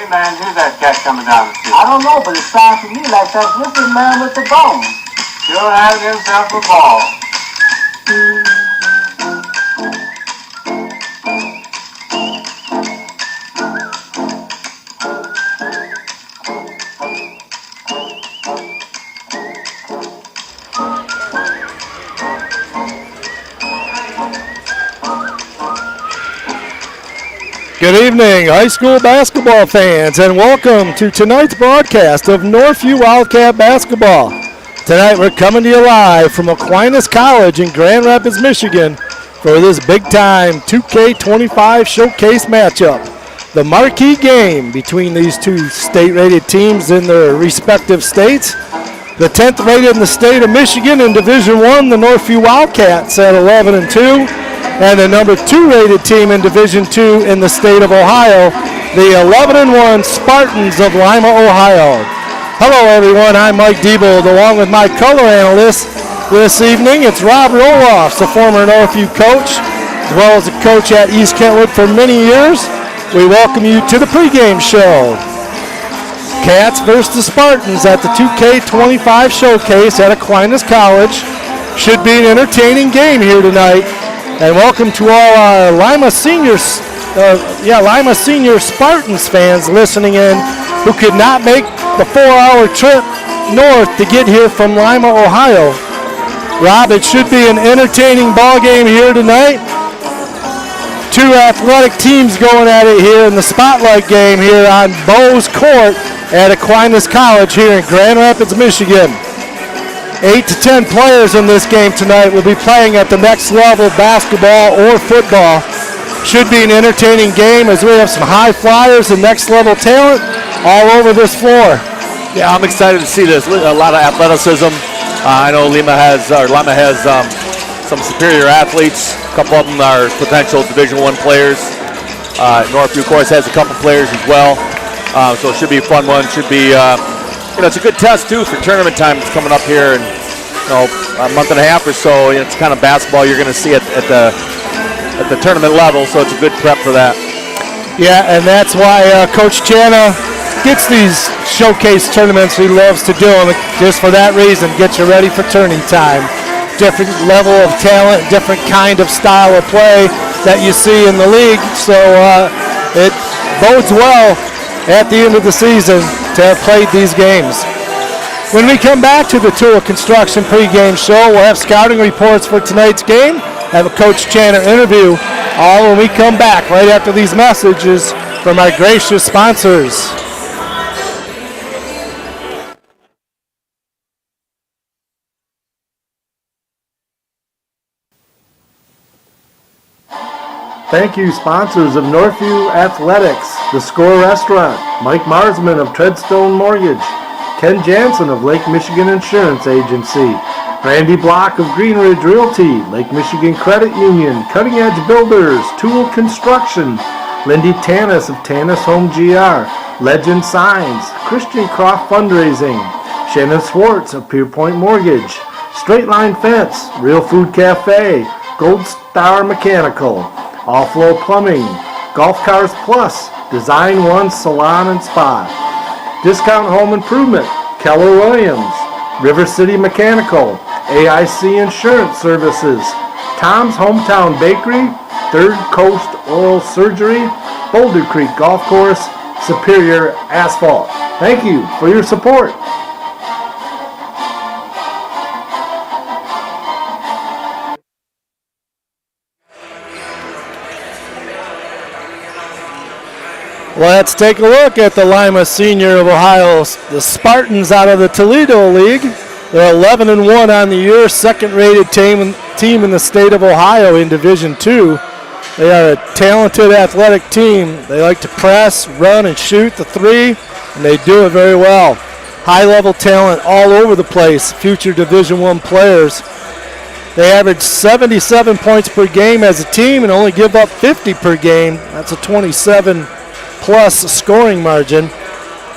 Hey, man, who's that cat coming down the street? I don't know, but it sounds to me like that looking man with the bone. Sure has himself a ball. Good evening, high school basketball fans, and welcome to tonight's broadcast of Northview Wildcat basketball. Tonight we're coming to you live from Aquinas College in Grand Rapids, Michigan for this big-time 2K25 showcase matchup. The marquee game between these two state-rated teams in their respective states. The 10th rated in the state of Michigan in Division I, the Northview Wildcats at 11-2. And the number 2 rated team in Division II in the state of Ohio, the 11-1 Spartans of Lima, Ohio. Hello everyone, I'm Mike Diebold along with my color analyst this evening. It's Rob Roloffs, a former Northview coach, as well as a coach at East Kentwood for many years. We welcome you to the pregame show. Cats versus the Spartans at the 2K25 showcase at Aquinas College. Should be an entertaining game here tonight. And welcome to all our Lima Senior Spartans fans listening in who could not make the 4-hour trip north to get here from Lima, Ohio. Rob, it should be an entertaining ball game here tonight. Two athletic teams going at it here in the spotlight game here on Bowes Court at Aquinas College here in Grand Rapids, Michigan. 8 to 10 players in this game tonight will be playing at the next level, basketball or football. Should be an entertaining game as we have some high flyers and next level talent all over this floor. Yeah, I'm excited to see this. A lot of athleticism. I know Lima has some superior athletes. A couple of them are potential Division I players. Northview, of course, has a couple players as well. So it should be a fun one. Should be. It's a good test too for tournament time. It's coming up here in a month and a half or so. It's kind of basketball you're going to see at the tournament level, so it's a good prep for that. Yeah, and that's why Coach Chana gets these showcase tournaments. He loves to do them just for that reason. Get you ready for tourney time. Different level of talent, different kind of style of play that you see in the league. So it bodes well at the end of the season to have played these games. When we come back to the Tool Construction pregame show, we'll have scouting reports for tonight's game, have a Coach Chana interview, all when we come back right after these messages from our gracious sponsors. Thank you, sponsors of Northview Athletics, The Score Restaurant, Mike Marsman of Treadstone Mortgage, Ken Jansen of Lake Michigan Insurance Agency, Randy Block of Green Ridge Realty, Lake Michigan Credit Union, Cutting Edge Builders, Tool Construction, Lindy Tanis of Tanis Home GR, Legend Signs, Christian Croft Fundraising, Shannon Swartz of Pierpoint Mortgage, Straight Line Fence, Real Food Cafe, Gold Star Mechanical, All Flow Plumbing, Golf Cars Plus, Design One Salon and Spa, Discount Home Improvement, Keller Williams, River City Mechanical, AIC Insurance Services, Tom's Hometown Bakery, Third Coast Oral Surgery, Boulder Creek Golf Course, Superior Asphalt. Thank you for your support. Let's take a look at the Lima Senior of Ohio, the Spartans out of the Toledo League. They're 11-1 on the year, second-rated team in the state of Ohio in Division II. They are a talented, athletic team. They like to press, run, and shoot the three, and they do it very well. High-level talent all over the place, future Division I players. They average 77 points per game as a team and only give up 50 per game. That's a 27-plus scoring margin.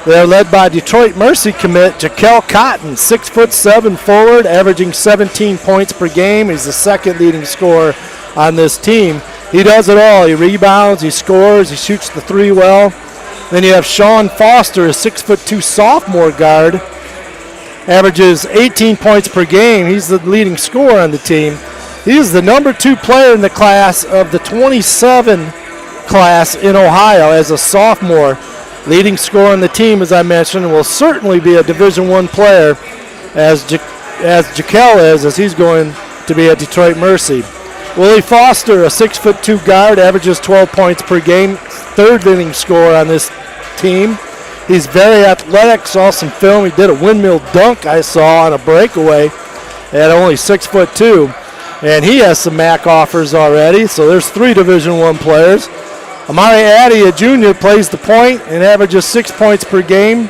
They're led by Detroit Mercy commit Jaquel Cotton, 6'7" forward, averaging 17 points per game. He's the second leading scorer on this team. He does it all. He rebounds, he scores, he shoots the three well. Then you have Sean Foster, a 6'2" sophomore guard. Averages 18 points per game. He's the leading scorer on the team. He is the number 2 player in the class of the 27 class in Ohio as a sophomore. Leading scorer on the team, as I mentioned, will certainly be a Division I player as Jaquel is, as he's going to be at Detroit Mercy. Willie Foster, a 6'2" guard, averages 12 points per game. Third leading scorer on this team. He's very athletic. Saw some film. He did a windmill dunk I saw on a breakaway at only 6'2". And he has some MAC offers already. So there's 3 Division I players. Amari Addy, a junior, plays the point and averages 6 points per game.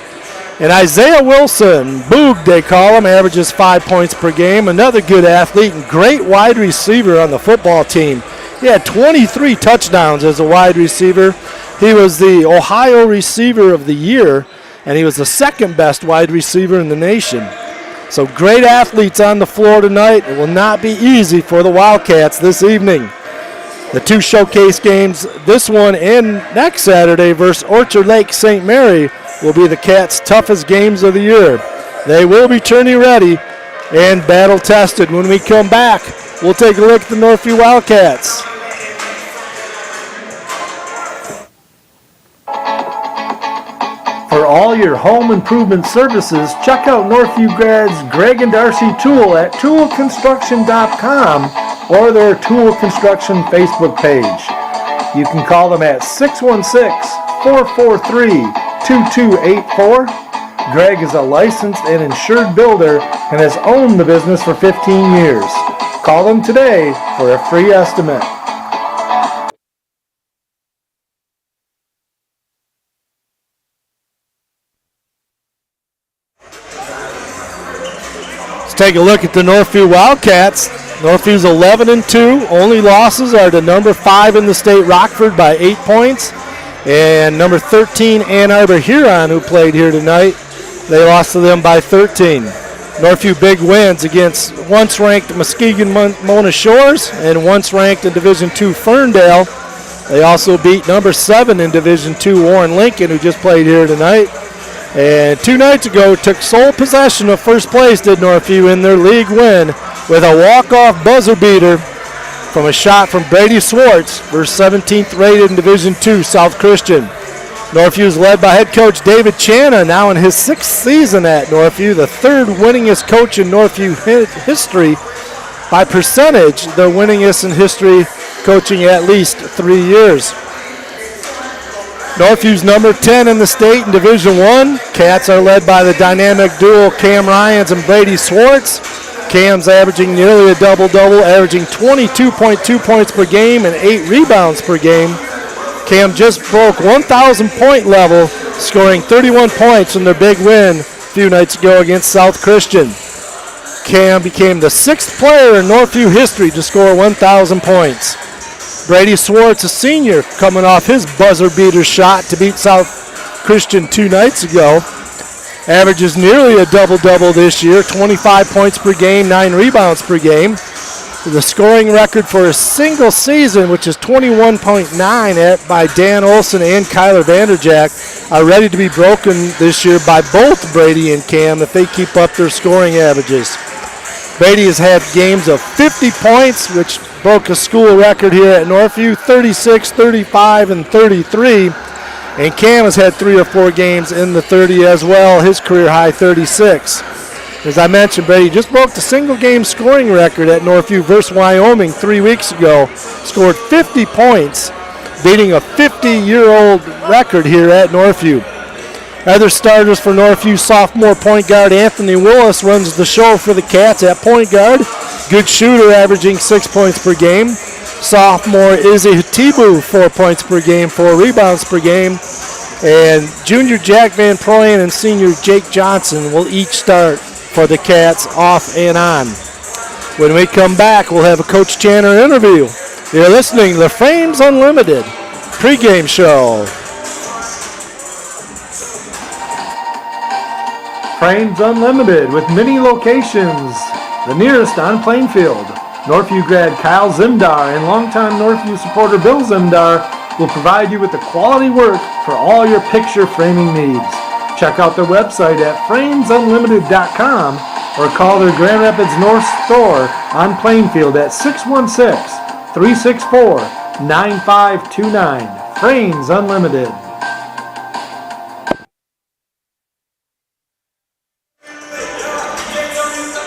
And Isaiah Wilson, Boog they call him, averages 5 points per game. Another good athlete and great wide receiver on the football team. He had 23 touchdowns as a wide receiver. He was the Ohio Receiver of the Year, and he was the second best wide receiver in the nation. So great athletes on the floor tonight. It will not be easy for the Wildcats this evening. The 2 showcase games, this one and next Saturday versus Orchard Lake St. Mary, will be the Cats' toughest games of the year. They will be tourney ready and battle tested. When we come back, we'll take a look at the Northview Wildcats. For all your home improvement services, check out Northview Grad's Greg and Darcy Tool at toolconstruction.com or their Tool Construction Facebook page. You can call them at 616-443-2284. Greg is a licensed and insured builder and has owned the business for 15 years. Call them today for a free estimate. Let's take a look at the Northview Wildcats. Northview's 11-2. Only losses are to number 5 in the state, Rockford, by 8 points. And number 13, Ann Arbor Huron, who played here tonight, they lost to them by 13. Northview big wins against once-ranked Muskegon Mona Shores and once-ranked in Division II Ferndale. They also beat number 7 in Division II Warren Lincoln, who just played here tonight. And 2 nights ago took sole possession of first place, did Northview, in their league win with a walk-off buzzer beater from a shot from Brady Swartz versus 17th rated in Division II South Christian. Northview is led by head coach David Chana, now in his 6th season at Northview, the 3rd winningest coach in Northview history. By percentage, the winningest in history, coaching at least 3 years. Northview's number 10 in the state in Division I. Cats are led by the dynamic duo Cam Ryans and Brady Swartz. Cam's averaging nearly a double-double, averaging 22.2 points per game and 8 rebounds per game. Cam just broke 1,000 point level, scoring 31 points in their big win a few nights ago against South Christian. Cam became the 6th player in Northview history to score 1,000 points. Brady Swartz, a senior, coming off his buzzer beater shot to beat South Christian 2 nights ago. Averages nearly a double-double this year, 25 points per game, 9 rebounds per game. The scoring record for a single season, which is 21.9 by Dan Olson and Kyler Vanderjack, are ready to be broken this year by both Brady and Cam if they keep up their scoring averages. Brady has had games of 50 points, which broke a school record here at Northview, 36, 35, and 33. And Cam has had 3 or 4 games in the 30 as well, his career high 36. As I mentioned, Brady just broke the single game scoring record at Northview versus Wyoming 3 weeks ago. Scored 50 points, beating a 50-year-old record here at Northview. Other starters for Northview, sophomore point guard Anthony Willis runs the show for the Cats at point guard. Good shooter, averaging 6 points per game. Sophomore Izzy Hatibu, 4 points per game, 4 rebounds per game. And junior Jack Van Proyen and senior Jake Johnson will each start for the Cats off and on. When we come back, we'll have a Coach Chana interview. You're listening to the Frames Unlimited pregame show. Frames Unlimited with many locations. The nearest on Plainfield. Northview grad Kyle Zimdar and longtime Northview supporter Bill Zimdar will provide you with the quality work for all your picture framing needs. Check out their website at framesunlimited.com or call their Grand Rapids North store on Plainfield at 616-364-9529. Frames Unlimited.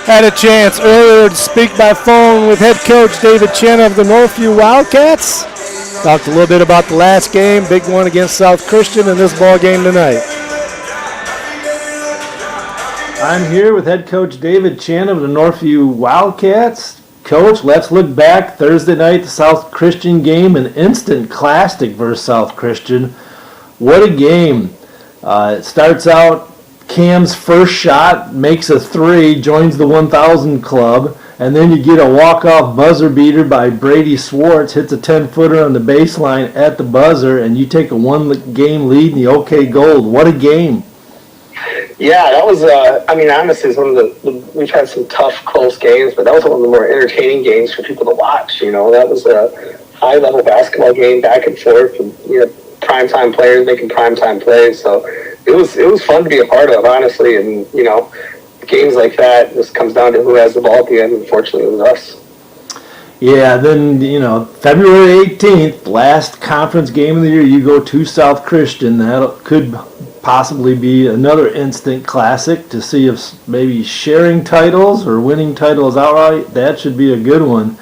Had a chance earlier to speak by phone with head coach David Chana of the Northview Wildcats. Talked a little bit about the last game, big one against South Christian, and this ball game tonight. I'm here with head coach David Chana of the Northview Wildcats. Coach, let's look back Thursday night, the South Christian game, an instant classic versus South Christian. What a game. It starts out, Cam's first shot makes a 3, joins the 1,000 club, and then you get a walk-off buzzer beater by Brady Swartz, hits a 10-footer on the baseline at the buzzer, and you take a one-game lead in the OK Gold. What a game. Yeah, that was, honestly, it's one of we've had some tough, close games, but that was one of the more entertaining games for people to watch. You know, that was a high-level basketball game, back and forth, and, primetime players making primetime plays. So it was fun to be a part of, honestly. And, games like that just comes down to who has the ball at the end. Unfortunately, it was us. Yeah, then, February 18th, last conference game of the year, you go to South Christian. That could possibly be another instant classic to see if maybe sharing titles or winning titles outright. That should be a good one.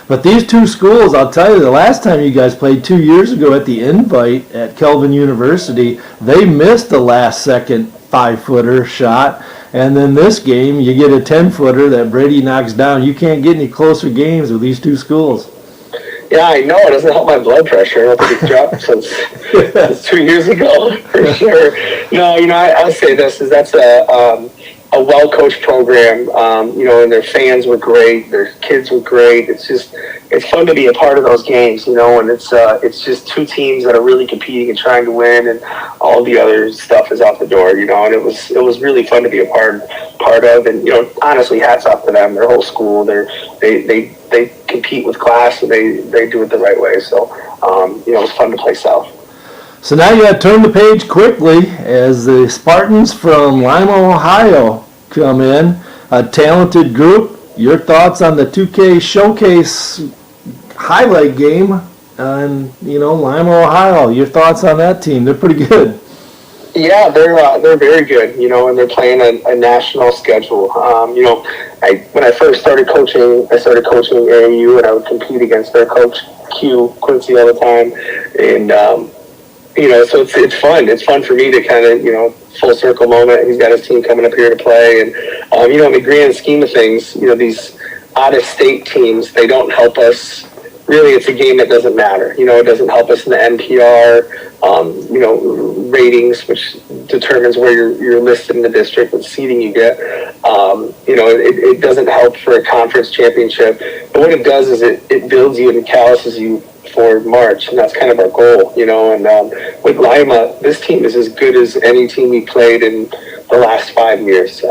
But these two schools, I'll tell you, the last time you guys played 2 years ago at the Invite at Kelvin University, they missed the last-second 5-footer shot. And then this game, you get a 10-footer that Brady knocks down. You can't get any closer games with these two schools. Yeah, I know. It doesn't help my blood pressure. I don't think it's dropped since 2 years ago, for sure. No, I'll say this, is that's a well-coached program, and their fans were great. Their kids were great. It's fun to be a part of those games, and it's just two teams that are really competing and trying to win, and all the other stuff is out the door, and it was really fun to be a part of, and, honestly, hats off to them, their whole school. They compete with class, and they do it the right way, so, it was fun to play South. So now you got to turn the page quickly as the Spartans from Lima, Ohio come in, a talented group. Your thoughts on the 2K Showcase highlight game in, Lima, Ohio. Your thoughts on that team? They're pretty good. Yeah, they're very good, and they're playing a national schedule. When I first started coaching, AAU, and I would compete against their coach, Quincy, all the time, and so it's fun. It's fun for me to kind of, full circle moment. He's got his team coming up here to play. And, in the grand scheme of things, these out-of-state teams, they don't help us. Really, it's a game that doesn't matter. It doesn't help us in the NPR, ratings, which determines where you're listed in the district, what seeding you get. It doesn't help for a conference championship. But what it does is it builds you and calluses you for March, and that's kind of our goal, and with Lima, this team is as good as any team we played in the last 5 years.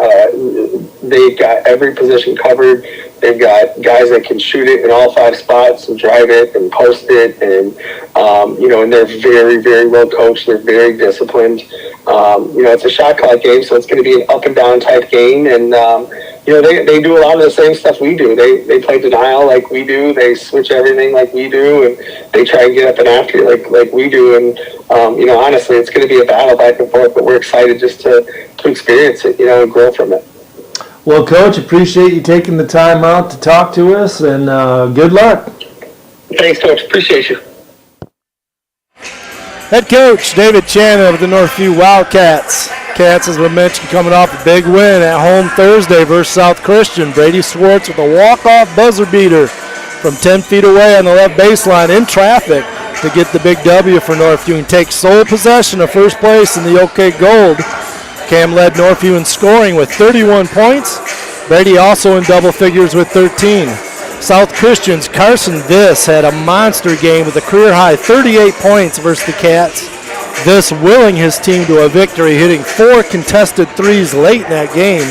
They've got every position covered. They've got guys that can shoot it in all 5 spots and drive it and post it, and and they're very, very well coached. They're very disciplined. It's a shot clock game, so it's going to be an up and down type game, and they do a lot of the same stuff we do. They play denial like we do. They switch everything like we do, and they try and get up and after you like we do. And honestly, it's going to be a battle back and forth, but we're excited just to experience it, and grow from it. Well, Coach, appreciate you taking the time out to talk to us, and good luck. Thanks, Coach. Appreciate you. Head coach David Chana of the Northview Wildcats. Cats, as we mentioned, coming off a big win at home Thursday versus South Christian. Brady Swartz with a walk-off buzzer beater from 10 feet away on the left baseline in traffic to get the big W for Northview and take sole possession of first place in the OK Gold. Cam led Northview in scoring with 31 points. Brady also in double figures with 13. South Christian's Carson Viss had a monster game with a career-high 38 points versus the Cats. Viss willing his team to a victory, hitting 4 contested threes late in that game,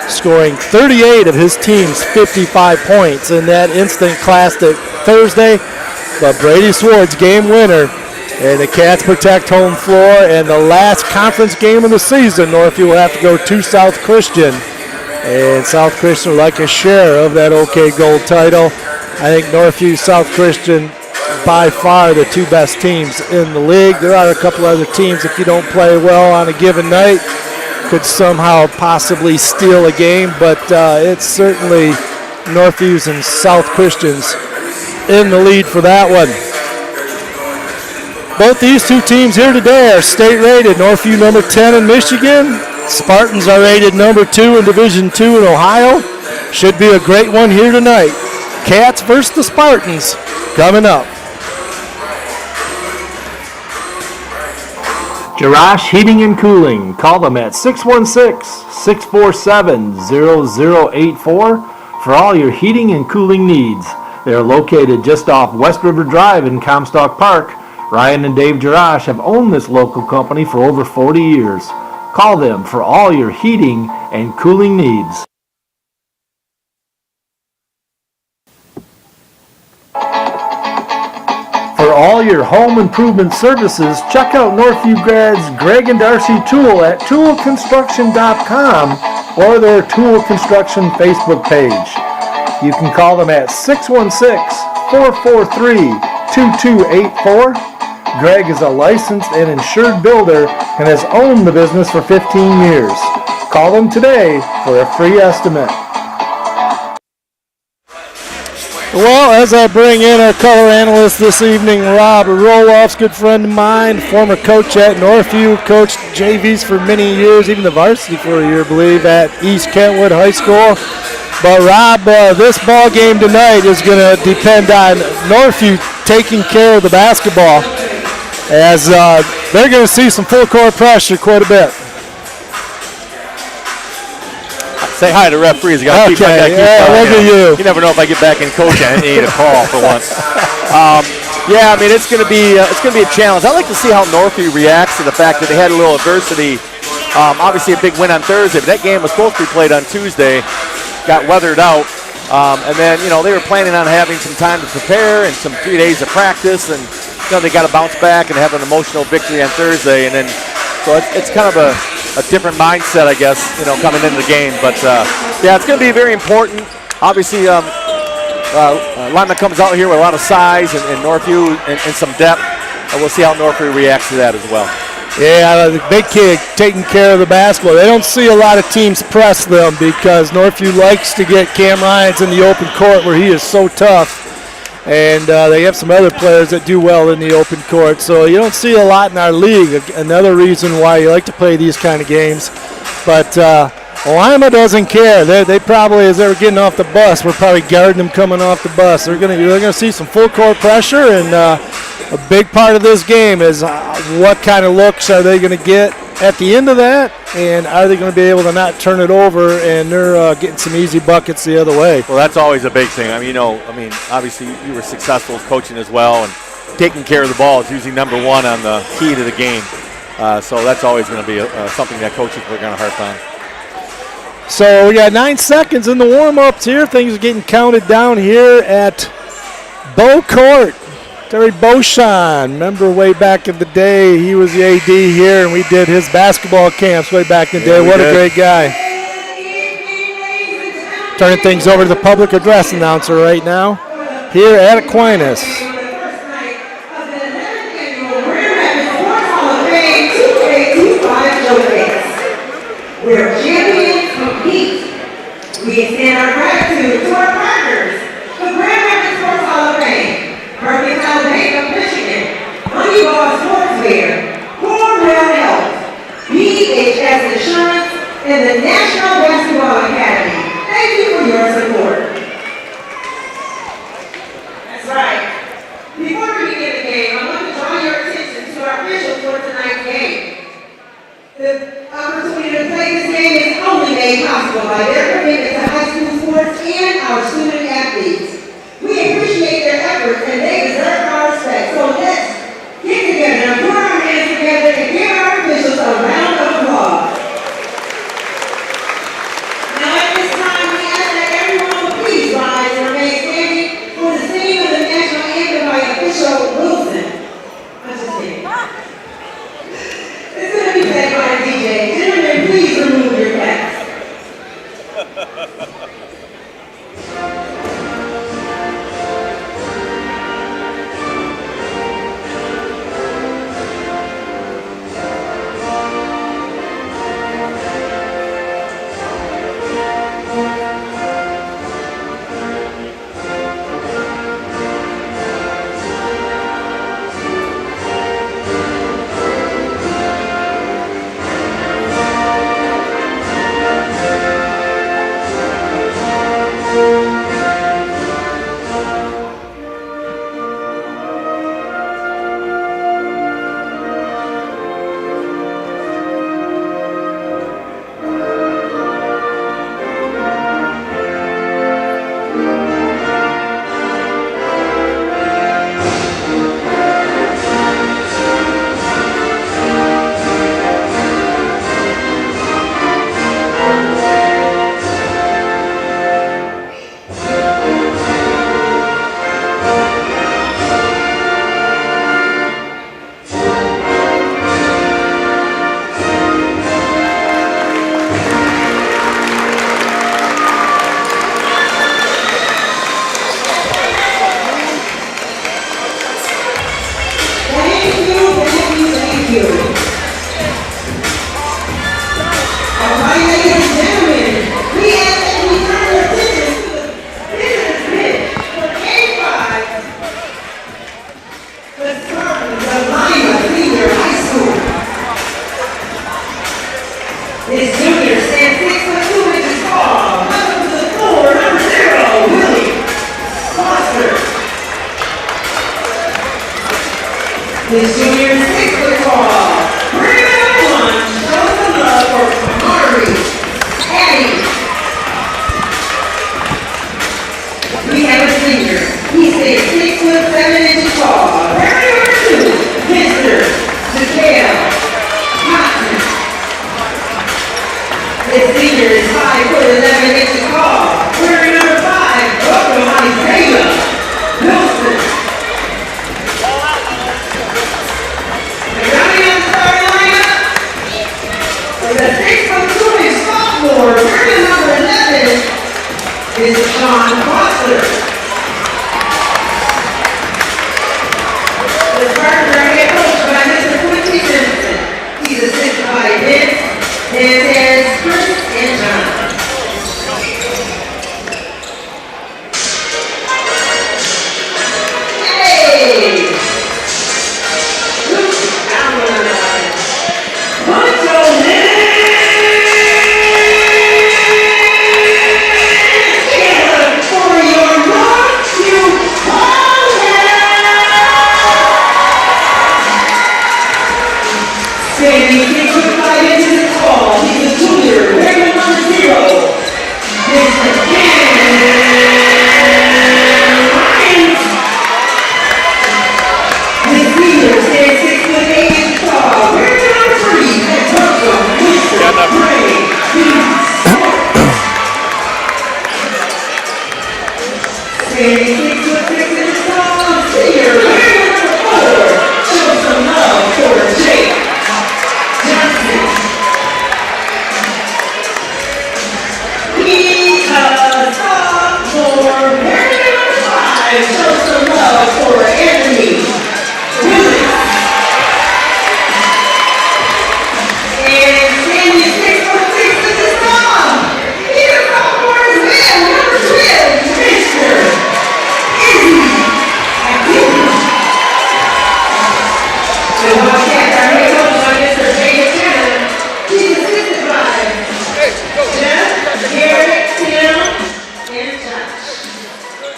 scoring 38 of his team's 55 points in that instant classic Thursday. But Brady Swartz, game winner, And the Cats protect home floor. And the last conference game of the season, Northview will have to go to South Christian. And South Christian would like a share of that OK Gold title. I think Northview, South Christian, by far the two best teams in the league. There are a couple other teams, if you don't play well on a given night, could somehow possibly steal a game. But it's certainly Northview's and South Christian's in the lead for that one. Both these two teams here today are state rated. Northview number 10 in Michigan. Spartans are rated number 2 in Division II in Ohio. Should be a great one here tonight. Cats versus the Spartans coming up. Jarash Heating and Cooling. Call them at 616-647-0084 for all your heating and cooling needs. They are located just off West River Drive in Comstock Park. Ryan and Dave Jarash have owned this local company for over 40 years. Call them for all your heating and cooling needs. For all your home improvement services, check out Northview grads Greg and Darcy Tool at toolconstruction.com or their Tool Construction Facebook page. You can call them at 616-443-2284. Greg is a licensed and insured builder and has owned the business for 15 years. Call them today for a free estimate. Well, as I bring in our color analyst this evening, Rob Roloff's good friend of mine, former coach at Northview, coached JVs for many years, even the varsity for a year, I believe, at East Kentwood High School. But Rob, this ball game tonight is going to depend on Northview taking care of the basketball, as they're going to see some full court pressure quite a bit. Say hi to referees. Look at you. You never know if I get back in coaching. I need a call for once. Yeah, I mean it's going to be a challenge. I like to see how Northview reacts to the fact that they had a little adversity. Obviously a big win on Thursday, but that game was supposed to be played on Tuesday. Got weathered out, and then they were planning on having some time to prepare and some 3 days of practice, and they got to bounce back and have an emotional victory on Thursday, and then so it's kind of a different mindset, I guess, coming into the game. But yeah, it's going to be very important. Obviously, Lima comes out here with a lot of size and Northview and some depth. And we'll see how Northview reacts to that as well. Yeah, the big kid taking care of the basketball. They don't see a lot of teams press them because Northview likes to get Cam Ryans in the open court where he is so tough. And they have some other players that do well in the open court. So you don't see a lot in our league. Another reason why you like to play these kind of games. But Lima doesn't care. They probably, as they were getting off the bus, we're probably guarding them coming off the bus. They're gonna see some full court pressure, and a big part of this game is what kind of looks are they going to get at the end of that, and are they going to be able to not turn it over and they're getting some easy buckets the other way. Well, that's always a big thing. I mean, obviously you were successful as coaching as well, and taking care of the ball is usually number one on the key to the game. So that's always going to be something that coaches are going to harp on. So we got 9 seconds in the warm-ups here. Things are getting counted down here at Bow Court. Terry Beauchamp, remember way back in the day, he was the AD here, and we did his basketball camps way back in the day. What a great guy. Turning things over to the public address announcer right now here at Aquinas. Where champions compete. We extend our gratitude to our partners, the Grand Rapids Sports Hall of Fame, Mercantile Bank of Michigan, Moneyball Sportswear, Cornwell Health, BHS Insurance, and the National Basketball Academy. Thank you for your support. That's right. Before we begin the game, I want to draw your attention to our officials for tonight's game. The opportunity to play this game is only made possible by their commitment to high school sports and our student athletes. We appreciate their efforts and they deserve our respect. So let's get together and put our hands together and give our officials a round of applause. It's going to be played by a DJ. Gentlemen, please remove your caps. His junior 6-foot tall. Bring number 1, show some love for Kamari Addy. We have a senior. He stays 6 foot 7 inches tall. Bring number 2, Mr. Jaquel Cotton. His senior is 5 foot 11 inches tall. Bring number 5, welcome Isaiah Wilson. Is Sean Foster. The Spartans are head coached by Mr. Quincy Simpson. He's assisted by Vince, and Chris and Chana. Hey! Luke Allen. Poncho Nene!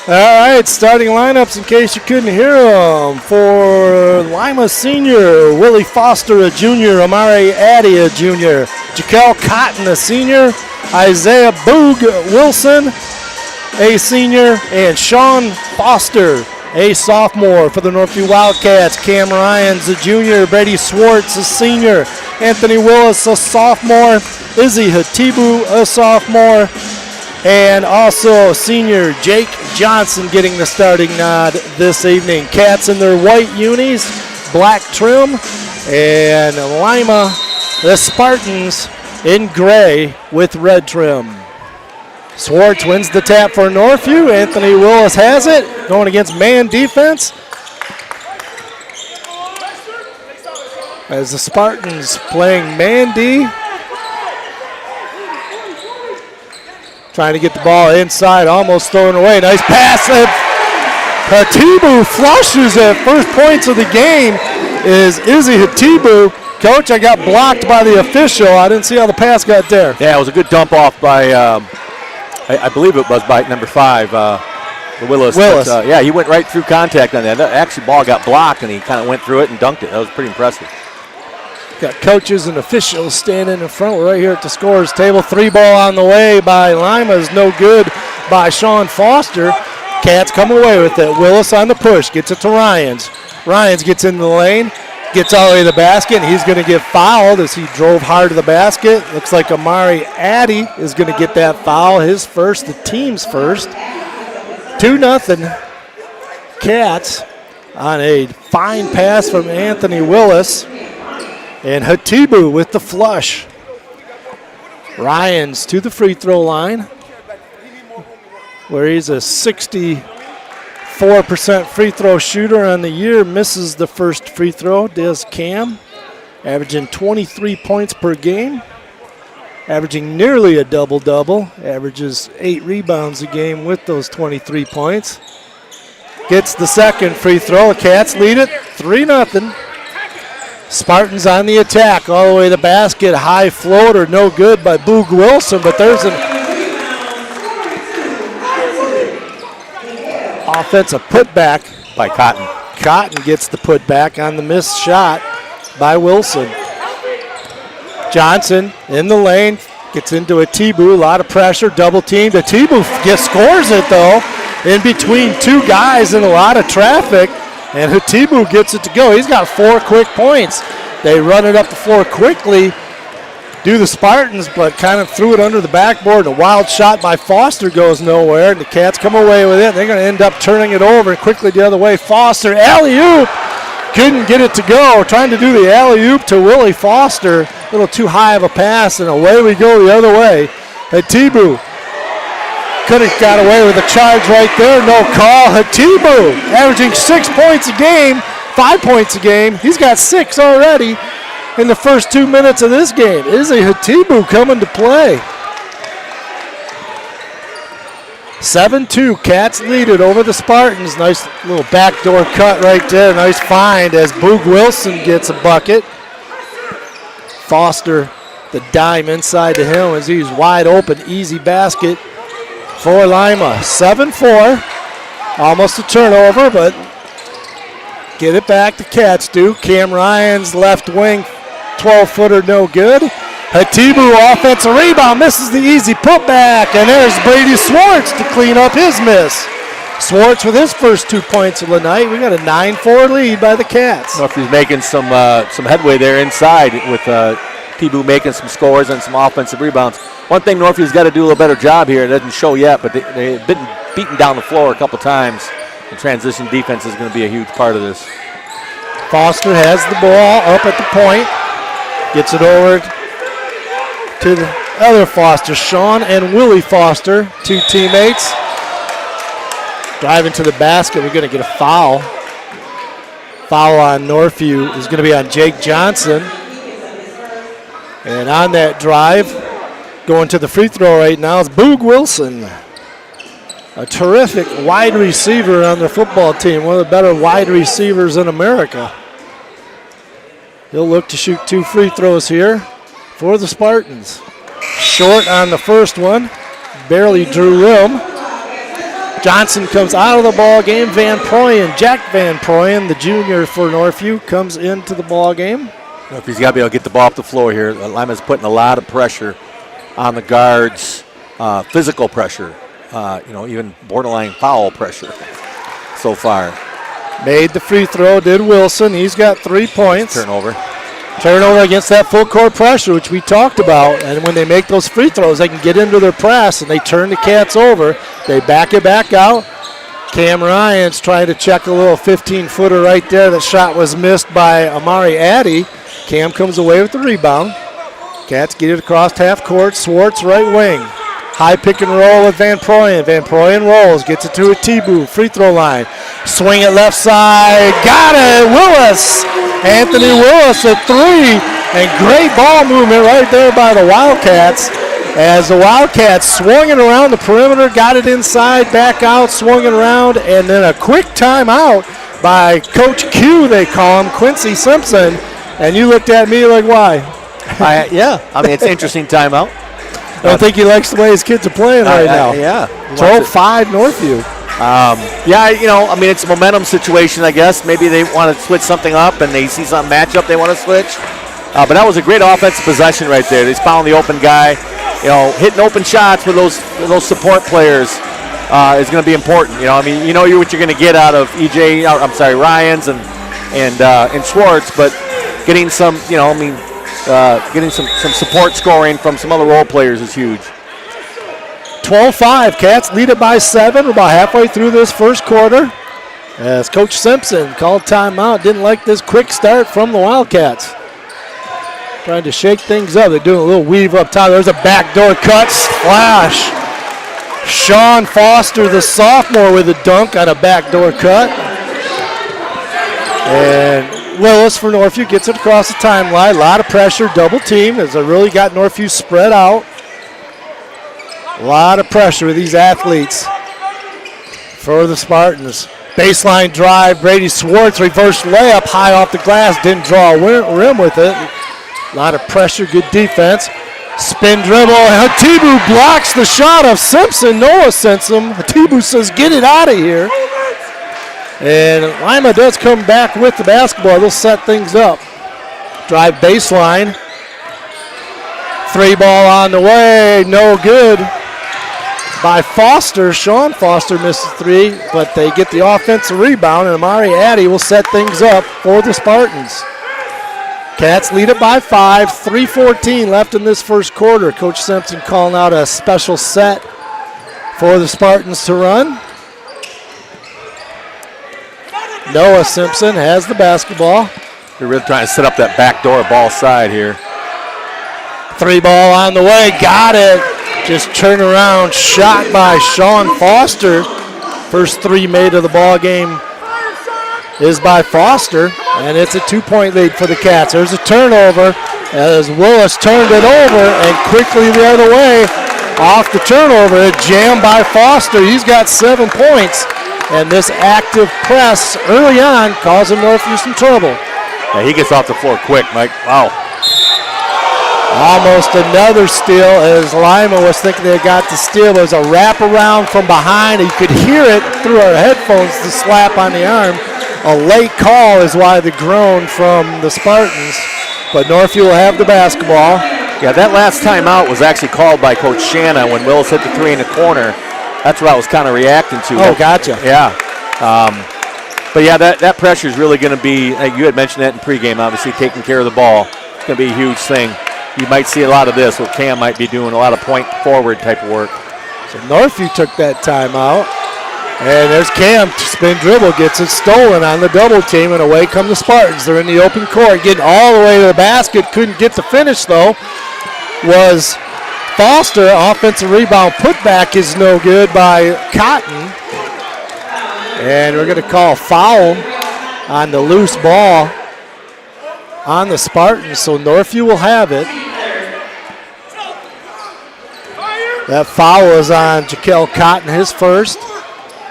All right, starting lineups in case you couldn't hear them. For Lima Senior, Willie Foster, a junior. Amari Addy, a junior. Jaquel Cotton, a senior. Isaiah Boog Wilson, a senior. And Sean Foster, a sophomore. For the Northview Wildcats, Cam Ryans, a junior. Brady Swartz, a senior. Anthony Willis, a sophomore. Izzy Hatibu, a sophomore. And also senior Jake Johnson getting the starting nod this evening. Cats in their white unis. black trim, and Lima, the Spartans, in gray with red trim. Swartz wins the tap for Northview. Anthony Willis has it, going against man defense. As the Spartans playing man D. Trying to get the ball inside, almost thrown away. Nice pass. Hatibu flushes it. First points of the game is Izzy Hatibu. Coach, I got blocked by the official. I didn't see how the pass got there. Yeah, it was a good dump off by, I believe it was by number 5, Willis. But, yeah, he went right through contact on that. Actually, ball got blocked, and he kind of went through it and dunked it. That was pretty impressive. Got coaches and officials standing in front. We're right here at the scorer's table. 3-ball on the way by Lima is no good by Sean Foster. Cats come away with it. Willis on the push, gets it to Ryans. Ryans gets in the lane, gets all the way to the basket, and he's going to get fouled as he drove hard to the basket. Looks like Amari Addy is going to get that foul, his first, the team's first. 2-0 Cats on a fine pass from Anthony Willis. And Hatibu with the flush. Ryans to the free throw line, where he's a 64% free throw shooter on the year. Misses the first free throw, does Cam. Averaging 23 points per game. Averaging nearly a double-double. Averages 8 rebounds a game with those 23 points. Gets the second free throw. The Cats lead it 3-0. Spartans on the attack, all the way to the basket. High floater, no good by Boog Wilson, but there's an offensive putback by Cotton. Cotton gets the putback on the missed shot by Wilson. Johnson in the lane, gets into Hatibu, a lot of pressure, double teamed. Hatibu scores it though, in between two guys in a lot of traffic. And Hatibu gets it to go. He's got 4 quick points. They run it up the floor quickly, do the Spartans, but kind of threw it under the backboard. A wild shot by Foster goes nowhere, and the Cats come away with it. They're going to end up turning it over quickly the other way. Foster, alley-oop, couldn't get it to go. Trying to do the alley-oop to Willie Foster. A little too high of a pass, and away we go the other way. Hatibu could have got away with a charge right there. No call. Hatibu averaging 6 points a game, 5 points a game. He's got 6 already in the first 2 minutes of this game. Izzy Hatibu coming to play. 7-2. Cats lead it over the Spartans. Nice little backdoor cut right there. Nice find as Boog Wilson gets a bucket. Foster, the dime inside to him as he's wide open. Easy basket for Lima. 7-4. Almost a turnover, but get it back. The Cats do. Cam Ryan's left wing 12-footer, no good. Hatibu offensive rebound, misses the easy putback, and there's Brady Swartz to clean up his miss. Swartz with his first 2 points of the night. We got a 9-4 lead by the Cats. Northview's making some headway there inside with Hatibu making some scores and some offensive rebounds. One thing Northview's got to do a little better job here. It doesn't show yet, but they've been beaten down the floor a couple times. The transition defense is going to be a huge part of this. Foster has the ball up at the point. Gets it over to the other Foster, Sean and Willie Foster, 2 teammates. Driving to the basket, we're going to get a foul. Foul on Northview is going to be on Jake Johnson. And on that drive, going to the free throw right now is Boog Wilson. A terrific wide receiver on their football team, one of the better wide receivers in America. He'll look to shoot 2 free throws here for the Spartans. Short on the first one, barely drew rim. Johnson comes out of the ball game. Jack Van Proyen, the junior for Northview, comes into the ball game. Northview's got to be able to get the ball off the floor here. Lima's putting a lot of pressure on the guards, physical pressure, even borderline foul pressure so far. Made the free throw, did Wilson. He's got 3 points. Turnover against that full court pressure, which we talked about. And when they make those free throws, they can get into their press, and they turn the Cats over. They back it back out. Cam Ryans trying to check a little 15-footer right there. That shot was missed by Amari Addy. Cam comes away with the rebound. Cats get it across half court. Swartz right wing. High pick and roll with Van Proyen. Van Proyen rolls, gets it to a T-Boo, free throw line. Swing it left side, got it, Willis. Anthony Willis at 3, and great ball movement right there by the Wildcats. As the Wildcats swung it around the perimeter, got it inside, back out, swung it around, and then a quick timeout by Coach Q, they call him, Quincy Simpson. And you looked at me like, why? Yeah, I mean, it's an interesting timeout. I don't think he likes the way his kids are playing right now. Yeah. 12-5 Northview. I mean, it's a momentum situation, I guess. Maybe they want to switch something up and they see some matchup they want to switch. But that was a great offensive possession right there. They found the open guy. Hitting open shots with those support players is going to be important. I mean, what you're going to get out of Ryans and Schwartz, but getting some, getting some support scoring from some other role players is huge. 12-5. Cats lead it by 7. We're about halfway through this first quarter. As Coach Simpson called timeout. Didn't like this quick start from the Wildcats. Trying to shake things up. They're doing a little weave up top. There's a backdoor cut. Splash. Sean Foster, the sophomore, with a dunk on a backdoor cut. And Willis for Northview gets it across the timeline. A lot of pressure, double team as they really got Northview spread out. A lot of pressure with these athletes for the Spartans. Baseline drive, Brady Swartz, reverse layup, high off the glass, didn't draw a rim with it. A lot of pressure, good defense. Spin dribble, Hatibu blocks the shot of Simpson. Noah Simpson. Hatibu says, get it out of here. And Lima does come back with the basketball. They'll set things up. Drive baseline. 3 ball on the way, no good by Foster. Sean Foster misses 3, but they get the offensive rebound, and Amari Addy will set things up for the Spartans. Cats lead it by 5, 3:14 left in this first quarter. Coach Simpson calling out a special set for the Spartans to run. Noah Simpson has the basketball. They're really trying to set up that backdoor ball side here. 3 ball on the way, got it. Just turn around, shot by Sean Foster. First 3 made of the ball game is by Foster, and it's a 2-point lead for the Cats. There's a turnover as Willis turned it over, and quickly the other way off the turnover. A jam by Foster. He's got 7 points, and this active press early on causing Northview some trouble. Yeah, he gets off the floor quick, Mike. Wow. Almost another steal as Lima was thinking they got the steal. It was a wraparound from behind. You could hear it through our headphones, the slap on the arm. A late call is why the groan from the Spartans. But Northview will have the basketball. Yeah, that last timeout was actually called by Coach Chana when Willis hit the 3 in the corner. That's what I was kind of reacting to. Oh, gotcha. Yeah. But yeah, that pressure is really going to be, you had mentioned that in pregame, obviously, taking care of the ball. It's going to be a huge thing. You might see a lot of this, where Cam might be doing a lot of point forward type of work. So Northview took that timeout. And there's Cam, spin dribble, gets it stolen on the double team, and away come the Spartans. They're in the open court, getting all the way to the basket. Couldn't get the finish, though, was Foster. Offensive rebound putback is no good by Cotton. And we're going to call a foul on the loose ball on the Spartans, so Northview will have it. That foul is on Jaquel Cotton, his first,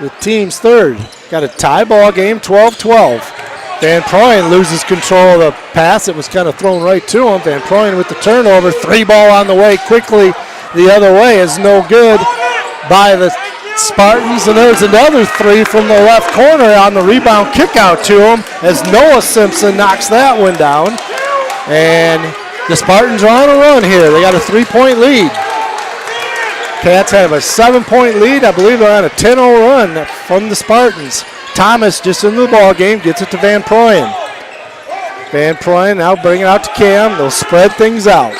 the team's third. Got a tie ball game, 12-12. Van Proyen loses control of the pass. It was kind of thrown right to him. Van Proyen with the turnover. 3 ball on the way quickly the other way is no good by the Spartans, and there's another 3 from the left corner on the rebound kick out to him as Noah Simpson knocks that one down. And the Spartans are on a run here. They got a 3-point lead. Cats have a 7-point lead. I believe they're on a 10-0 run from the Spartans. Thomas just in the ball game, gets it to Van Proyen. Van Proyen now bringing it out to Cam. They'll spread things out.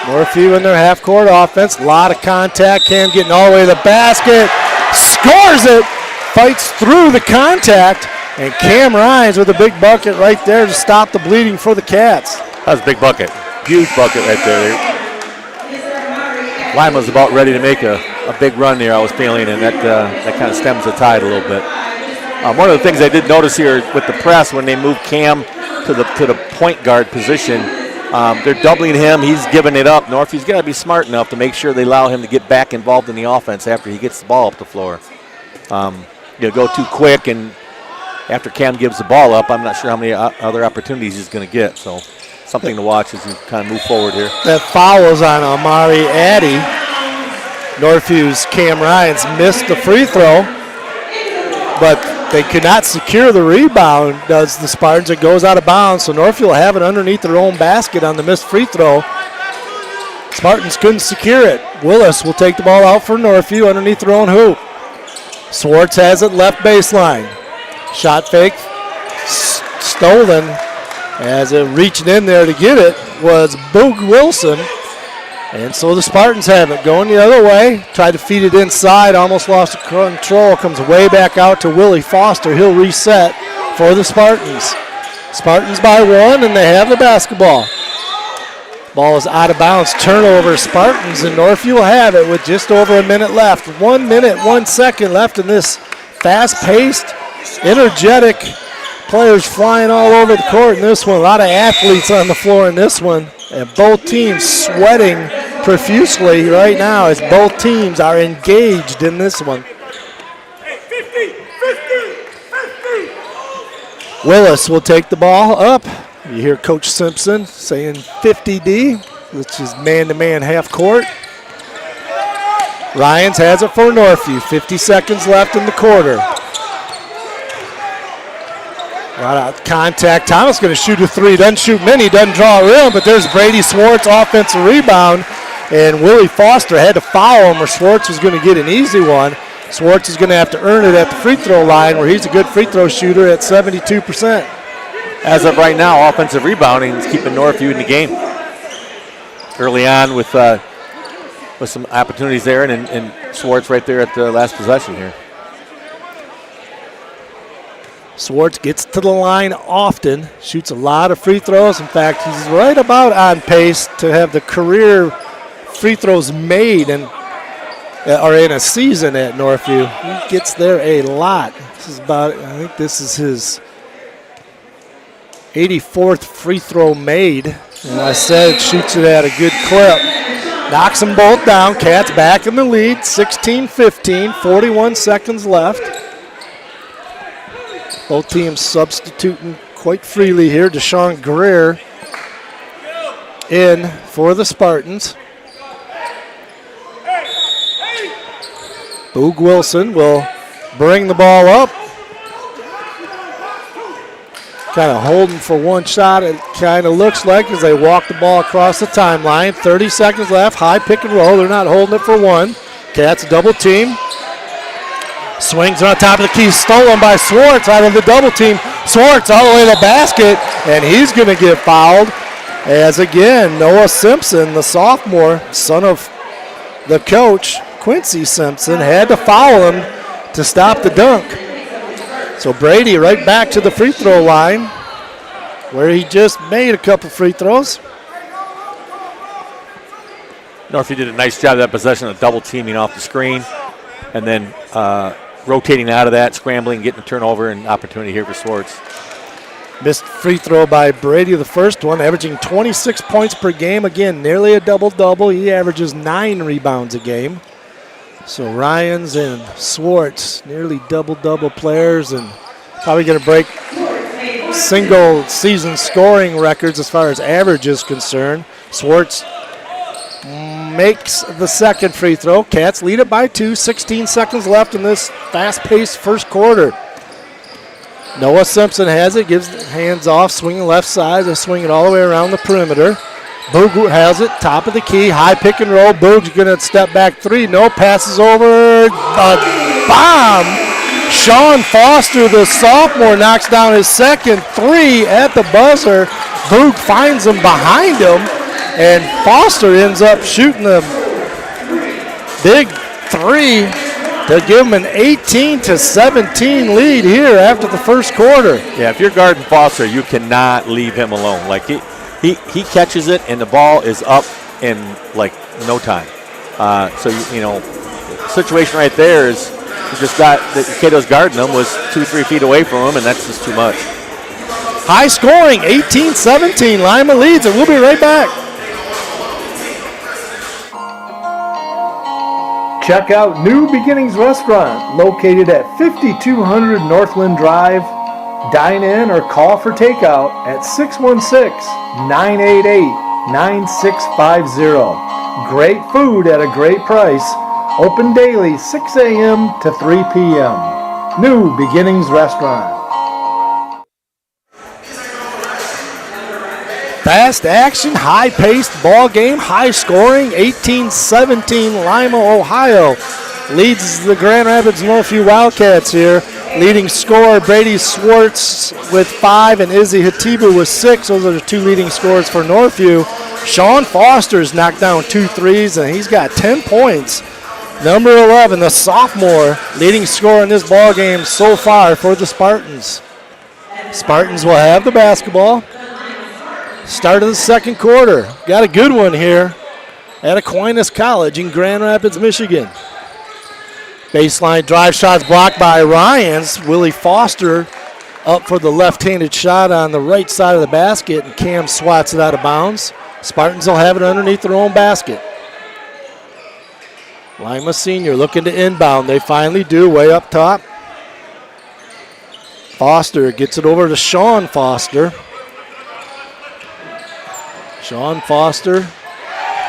Northview in their half-court offense. A lot of contact. Cam getting all the way to the basket. Scores it. fights through the contact, and Cam Rhines with a big bucket right there to stop the bleeding for the Cats. That was a big bucket. Huge bucket right there. Lima's about ready to make a big run there, I was feeling, and that kind of stems the tide a little bit. One of the things I did notice here with the press, when they moved Cam to the point guard position, they're doubling him. He's giving it up. Northview's got to be smart enough to make sure they allow him to get back involved in the offense after he gets the ball up the floor. You'll go too quick, and after Cam gives the ball up, I'm not sure how many other opportunities he's going to get. So something to watch as you kind of move forward here. That foul was on Amari Addy. Northview's Cam Rhines missed the free throw, but they could not secure the rebound, does the Spartans. It goes out of bounds, so Northview will have it underneath their own basket on the missed free throw. Spartans couldn't secure it. Willis will take the ball out for Northview underneath their own hoop. Swartz has it left baseline. Shot fake stolen. As it reaching in there to get it was Boog Wilson. And so the Spartans have it going the other way. Tried to feed it inside, almost lost control. Comes way back out to Willie Foster. He'll reset for the Spartans. Spartans by 1, and they have the basketball. Ball is out of bounds. Turnover, Spartans, and Northview will have it with just over a minute left. 1 minute, 1 second left in this fast-paced, energetic players flying all over the court in this one. A lot of athletes on the floor in this one. And both teams sweating profusely right now as both teams are engaged in this one. Willis will take the ball up. You hear Coach Simpson saying 50D, which is man-to-man half court. Ryans has it for Northview. 50 seconds left in the quarter. A lot of contact. Thomas going to shoot a three. Doesn't shoot many, doesn't draw a rim, but there's Brady Swartz, offensive rebound. And Willie Foster had to foul him, or Swartz was going to get an easy one. Swartz is going to have to earn it at the free throw line, where he's a good free throw shooter at 72%. As of right now, offensive rebounding is keeping Northview in the game. Early on with some opportunities there, and Swartz right there at the last possession here. Swartz gets to the line often, shoots a lot of free throws. In fact, he's right about on pace to have the career free throws made in a season at Northview. He gets there a lot. I think this is his 84th free throw made. And I said shoots it at a good clip. Knocks them both down. Cats back in the lead, 16-15, 41 seconds left. Both teams substituting quite freely here. Deshaun Greer in for the Spartans. Boog Wilson will bring the ball up. Kind of holding for one shot, it kind of looks like, as they walk the ball across the timeline. 30 seconds left, high pick and roll. They're not holding it for one. Cats double team. Swings on top of the key, stolen by Swartz out of the double team. Swartz all the way to the basket, and he's going to get fouled. As again, Noah Simpson, the sophomore, son of the coach, Quincy Simpson, had to foul him to stop the dunk. So Brady right back to the free throw line, where he just made a couple free throws. Northview did a nice job of that possession of double teaming off the screen, and then rotating out of that, scrambling, getting a turnover, and opportunity here for Swartz. Missed free throw by Brady, the first one, averaging 26 points per game. Again, nearly a double-double. He averages 9 rebounds a game. So Ryans and Swartz, nearly double-double players, and probably going to break single-season scoring records as far as average is concerned. Swartz makes the second free throw. Cats lead it by 2, 16 seconds left in this fast-paced first quarter. Noah Simpson has it, gives the hands off, swinging left side. They swing it all the way around the perimeter. Boog has it, top of the key, high pick and roll. Boog's going to step back three. No, passes over. A bomb. Sean Foster, the sophomore, knocks down his second three at the buzzer. Boog finds him behind him, and Foster ends up shooting a big three to give them an 18-17 lead here after the first quarter. Yeah, if you're guarding Foster, you cannot leave him alone. Like he catches it and the ball is up in like no time. So the situation right there is you just got the kid who's guarding him was 2-3 feet away from him, and that's just too much. High scoring, 18-17. Lima leads, and we'll be right back. Check out New Beginnings Restaurant, located at 5200 Northland Drive. Dine in or call for takeout at 616-988-9650. Great food at a great price. Open daily 6 a.m. to 3 p.m. New Beginnings Restaurant. Fast action, high-paced ball game, high scoring, 18-17. Lima, Ohio leads the Grand Rapids Northview Wildcats here. Leading scorer Brady Swartz with 5 and Izzy Hatibu with 6. Those are the two leading scorers for Northview. Sean Foster's knocked down 2 threes, and he's got 10 points. Number 11, the sophomore, leading scorer in this ball game so far for the Spartans. Spartans will have the basketball. Start of the second quarter. Got a good one here at Aquinas College in Grand Rapids, Michigan. Baseline drive shots blocked by Ryans. Willie Foster up for the left-handed shot on the right side of the basket, and Cam swats it out of bounds. Spartans will have it underneath their own basket. Lima Senior looking to inbound. They finally do, way up top. Foster gets it over to Sean Foster. Sean Foster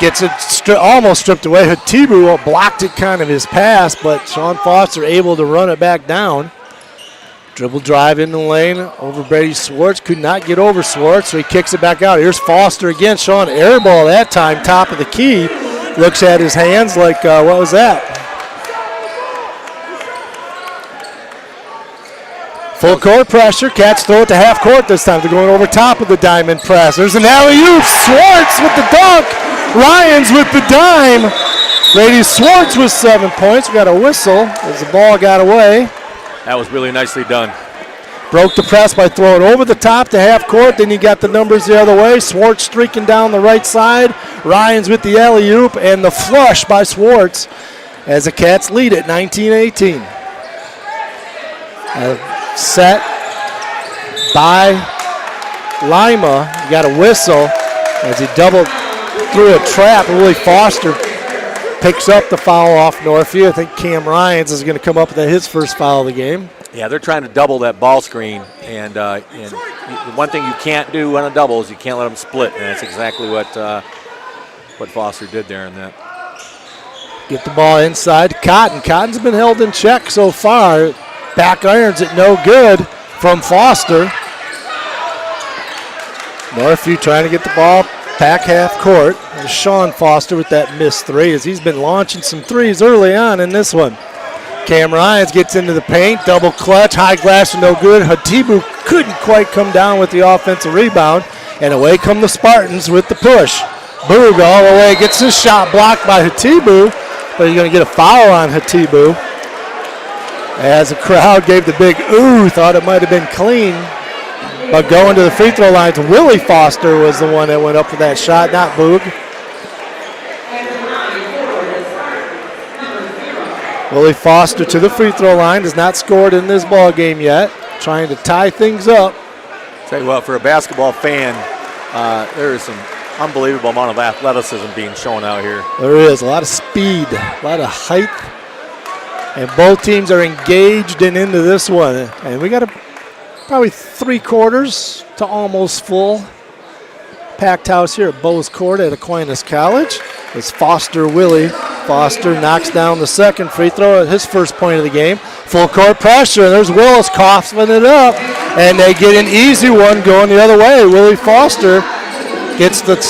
gets it almost stripped away. Hatibu blocked it kind of his pass, but Sean Foster able to run it back down. Dribble drive in the lane over Brady Swartz. Could not get over Swartz, so he kicks it back out. Here's Foster again. Sean air ball that time, top of the key. Looks at his hands like, what was that? Full court pressure. Cats throw it to half court this time. They're going over top of the diamond press. There's an alley-oop. Swartz with the dunk. Ryans with the dime. Brady Swartz with 7 points. We got a whistle as the ball got away. That was really nicely done. Broke the press by throwing over the top to half court. Then you got the numbers the other way. Swartz streaking down the right side. Ryans with the alley-oop and the flush by Swartz as the Cats lead at 19-18. Set by Lima. You got a whistle as he doubled through a trap. Willie Foster picks up the foul off Northview. I think Cam Ryans is going to come up with his first foul of the game. Yeah, they're trying to double that ball screen, and one thing you can't do on a double is you can't let them split, and that's exactly what Foster did there in that. Get the ball inside to Cotton. Cotton's been held in check so far. Back irons it no good from Foster. Northview trying to get the ball back half court. There's Sean Foster with that missed three as he's been launching some threes early on in this one. Cam Ryans gets into the paint, double clutch, high glass no good. Hatibu couldn't quite come down with the offensive rebound, and away come the Spartans with the push. Boog all the way, gets his shot blocked by Hatibu, but he's going to get a foul on Hatibu. As the crowd gave the big ooh, thought it might have been clean. But going to the free throw lines, Willie Foster was the one that went up for that shot, not Boog. Willie Foster to the free throw line, has not scored in this ball game yet. Trying to tie things up. Tell you what, for a basketball fan, there is some unbelievable amount of athleticism being shown out here. There is a lot of speed, a lot of height. And both teams are engaged and into this one. And we got probably 3 quarters to almost full packed house here at Bowes Court at Aquinas College. It's Willie Foster knocks down the second free throw at his first point of the game. Full court pressure, and there's Willis coughing it up. And they get an easy one going the other way. Willie Foster gets the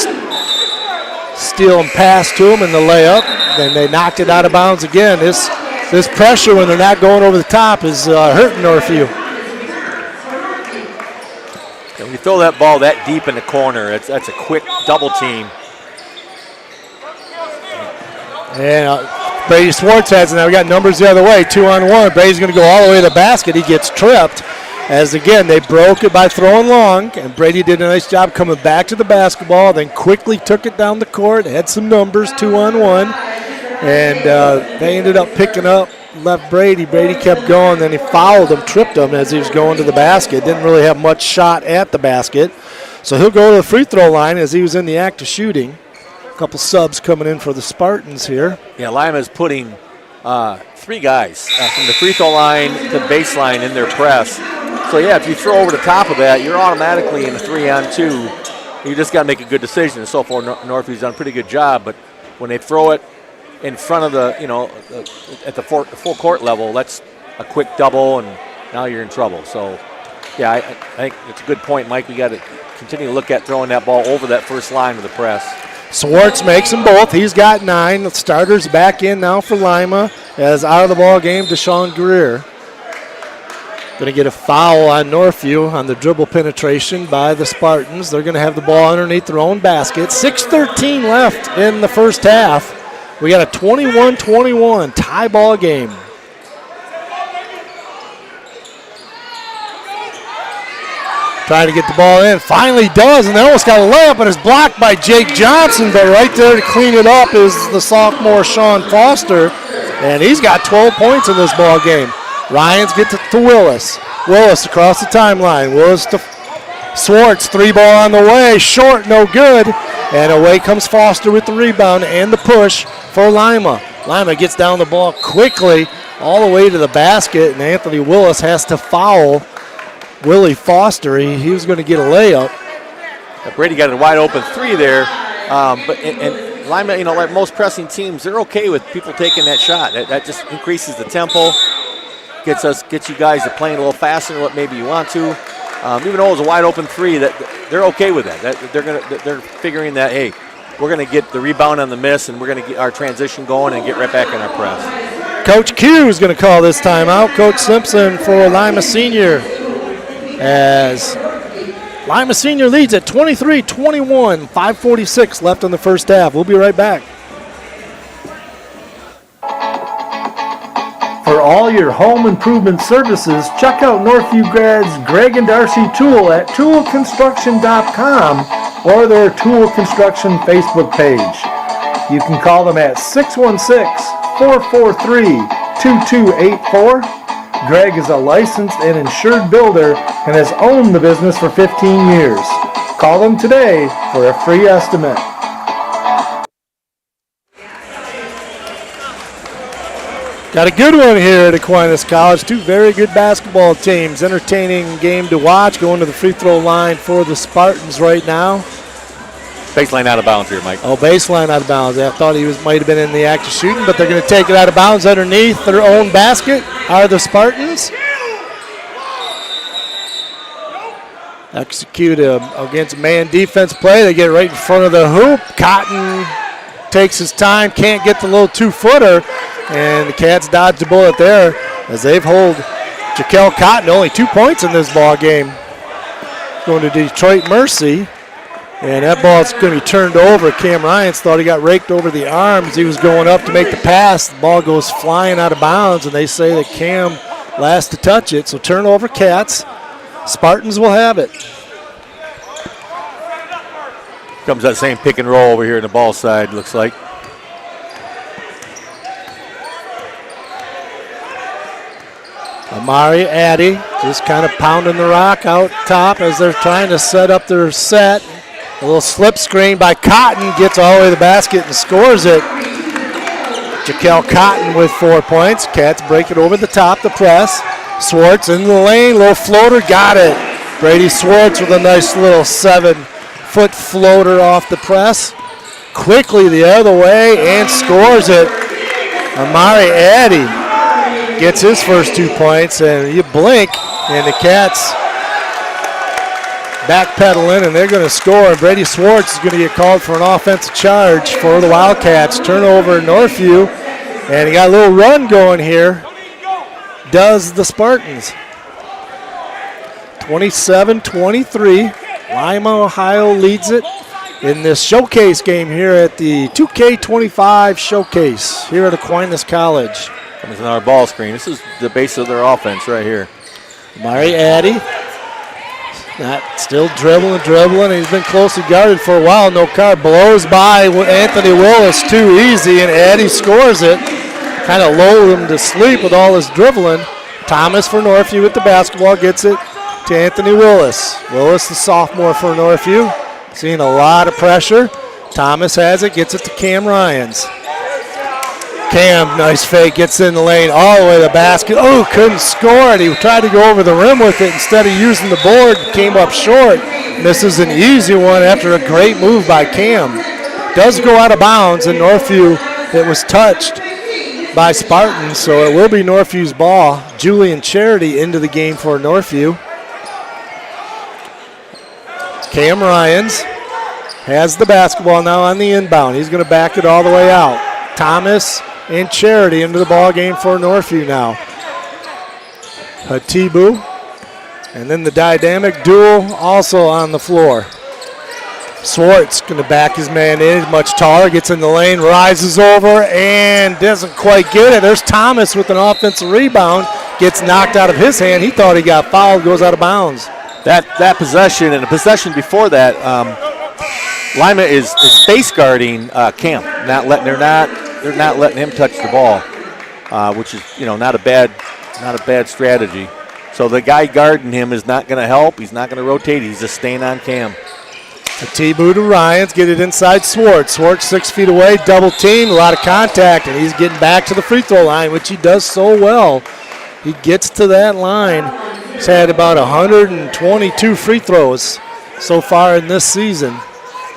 steal and pass to him in the layup. Then they knocked it out of bounds again. This pressure when they're not going over the top is hurting Northview. When you throw that ball that deep in the corner, that's a quick double team. And Brady Swartz has it now. We got numbers the other way, 2-on-1. Brady's going to go all the way to the basket. He gets tripped. As again, they broke it by throwing long, and Brady did a nice job coming back to the basketball, then quickly took it down the court, had some numbers, 2-on-1, and they ended up picking up, left Brady. Brady kept going, then he fouled him, tripped him as he was going to the basket. Didn't really have much shot at the basket. So he'll go to the free throw line as he was in the act of shooting. A couple subs coming in for the Spartans here. Yeah, Lima's putting 3 guys from the free throw line to baseline in their press. So, yeah, if you throw over the top of that, you're automatically in a 3-on-2. You just got to make a good decision. So far, Northview's done a pretty good job. But when they throw it in front of the, at the full court level, that's a quick double, and now you're in trouble. So, yeah, I think it's a good point, Mike. We got to continue to look at throwing that ball over that first line of the press. Swartz makes them both. He's got 9. The starters back in now for Lima as out of the ball game, Deshaun Greer. Going to get a foul on Northview on the dribble penetration by the Spartans. They're going to have the ball underneath their own basket. 6:13 left in the first half. We got a 21-21 tie ball game. Trying to get the ball in. Finally does, and they almost got a layup, but it's blocked by Jake Johnson. But right there to clean it up is the sophomore Sean Foster, and he's got 12 points in this ball game. Ryans gets it to Willis. Willis across the timeline. Willis to Swartz. 3 ball on the way. Short, no good. And away comes Foster with the rebound and the push for Lima. Lima gets down the ball quickly all the way to the basket, and Anthony Willis has to foul Willie Foster. He was going to get a layup. Brady got a wide open 3 there. But Lima, like most pressing teams, they're okay with people taking that shot. That just increases the tempo. Gets you guys to playing a little faster than what maybe you want to. Even though it was a wide open 3, that they're okay with that. They're figuring that, hey, we're gonna get the rebound on the miss, and we're gonna get our transition going and get right back in our press. Coach Q is gonna call this timeout. Coach Simpson for Lima Senior, as Lima Senior leads at 23-21. 5:46 left in the first half. We'll be right back. For all your home improvement services, check out Northview Grad's Greg and Darcy Tool at toolconstruction.com or their Tool Construction Facebook page. You can call them at 616-443-2284. Greg is a licensed and insured builder and has owned the business for 15 years. Call them today for a free estimate. Got a good one here at Aquinas College. 2 very good basketball teams. Entertaining game to watch. Going to the free throw line for the Spartans right now. Baseline out of bounds here, Mike. Oh, baseline out of bounds. I thought he might have been in the act of shooting, but they're going to take it out of bounds underneath their own basket. Are the Spartans. Execute against man defense play. They get right in front of the hoop. Cotton takes his time, can't get the little 2-footer, and the Cats dodged the bullet there as they've hold Jaquel Cotton only 2 points in this ball game. Going to Detroit Mercy, and that ball's going to be turned over. Cam Ryans thought he got raked over the arms. He was going up to make the pass. The ball goes flying out of bounds, and they say that Cam last to touch it. So turnover, Cats. Spartans will have it. Comes that same pick and roll over here in the ball side, looks like. Amari Addy just kind of pounding the rock out top as they're trying to set up their set. A little slip screen by Cotton, gets all the way to the basket and scores it. Jaquel Cotton with 4 points. Cats break it over the top, the press. Swartz in the lane, little floater, got it. Brady Swartz with a nice little 7-foot floater off the press. Quickly the other way and scores it. Amari Addy gets his first 2 points, and you blink, and the Cats backpedaling, and they're going to score. And Brady Swartz is going to get called for an offensive charge for the Wildcats. Turnover in Northview, and he got a little run going here. Does the Spartans. 27-23. Lima, Ohio leads it in this showcase game here at the 2K25 showcase here at Aquinas College. Comes in our ball screen. This is the base of their offense right here. Mari Addy, still dribbling. He's been closely guarded for a while. No card. Blows by Anthony Willis too easy, and Addy scores it. Kind of lulled him to sleep with all his dribbling. Thomas for Northview with the basketball, gets it to Anthony Willis. Willis, the sophomore for Northview, seeing a lot of pressure. Thomas has it, gets it to Cam Ryans. Cam, nice fake, gets in the lane all the way to the basket. Oh, couldn't score it. He tried to go over the rim with it instead of using the board. Came up short. This is an easy one after a great move by Cam. Does go out of bounds, and Northview, it was touched by Spartans, so it will be Northview's ball. Julian Charity into the game for Northview. Cam Ryans has the basketball now on the inbound. He's going to back it all the way out. Thomas and Charity into the ball game for Northview now. Hatibu, and then the dynamic duel also on the floor. Swartz going to back his man in, much taller, gets in the lane, rises over, and doesn't quite get it. There's Thomas with an offensive rebound, gets knocked out of his hand. He thought he got fouled, goes out of bounds. That possession and the possession before that, Lima is face guarding Cam. They're not letting him touch the ball, which is not a bad strategy. So the guy guarding him is not going to help. He's not going to rotate. He's just staying on Cam. Hatibu to Ryans, get it inside Swartz. Swartz 6 feet away, double team, a lot of contact, and he's getting back to the free throw line, which he does so well. He gets to that line. He's had about 122 free throws so far in this season.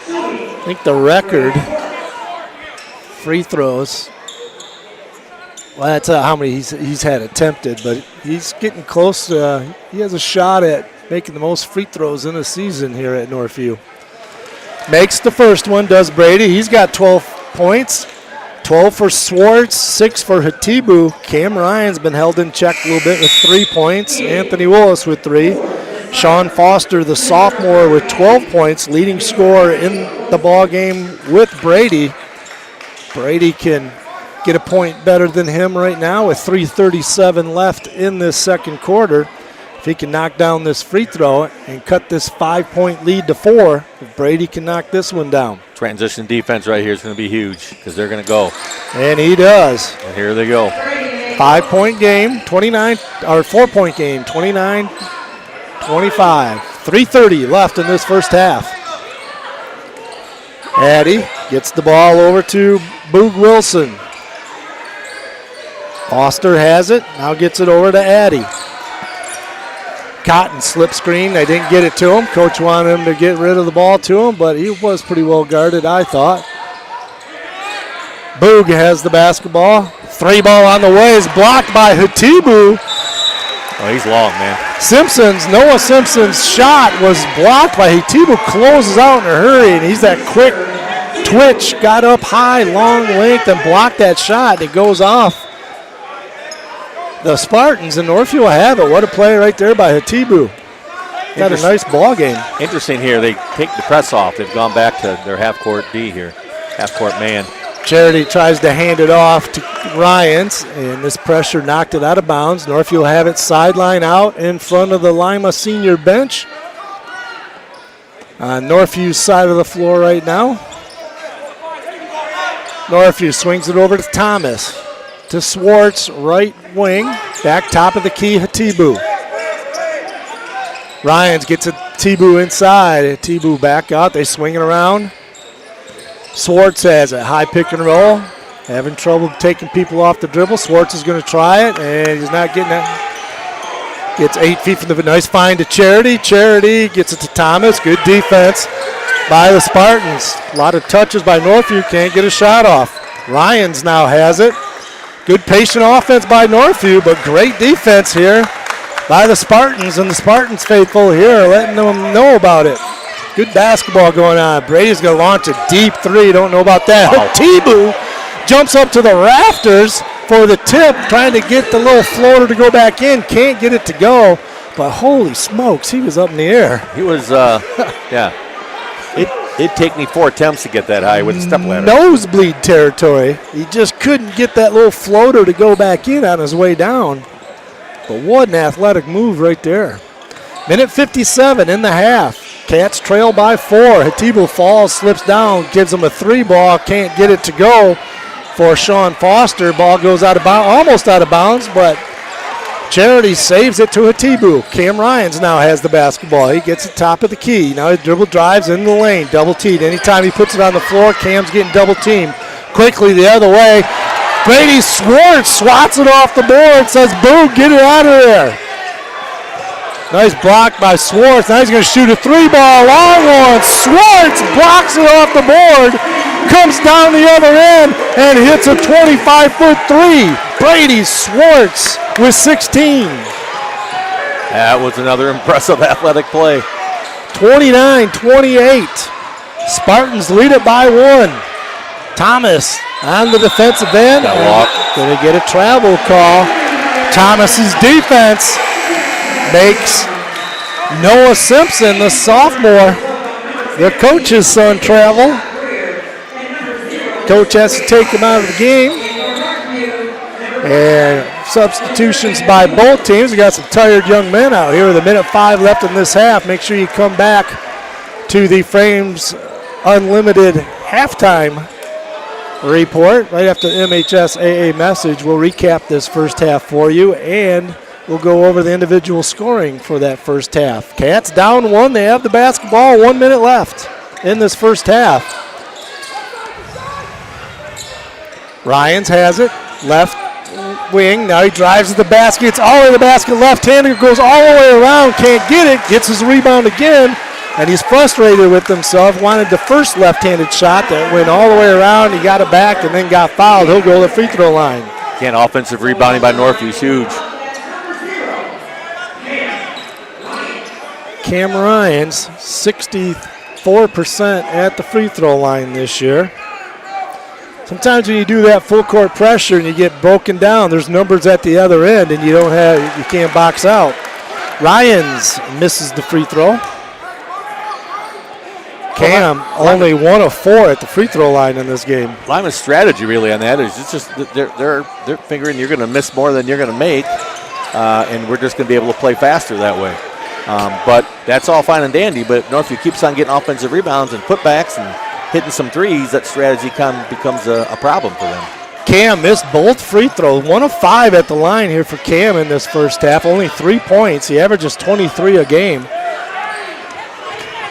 I think the record free throws, well, that's how many he's had attempted, but he's getting close. He has a shot at making the most free throws in a season here at Northview. Makes the first one, does Brady. He's got 12 points. 12 for Swartz, 6 for Hatibu. Cam Ryan's been held in check a little bit with 3 points. Anthony Willis with 3. Sean Foster, the sophomore, with 12 points, leading scorer in the ball game with Brady. Brady can get a point better than him right now with 3:37 left in this second quarter. If he can knock down this free throw and cut this 5-point lead to 4, if Brady can knock this one down. Transition defense right here is going to be huge because they're going to go. And he does. And here they go. 5-point game, 4-point game, 29-25. 3:30 left in this first half. Addy gets the ball over to Boog Wilson. Foster has it, now gets it over to Addy. Cotton slip screen, they didn't get it to him. Coach wanted him to get rid of the ball to him, but he was pretty well guarded, I thought. Boog has the basketball. 3 ball on the way is blocked by Hatibu. Oh, he's long, man. Noah Simpson's shot was blocked by Hatibu. Closes out in a hurry, and he's that quick twitch. Got up high, long length, and blocked that shot. It goes off. The Spartans in Northview have it. What a play right there by Hatibu. Got a nice ball game. Interesting here. They take the press off. They've gone back to their half-court D here, half-court man. Charity tries to hand it off to Ryans, and this pressure knocked it out of bounds. Northview will have it sideline out in front of the Lima senior bench. On Northview's side of the floor right now. Northview swings it over to Thomas. To Swartz, right wing, back top of the key, Hatibu. Ryans gets a Hatibu inside. Hatibu back out, they swing it around. Swartz has a high pick and roll, having trouble taking people off the dribble. Swartz is going to try it, and he's not getting it. Gets 8 feet from the nice find to Charity. Charity gets it to Thomas. Good defense by the Spartans. A lot of touches by Northview, can't get a shot off. Ryans now has it. Good patient offense by Northview, but great defense here by the Spartans, and the Spartans faithful here letting them know about it. Good basketball going on. Brady's going to launch a deep 3. Don't know about that. Wow. Hatibu jumps up to the rafters for the tip, trying to get the little floater to go back in. Can't get it to go, but holy smokes, he was up in the air. He was, yeah. It'd take me 4 attempts to get that high with a step ladder. Nosebleed territory. He just couldn't get that little floater to go back in on his way down. But what an athletic move right there. Minute 57 in the half. Cats trail by 4. Hatibu falls, slips down, gives him a 3 ball. Can't get it to go for Sean Foster. Ball goes out of bounds, almost out of bounds, but Charity saves it to Hatibu. Cam Ryans now has the basketball. He gets the top of the key. Now he dribble drives in the lane, double teed. Anytime he puts it on the floor, Cam's getting double teamed. Quickly the other way. Brady Swartz swats it off the board, says, boo, get it out of there. Nice block by Swartz. Now he's going to shoot a 3-ball, long one. Swartz blocks it off the board, comes down the other end, and hits a 25-foot 3. Brady Swartz with 16. That was another impressive athletic play. 29-28. Spartans lead it by 1. Thomas on the defensive end. Going to get a travel call. Thomas's defense makes Noah Simpson, the sophomore, their coach's son, travel. Coach has to take him out of the game. And substitutions by both teams. We got some tired young men out here with a minute 5 left in this half. Make sure you come back to the Frames Unlimited halftime report right after the MHSAA message. We'll recap this first half for you, and we'll go over the individual scoring for that first half. Cats down 1. They have the basketball. 1 minute left in this first half. Ryans has it. Left wing. Now he drives to the basket. It's all the way to the basket. Left-hander goes all the way around. Can't get it. Gets his rebound again. And he's frustrated with himself. Wanted the first left-handed shot that went all the way around. He got it back and then got fouled. He'll go to the free throw line. Again, offensive rebounding by Northview is huge. Cam Ryans, 64% at the free throw line this year. Sometimes when you do that full court pressure and you get broken down, there's numbers at the other end and you can't box out. Ryans misses the free throw. Cam only 1 of 4 at the free throw line in this game. Lima's strategy really on that is it's just they're figuring you're going to miss more than you're going to make, and we're just going to be able to play faster that way. But that's all fine and dandy, but if Northview keeps on getting offensive rebounds and putbacks and hitting some threes, that strategy becomes a problem for them. Cam missed both free throws. 1 of 5 at the line here for Cam in this first half. Only 3 points. He averages 23 a game.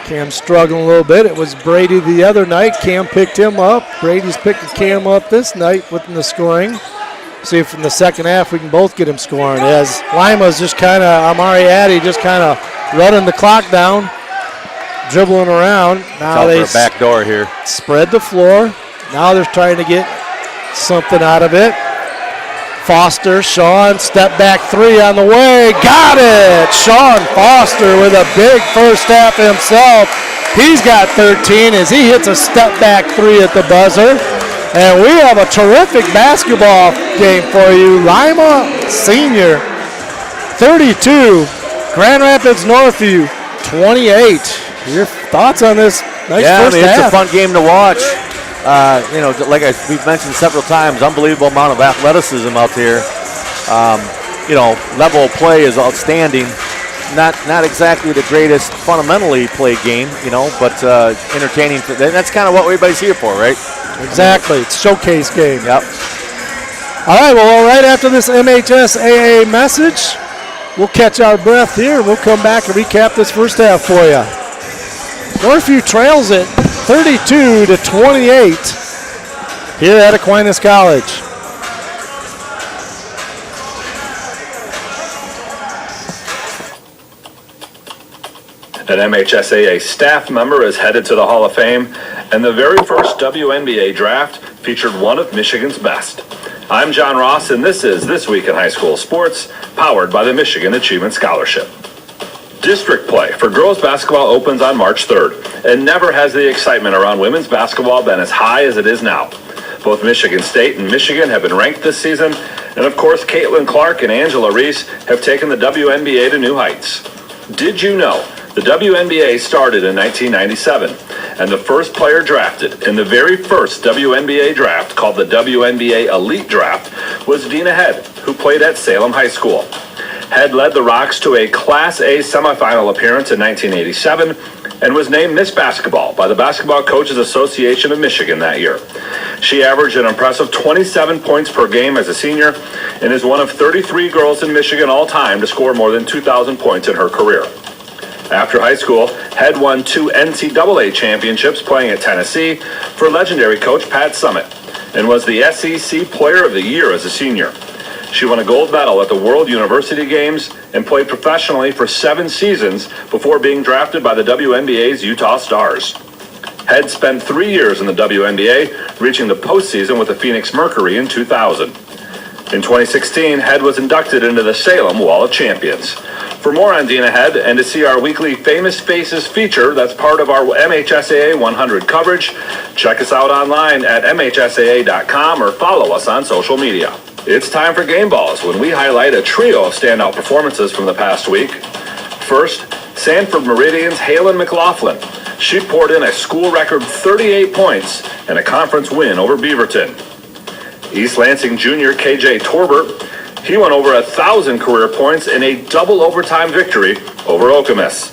Cam's struggling a little bit. It was Brady the other night. Cam picked him up. Brady's picking Cam up this night within the scoring. See if in the second half we can both get him scoring. As Lima's just kind of, Amari Addy just kind of running the clock down, dribbling around. Now they for a back door here. Spread the floor. Now they're trying to get something out of it. Foster, Sean, step back 3 on the way. Got it! Sean Foster with a big first half himself. He's got 13 as he hits a step back 3 at the buzzer. And we have a terrific basketball game for you. Lima Senior 32, Grand Rapids Northview 28. Your thoughts on this nice first half? It's a fun game to watch. Like we've mentioned several times, unbelievable amount of athleticism out there. Level of play is outstanding. Not exactly the greatest fundamentally played game, but entertaining. That's kind of what everybody's here for, right? Exactly. It's a showcase game. Yep. All right, well, right after this MHSAA message, we'll catch our breath here. We'll come back and recap this first half for you. Northview trails it 32-28 here at Aquinas College. An MHSAA staff member is headed to the Hall of Fame, and the very first WNBA draft featured one of Michigan's best. I'm John Ross, and this is This Week in High School Sports, powered by the Michigan Achievement Scholarship. District play for girls basketball opens on March 3rd, and never has the excitement around women's basketball been as high as it is now. Both Michigan State and Michigan have been ranked this season, and of course Caitlin Clark and Angela Reese have taken the WNBA to new heights. Did you know the WNBA started in 1997, and the first player drafted in the very first WNBA draft, called the WNBA Elite Draft, was Dina Head, who played at Salem High School. Head led the Rocks to a Class A semifinal appearance in 1987 and was named Miss Basketball by the Basketball Coaches Association of Michigan that year. She averaged an impressive 27 points per game as a senior and is one of 33 girls in Michigan all time to score more than 2,000 points in her career. After high school, Head won 2 NCAA championships playing at Tennessee for legendary coach Pat Summitt and was the SEC Player of the Year as a senior. She won a gold medal at the World University Games and played professionally for 7 seasons before being drafted by the WNBA's Utah Stars. Head spent 3 years in the WNBA, reaching the postseason with the Phoenix Mercury in 2000. In 2016, Head was inducted into the Salem Wall of Champions. For more on Dina Head and to see our weekly Famous Faces feature that's part of our MHSAA 100 coverage, check us out online at mhsaa.com or follow us on social media. It's time for Game Balls, when we highlight a trio of standout performances from the past week. First, Sanford Meridian's Halen McLaughlin. She poured in a school record 38 points and a conference win over Beaverton. East Lansing junior KJ Torbert, he won over 1,000 career points in a double overtime victory over Okemos.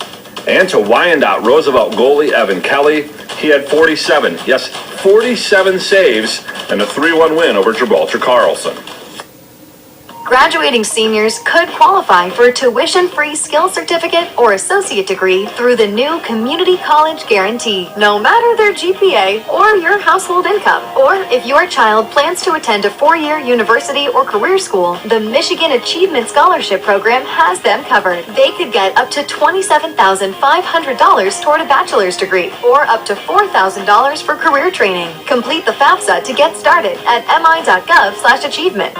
And to Wyandotte Roosevelt goalie Evan Kelly, he had 47 saves and a 3-1 win over Gibraltar Carlson. Graduating seniors could qualify for a tuition-free skills certificate or associate degree through the new Community College Guarantee, no matter their GPA or your household income. Or if your child plans to attend a 4-year university or career school, the Michigan Achievement Scholarship Program has them covered. They could get up to $27,500 toward a bachelor's degree or up to $4,000 for career training. Complete the FAFSA to get started at mi.gov/achievement.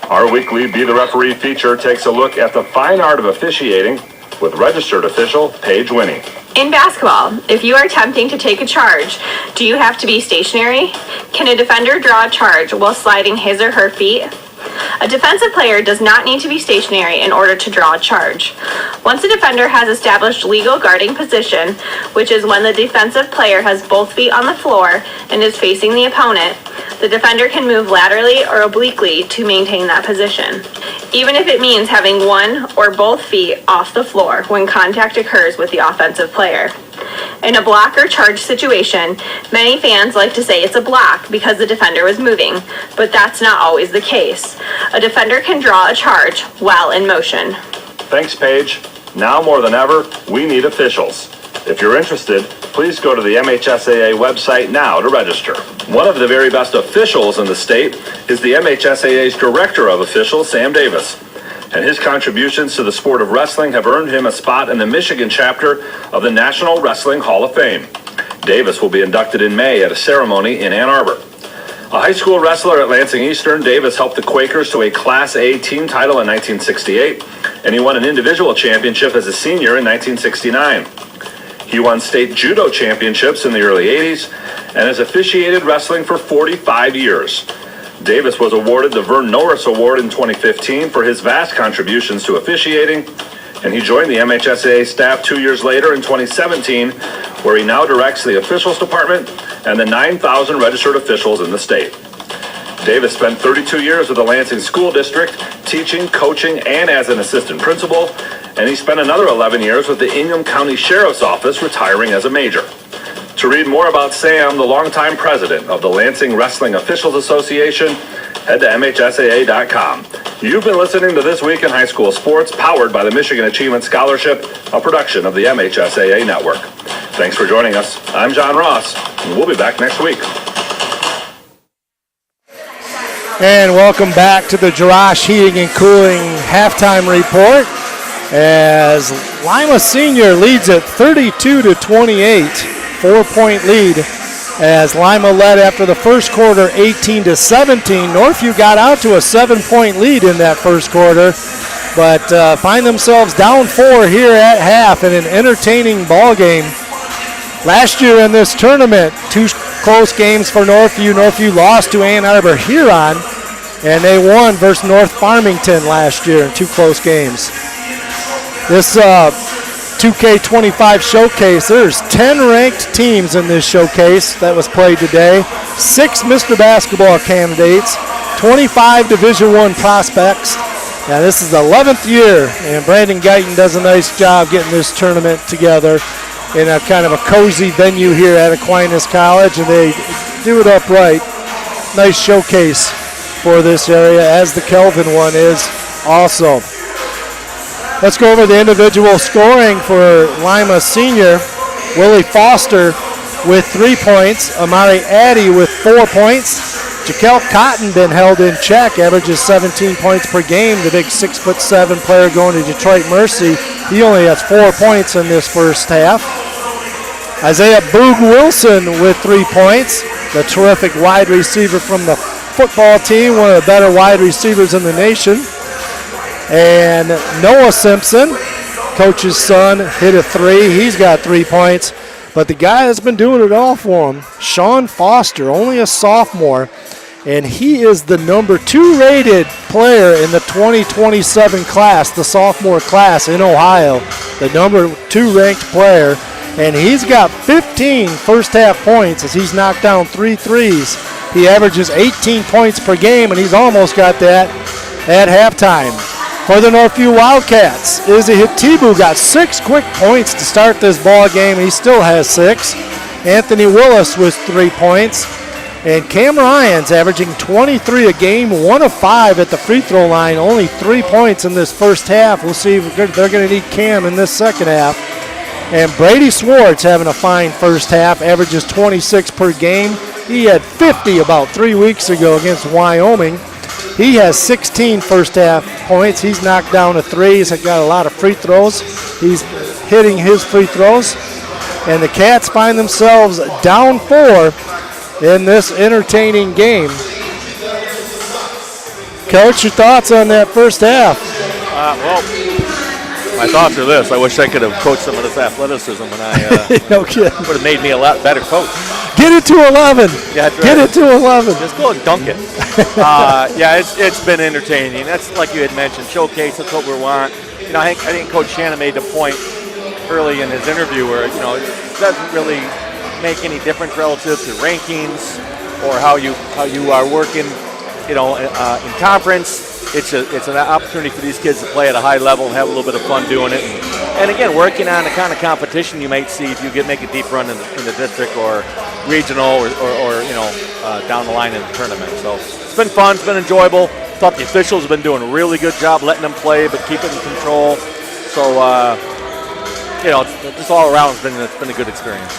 Our weekly Be the Referee feature takes a look at the fine art of officiating with registered official Paige Winnie. In basketball, if you are attempting to take a charge, do you have to be stationary? Can a defender draw a charge while sliding his or her feet? A defensive player does not need to be stationary in order to draw a charge. Once a defender has established legal guarding position, which is when the defensive player has both feet on the floor and is facing the opponent, the defender can move laterally or obliquely to maintain that position, even if it means having one or both feet off the floor when contact occurs with the offensive player. In a block or charge situation, many fans like to say it's a block because the defender was moving, but that's not always the case. A defender can draw a charge while in motion. Thanks, Paige. Now more than ever, we need officials. If you're interested, please go to the MHSAA website now to register. One of the very best officials in the state is the MHSAA's Director of Officials, Sam Davis. And his contributions to the sport of wrestling have earned him a spot in the Michigan chapter of the National Wrestling Hall of Fame. Davis will be inducted in May at a ceremony in Ann Arbor. A high school wrestler at Lansing Eastern, Davis helped the Quakers to a Class A team title in 1968, and he won an individual championship as a senior in 1969. He won state judo championships in the early 80s and has officiated wrestling for 45 years. Davis was awarded the Vern Norris Award in 2015 for his vast contributions to officiating, and he joined the MHSAA staff 2 years later in 2017, where he now directs the officials department and the 9,000 registered officials in the state. Davis spent 32 years with the Lansing School District, teaching, coaching, and as an assistant principal, and he spent another 11 years with the Ingham County Sheriff's Office, retiring as a major. To read more about Sam, the longtime president of the Lansing Wrestling Officials Association, head to MHSAA.com. You've been listening to This Week in High School Sports, powered by the Michigan Achievement Scholarship, a production of the MHSAA Network. Thanks for joining us. I'm John Ross, and we'll be back next week. And welcome back to the Jerash Heating and Cooling halftime report as Lima Senior leads at 32-28, 4-point lead as Lima led after the first quarter 18-17. Northview got out to a 7-point lead in that first quarter, but find themselves down 4 here at half in an entertaining ball game. Last year in this tournament, 2 close games for Northview. Northview lost to Ann Arbor Huron, and they won versus North Farmington last year in 2 close games. This 2K25 showcase, there's 10 ranked teams in this showcase that was played today, 6 Mr. Basketball candidates, 25 Division I prospects. Now this is the 11th year, and Brandon Guyton does a nice job getting this tournament together in a kind of a cozy venue here at Aquinas College, and they do it up right. Nice showcase for this area, as the Kelvin one is also. Let's go over the individual scoring for Lima Senior. Willie Foster with 3 points. Amari Addy with 4 points. Jaquel Cotton been held in check, averages 17 points per game. The big 6'7" player going to Detroit Mercy. He only has 4 points in this first half. Isaiah Boog Wilson with 3 points. The terrific wide receiver from the football team, one of the better wide receivers in the nation. And Noah Simpson, coach's son, hit a 3. He's got 3 points. But the guy that's been doing it all for him, Sean Foster, only a sophomore, and he is the number 2 rated player in the 2027 class, the sophomore class in Ohio, the number 2 ranked player. And he's got 15 first half points as he's knocked down 3 threes. He averages 18 points per game, and he's almost got that at halftime. For the Northview Wildcats, Izzy Hatibu got 6 quick points to start this ball game. He still has 6. Anthony Willis with 3 points. And Cam Ryan's averaging 23 a game, 1 of 5 at the free throw line, only 3 points in this first half. We'll see if they're going to need Cam in this second half. And Brady Swartz having a fine first half, averages 26 per game. He had 50 about 3 weeks ago against Wyoming. He has 16 first half points. He's knocked down a 3. He's got a lot of free throws. He's hitting his free throws. And the Cats find themselves down 4 in this entertaining game. Coach, your thoughts on that first half? Well, my thoughts are this. I wish I could have coached some of this athleticism when I no kidding. Would have made me a lot better coach. Get it to 11. Yeah, that's right. Get it to 11. Just go and dunk it. Yeah, it's been entertaining. That's like you had mentioned, showcase. That's what we want. You know, I think Coach Chana made the point early in his interview where, you know, it doesn't really make any difference relative to rankings or how you are working, you know, in conference. It's an opportunity for these kids to play at a high level and have a little bit of fun doing it. And again, working on the kind of competition you might see if you make a deep run in the district or regional or you know, down the line in the tournament. So it's been fun. It's been enjoyable. Thought the officials have been doing a really good job letting them play, but keep it in control. So you know, just all around it's been a good experience.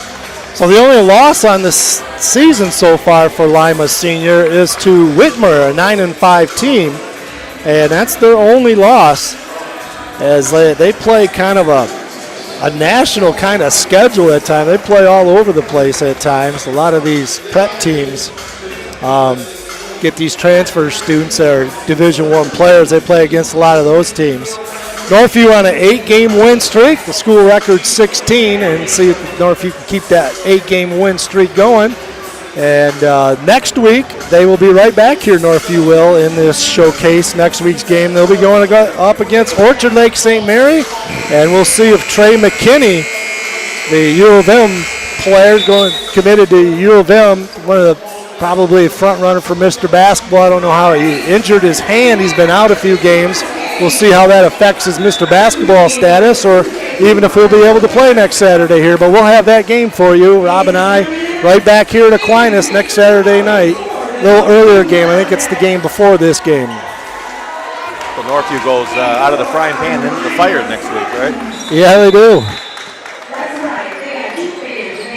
So the only loss on this season so far for Lima Senior is to Whitmer, a 9-5 team. And that's their only loss, as they play kind of a national kind of schedule at times. They play all over the place at times. A lot of these prep teams get these transfer students that are Division I players. They play against a lot of those teams. Northview on an 8-game win streak. The school record's 16, and see if Northview can keep that 8-game win streak going. And next week, they will be right back here, Northview will, in this showcase. Next week's game, they'll be going up against Orchard Lake St. Mary. And we'll see if Trey McKinney, the U of M player committed to U of M, one of the probably front runner for Mr. Basketball. I don't know how he injured his hand. He's been out a few games. We'll see how that affects his Mr. Basketball status, or even if he'll be able to play next Saturday here. But we'll have that game for you, Rob and I, right back here at Aquinas next Saturday night. A little earlier game. I think it's the game before this game. So Northview goes out of the frying pan into the fire next week, right? Yeah, they do.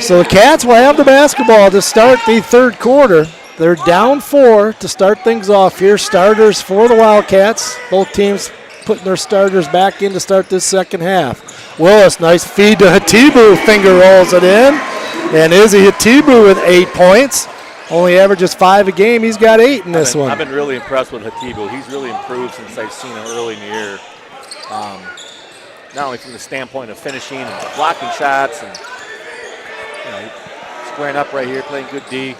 So the Cats will have the basketball to start the third quarter. They're down 4 to start things off here. Starters for the Wildcats. Both teams putting their starters back in to start this second half. Willis, nice feed to Hatibu. Finger rolls it in. And Izzy Hatibu with 8 points. Only averages 5 a game. He's got 8 in this one. I've been really impressed with Hatibu. He's really improved since I've seen him early in the year. Not only from the standpoint of finishing and blocking shots and, you know, squaring up right here, playing good D.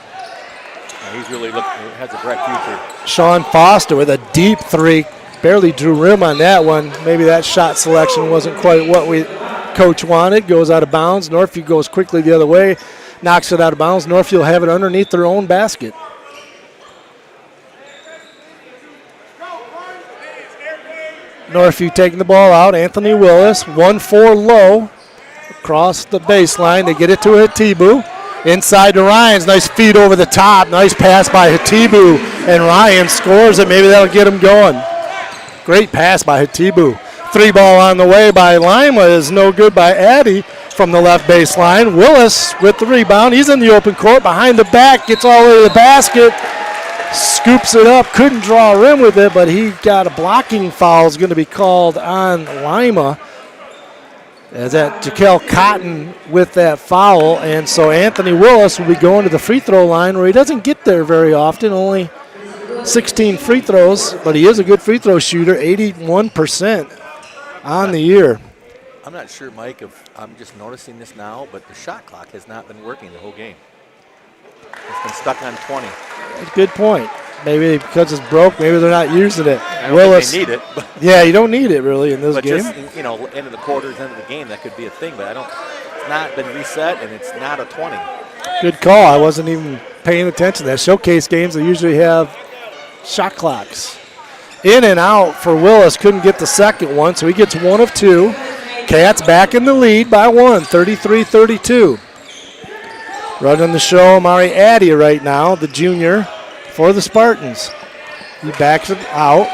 He's really has a bright future. Sean Foster with a deep three. Barely drew rim on that one. Maybe that shot selection wasn't quite what coach wanted. Goes out of bounds. Northview goes quickly the other way. Knocks it out of bounds. Northview will have it underneath their own basket. Northview taking the ball out. Anthony Willis, 1-4 low. Across the baseline. They get it to Hatibu. Inside to Ryans. Nice feed over the top. Nice pass by Hatibu. And Ryan scores it. Maybe that'll get him going. Great pass by Hatibu. 3-ball on the way by Lima is no good by Addy from the left baseline. Willis with the rebound. He's in the open court. Behind the back. Gets all the way to the basket. Scoops it up. Couldn't draw a rim with it, but he got a blocking foul. Is going to be called on Lima. As that Jaquel Cotton with that foul. And so Anthony Willis will be going to the free throw line where he doesn't get there very often. Only 16 free throws, but he is a good free throw shooter, 81% on the year. I'm not sure, Mike, if I'm just noticing this now, but the shot clock has not been working the whole game. It's been stuck on 20. That's a good point. Maybe because it's broke, maybe they're not using it. I don't think they need it. But yeah, you don't need it really in this game. But just, end of the quarters, end of the game, that could be a thing. But it's not been reset, and it's not a 20. Good call. I wasn't even paying attention to that. Showcase games, they usually have shot clocks. In and out for Willis. Couldn't get the second one, so he gets 1 of 2. Cats back in the lead by 1, 33-32. Running the show, Amari Addy right now, the junior for the Spartans. He backs it out.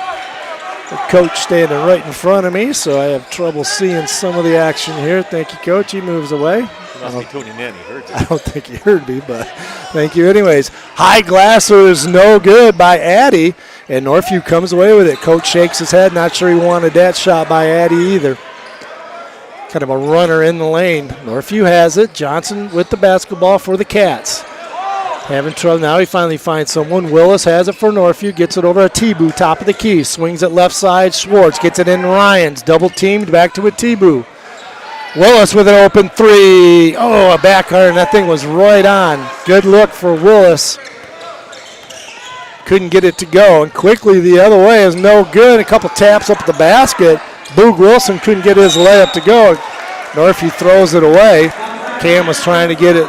The coach standing right in front of me, so I have trouble seeing some of the action here. Thank you, Coach. He moves away. He must be tuning in. He heard you. I don't think he heard me, but thank you anyways. High glasser is no good by Addy, and Northview comes away with it. Coach shakes his head. Not sure he wanted that shot by Addy either. Kind of a runner in the lane. Northview has it. Johnson with the basketball for the Cats. Having trouble. Now he finally finds someone. Willis has it for Northview. Gets it over Atibu, top of the key. Swings it left side. Schwartz gets it in Ryans. Double teamed back to Atibu. Willis with an open three. Oh, a back iron. That thing was right on. Good look for Willis. Couldn't get it to go. And quickly the other way is no good. A couple taps up the basket. Boog Wilson couldn't get his layup to go. Northview throws it away. Cam was trying to get it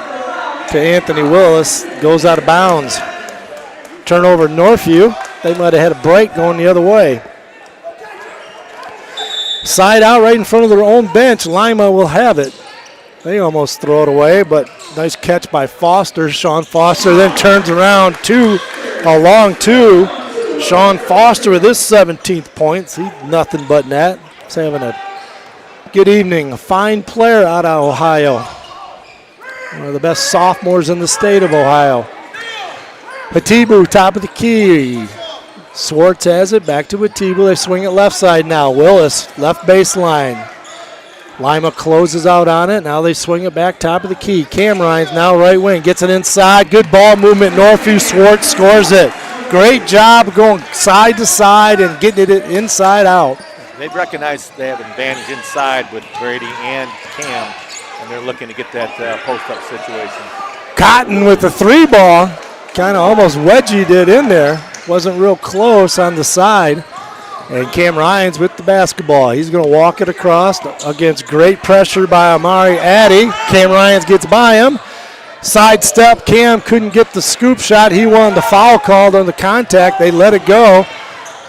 to Anthony Willis. Goes out of bounds. Turnover Northview. They might have had a break going the other way. Side out right in front of their own bench. Lima will have it. They almost throw it away, but nice catch by Foster. Sean Foster then turns around a long two. Sean Foster with his 17th points. He's nothing but net. He's having a good evening. A fine player out of Ohio. One of the best sophomores in the state of Ohio. Hatibu, top of the key. Schwartz has it. Back to Hatibu. They swing it left side now. Willis, left baseline. Lima closes out on it. Now they swing it back top of the key. Cam Ryan's now right wing. Gets it inside. Good ball movement. Northview. Schwartz scores it. Great job going side to side and getting it inside out. They've recognized they have an advantage inside with Brady and Cam, and they're looking to get that post-up situation. Cotton with the 3-ball. Kind of almost wedgied it in there. Wasn't real close on the side. And Cam Ryans with the basketball. He's going to walk it across against great pressure by Amari Addy. Cam Ryans gets by him. Sidestep. Cam couldn't get the scoop shot. He wanted the foul called on the contact. They let it go.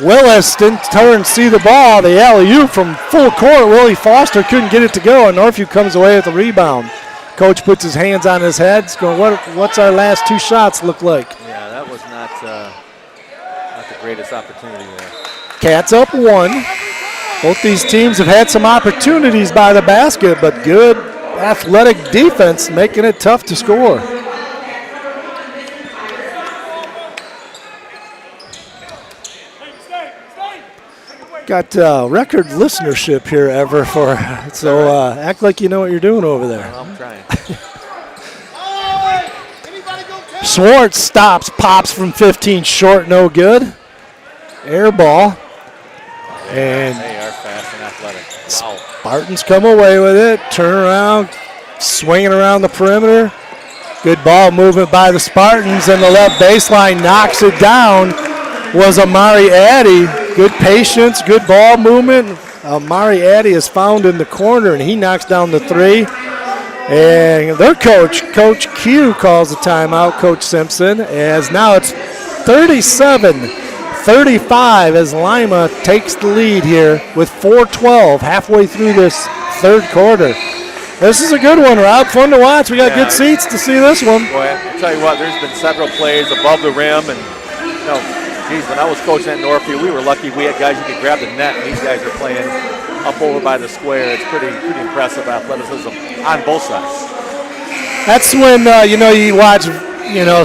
Willis didn't turn and see the ball. The alley-oop from full court. Willie Foster couldn't get it to go, and Northview comes away with the rebound. Coach puts his hands on his head. He's going, what's our last 2 shots look like? Yeah, that was not the greatest opportunity there. Cats up 1. Both these teams have had some opportunities by the basket, but good athletic defense making it tough to score. Got record listenership here, Ever, so act like you know what you're doing over there. I'm trying. Schwartz stops, pops from 15, short, no good. Air ball. And they are fast and athletic. Wow. Spartans come away with it, turn around, swinging around the perimeter. Good ball movement by the Spartans, and the left baseline knocks it down. Was Amari Addy. Good patience, good ball movement. Amari Addy is found in the corner, and he knocks down the three. And their coach, Coach Q, calls the timeout, Coach Simpson, as now it's 37-35 as Lima takes the lead here with 4:12 halfway through this third quarter. This is a good one, Rob. Fun to watch. We got good seats to see this one. Boy, I'll tell you what, there's been several plays above the rim, and geez, when I was coaching at Northview, we were lucky we had guys who could grab the net, and these guys are playing up over by the square. It's pretty impressive athleticism on both sides. That's when you watch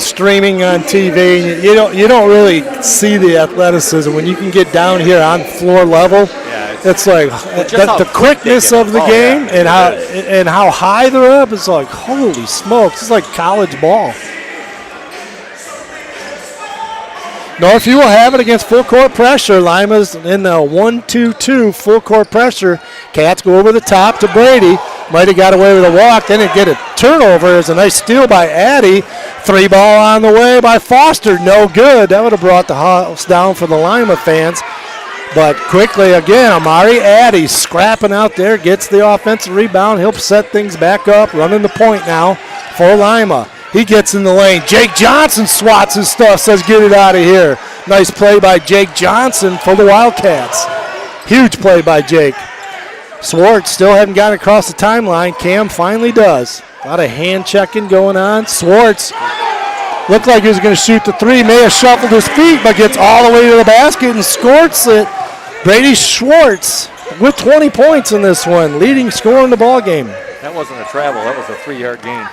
streaming on TV, and you don't really see the athleticism when you can get down here on floor level. It's like the quickness of the game and how high they're up. It's like, holy smokes! It's like college ball. Northview will have it against full court pressure. Lima's in the 1-2-2 full court pressure. Cats go over the top to Brady. Might have got away with a walk. Then it get a turnover. It's a nice steal by Addy. Three ball on the way by Foster. No good. That would have brought the house down for the Lima fans. But quickly again, Amari Addy scrapping out there. Gets the offensive rebound. He'll set things back up. Running the point now for Lima. He gets in the lane. Jake Johnson swats his stuff, says get it out of here. Nice play by Jake Johnson for the Wildcats. Huge play by Jake. Swartz still hadn't gotten across the timeline. Cam finally does. A lot of hand checking going on. Swartz looked like he was going to shoot the three. May have shuffled his feet, but gets all the way to the basket and scores it. Brady Schwartz with 20 points in this one, leading scorer in the ball game. That wasn't a travel. That was a 3-yard gain.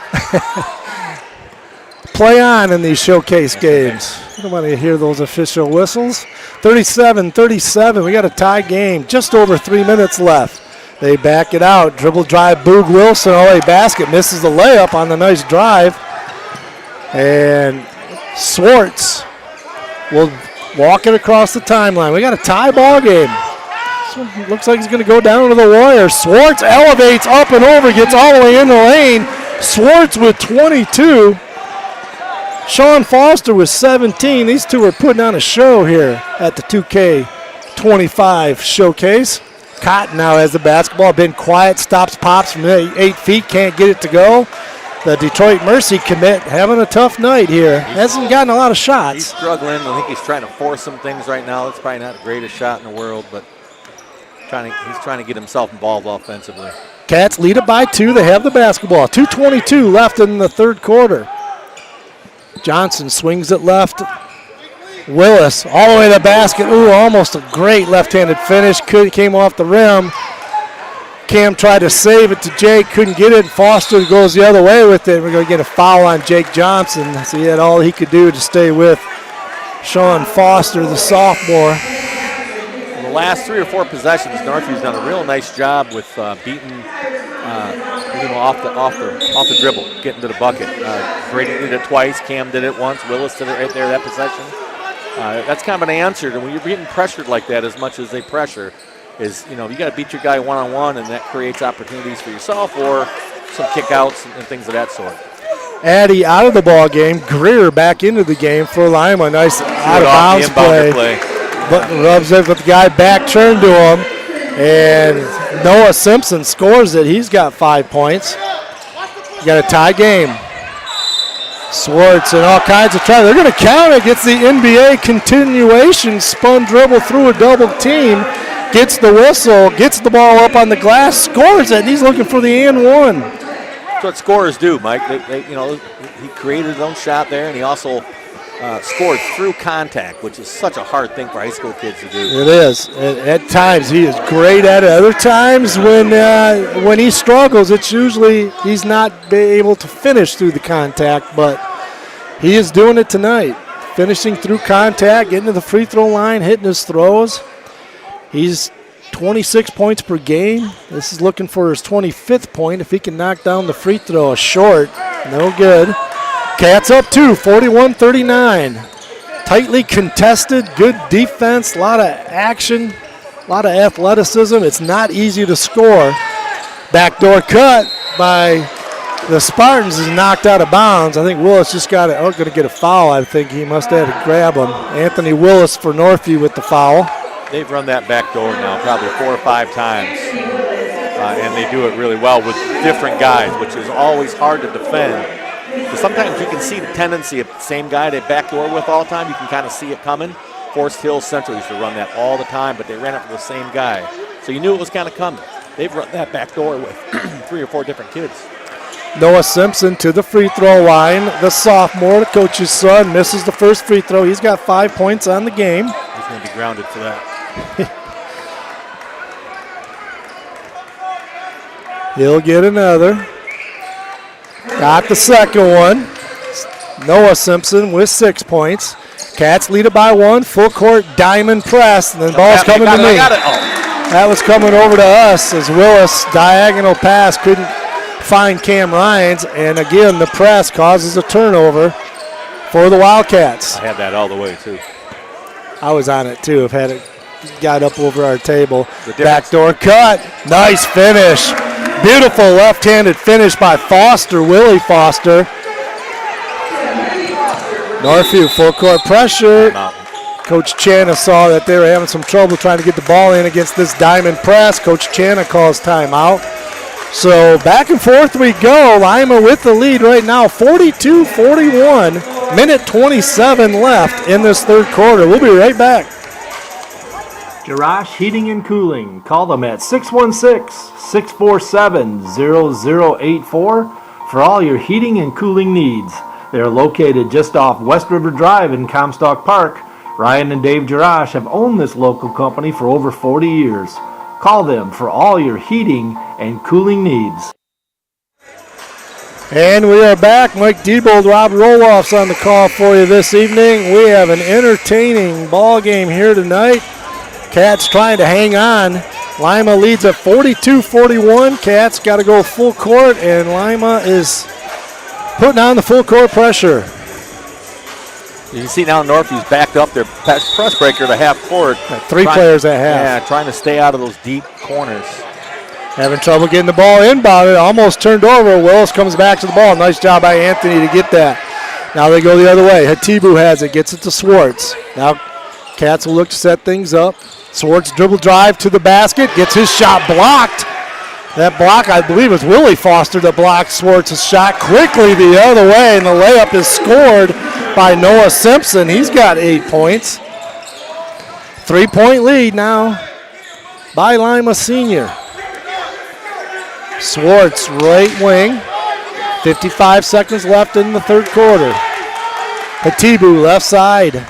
Play on in these showcase games. You don't want to hear those official whistles. 37-37. We got a tie game. Just over 3 minutes left. They back it out. Dribble drive. Boog Wilson all the way basket. Misses the layup on the nice drive. And Swartz will walk it across the timeline. We got a tie ball game. This one looks like he's going to go down to the Warriors. Swartz elevates up and over. Gets all the way in the lane. Swartz with 22. Sean Foster with 17. These two are putting on a show here at the 2K25 showcase. Cotton now has the basketball. Been quiet, stops, pops from 8 feet, can't get it to go. The Detroit Mercy commit having a tough night here. Hasn't gotten a lot of shots. He's struggling. I think he's trying to force some things right now. It's probably not the greatest shot in the world, but he's trying to get himself involved offensively. Cats lead it by 2. They have the basketball. 2:22 left in the third quarter. Johnson swings it left. Willis all the way to the basket. Ooh, almost a great left-handed finish. Came off the rim. Cam tried to save it to Jake. Couldn't get it. Foster goes the other way with it. We're going to get a foul on Jake Johnson. So he had all he could do to stay with Sean Foster, the sophomore. In the last 3 or 4 possessions, Northview's done a real nice job with beating off the dribble, getting to the bucket. Brady did it twice. Cam did it once. Willis did it right there that possession. That's kind of an answer to when you're getting pressured like that as much as they pressure. Is you got to beat your guy one-on-one, and that creates opportunities for yourself or some kickouts and things of that sort. Addy out of the ball game. Greer back into the game for Lima. Nice out-of-bounds play. But rubs it with the guy back, turned to him. And Noah Simpson scores it. He's got 5 points. You got a tie game. Swartz and all kinds of try. They're going to count it. Gets the NBA continuation. Spun dribble through a double team. Gets the whistle. Gets the ball up on the glass. Scores it. And he's looking for the and one. That's what scorers do, Mike. He created his own shot there, and he also scored through contact, which is such a hard thing for high school kids to do. It is. At times he is great at it. Other times when he struggles, it's usually he's not able to finish through the contact, but he is doing it tonight. Finishing through contact, getting to the free throw line, hitting his throws. He's 26 points per game. This is looking for his 25th point. If he can knock down the free throw short, no good. Cats up 2, 41-39. Tightly contested, good defense, a lot of action, a lot of athleticism. It's not easy to score. Backdoor cut by The Spartans is knocked out of bounds. I think Willis just got it. Oh, going to get a foul. I think he must have had to grab him. Anthony Willis for Northview with the foul. They've run that back door now probably 4 or 5 times. And they do it really well with different guys, which is always hard to defend. But sometimes you can see the tendency of the same guy they backdoor with all the time. You can kind of see it coming. Forest Hill Central used to run that all the time, but they ran it for the same guy. So you knew it was kind of coming. They've run that backdoor with 3 or 4 different kids. Noah Simpson to the free throw line. The sophomore, the coach's son, misses the first free throw. He's got 5 points on the game. He's going to be grounded for that. He'll get another. Got the second one. Noah Simpson with 6 points. Cats lead it by 1. Full court diamond press. And the ball's coming to me. That was coming over to us as Willis, diagonal pass, couldn't find Cam Ryans. And again, the press causes a turnover for the Wildcats. I had that all the way, too. I was on it, too. I've had it, got up over our table. Backdoor cut. Nice finish. Beautiful left-handed finish by Foster, Willie Foster. Northview full court pressure. Coach Chana saw that they were having some trouble trying to get the ball in against this diamond press. Coach Chana calls timeout. So back and forth we go. Lima with the lead right now, 42-41. Minute 27 left in this third quarter. We'll be right back. Jarash Heating and Cooling. Call them at 616-647-0084 for all your heating and cooling needs. They are located just off West River Drive in Comstock Park. Ryan and Dave Jarash have owned this local company for over 40 years. Call them for all your heating and cooling needs. And we are back. Mike Diebold, Rob Roloff's on the call for you this evening. We have an entertaining ball game here tonight. Cats trying to hang on. Lima leads at 42-41. Cats got to go full court, and Lima is putting on the full court pressure. You can see now Northview's backed up their press breaker to half court. 3 players at half. Yeah, trying to stay out of those deep corners. Having trouble getting the ball inbounded. Almost turned over. Willis comes back to the ball. Nice job by Anthony to get that. Now they go the other way. Hatibu has it. Gets it to Swartz. Now Cats will look to set things up. Swartz dribble drive to the basket. Gets his shot blocked. That block, I believe, was Willie Foster that blocked Swartz's shot quickly the other way, and the layup is scored by Noah Simpson. He's got 8 points. 3-point lead now by Lima Senior. Swartz, right wing. 55 seconds left in the third quarter. Hatibu, left side.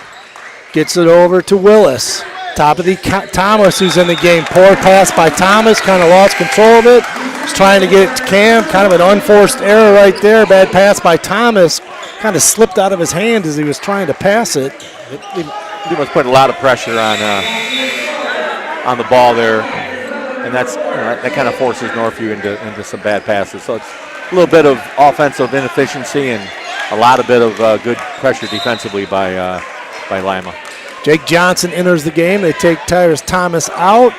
Gets it over to Willis. Top of the Thomas, who's in the game. Poor pass by Thomas, kind of lost control of it. He's trying to get it to Cam, kind of an unforced error right there. Bad pass by Thomas, kind of slipped out of his hand as he was trying to pass it. He was putting a lot of pressure on the ball there, and that kind of forces Northview into some bad passes. So it's a little bit of offensive inefficiency and a bit of good pressure defensively by Lima. Jake Johnson enters the game. They take Tyrus Thomas out.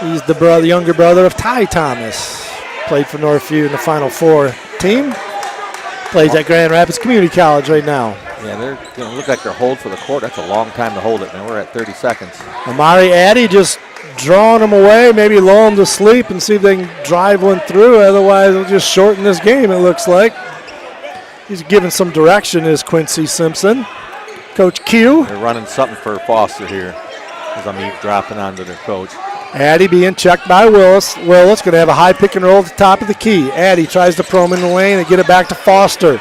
He's the younger brother of Ty Thomas. Played for Northview in the Final Four team. Plays at Grand Rapids Community College right now. Yeah, they're going to look like they're hold for the court. That's a long time to hold it. Now we're at 30 seconds. Amari Addy just drawing them away, maybe lull them to sleep and see if they can drive one through. Otherwise, they'll just shorten this game, it looks like. He's giving some direction, is Quincy Simpson. Coach Q. They're running something for Foster here as I'm eavesdropping onto their coach. Addy being checked by Willis. Willis going to have a high pick and roll at the top of the key. Addy tries to pro him in the lane and get it back to Foster.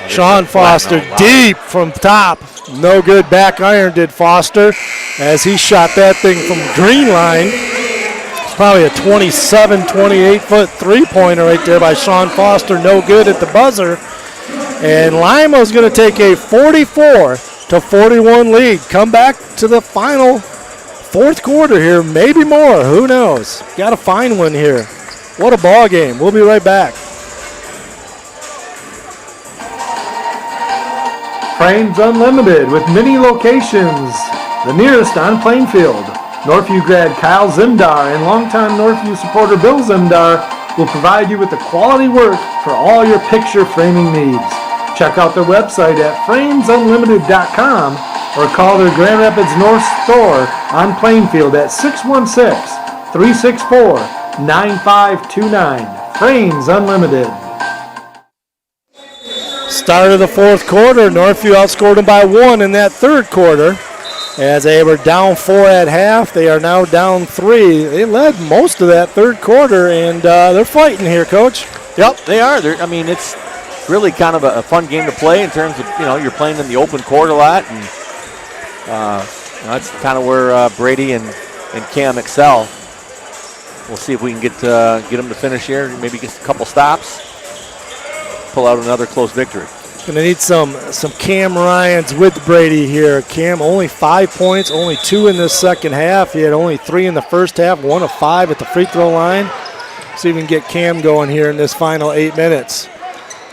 Sean Foster deep from top. No good back iron did Foster as he shot that thing from green line. It's probably a 27, 28-foot three-pointer right there by Sean Foster. No good at the buzzer. And Lima's going to take a 44-41 lead. Come back to the final fourth quarter here, maybe more. Who knows? Got to find one here. What a ball game. We'll be right back. Frames Unlimited with many locations. The nearest on Plainfield. Northview grad Kyle Zimdar and longtime Northview supporter Bill Zimdar will provide you with the quality work for all your picture framing needs. Check out their website at framesunlimited.com or call their Grand Rapids North store on Plainfield at 616-364-9529. Frames Unlimited. Start of the fourth quarter, Northview outscored them by 1 in that third quarter. As they were down 4 at half, they are now down 3. They led most of that third quarter, and they're fighting here, Coach. Yep, they are. It's really kind of a fun game to play in terms of, you're playing in the open court a lot, and that's kind of where Brady and Cam excel. We'll see if we can get them to finish here, maybe get a couple stops, pull out another close victory. Going to need some Cam Ryans with Brady here. Cam only 5 points, only 2 in this second half. He had only 3 in the first half, 1 of 5 at the free throw line. See if we can get Cam going here in this final 8 minutes.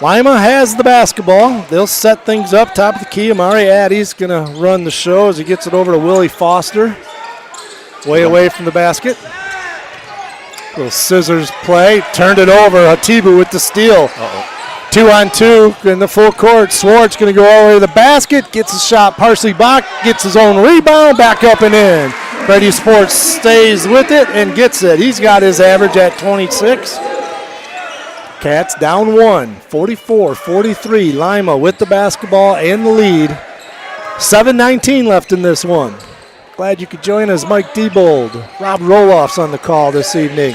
Lima has the basketball. They'll set things up. Top of the key, Amari Addy's going to run the show as he gets it over to Willie Foster. Way away from the basket. Little scissors play. Turned it over. Hatibu with the steal. 2-on-2 in the full court. Swartz going to go all the way to the basket. Gets a shot partially blocked. Gets his own rebound. Back up and in. Brady Sports stays with it and gets it. He's got his average at 26. Cats down 1, 44-43. Lima with the basketball and the lead. 7:19 left in this one. Glad you could join us. Mike Diebold, Rob Roloff's on the call this evening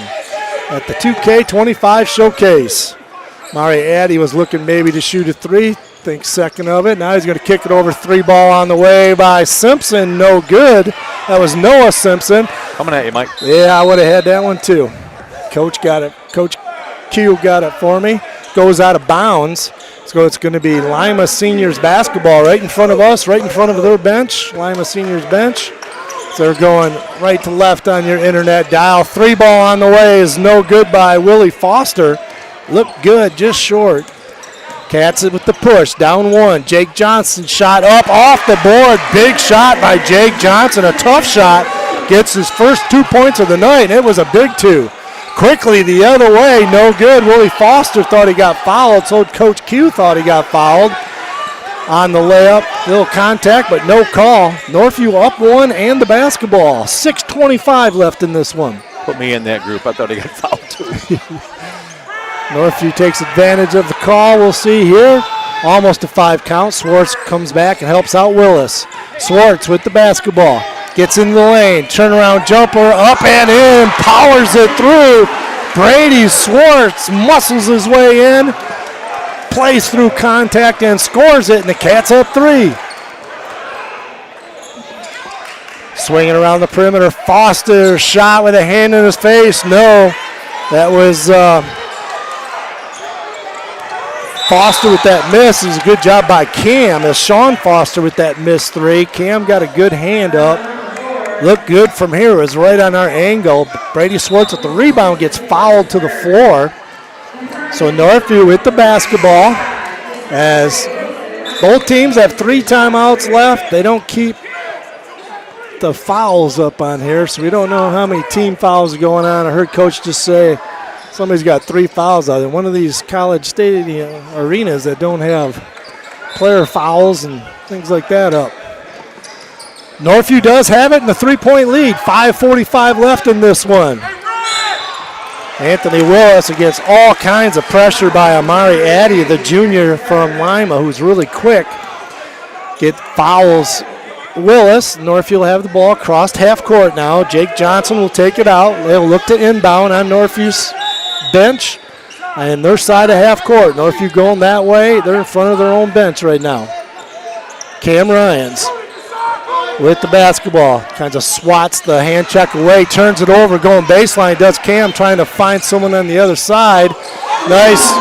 at the 2K25 showcase. Mari Addy was looking maybe to shoot a 3. Thinks second of it. Now he's going to kick it over. 3 ball on the way by Simpson. No good. That was Noah Simpson. Coming at you, Mike. Yeah, I would have had that one too. Coach got it. Coach Q got it for me. Goes out of bounds. So it's going to be Lima Seniors basketball right in front of us, right in front of their bench. Lima Seniors bench. So they're going right to left on your internet dial. 3 ball on the way is no good by Willie Foster. Looked good, just short. Cats it with the push, down 1. Jake Johnson shot up off the board. Big shot by Jake Johnson, a tough shot. Gets his first 2 points of the night. It was a big 2. Quickly the other way, no good. Willie Foster thought he got fouled, so Coach Q thought he got fouled on the layup. Little contact, but no call. Northview up 1 and the basketball. 6:25 left in this one. Put me in that group. I thought he got fouled too. Northview takes advantage of the call. We'll see here. Almost a 5 count. Swartz comes back and helps out Willis. Swartz with the basketball. Gets in the lane. Turnaround jumper. Up and in. Powers it through. Brady Swartz muscles his way in. Plays through contact and scores it. And the Cats up 3. Swinging around the perimeter. Foster shot with a hand in his face. No. That was... Foster with that miss. It was a good job by Cam. As Sean Foster with that missed 3. Cam got a good hand up. Looked good from here. It was right on our angle. Brady Swartz with the rebound gets fouled to the floor. So Northview with the basketball. As both teams have 3 timeouts left. They don't keep the fouls up on here, so we don't know how many team fouls are going on. I heard Coach just say somebody's got 3 fouls out there. One of these college stadium arenas that don't have player fouls and things like that up. Northview does have it in the 3-point lead. 5:45 left in this one. Anthony Willis against all kinds of pressure by Amari Addy, the junior from Lima, who's really quick. Get fouls Willis. Northview will have the ball crossed half court now. Jake Johnson will take it out. They'll look to inbound on Northview's bench and their side of half court. Northview going that way. They're in front of their own bench right now. Cam Ryans with the basketball. Kind of swats the hand check away, turns it over, going baseline. Does Cam trying to find someone on the other side. Nice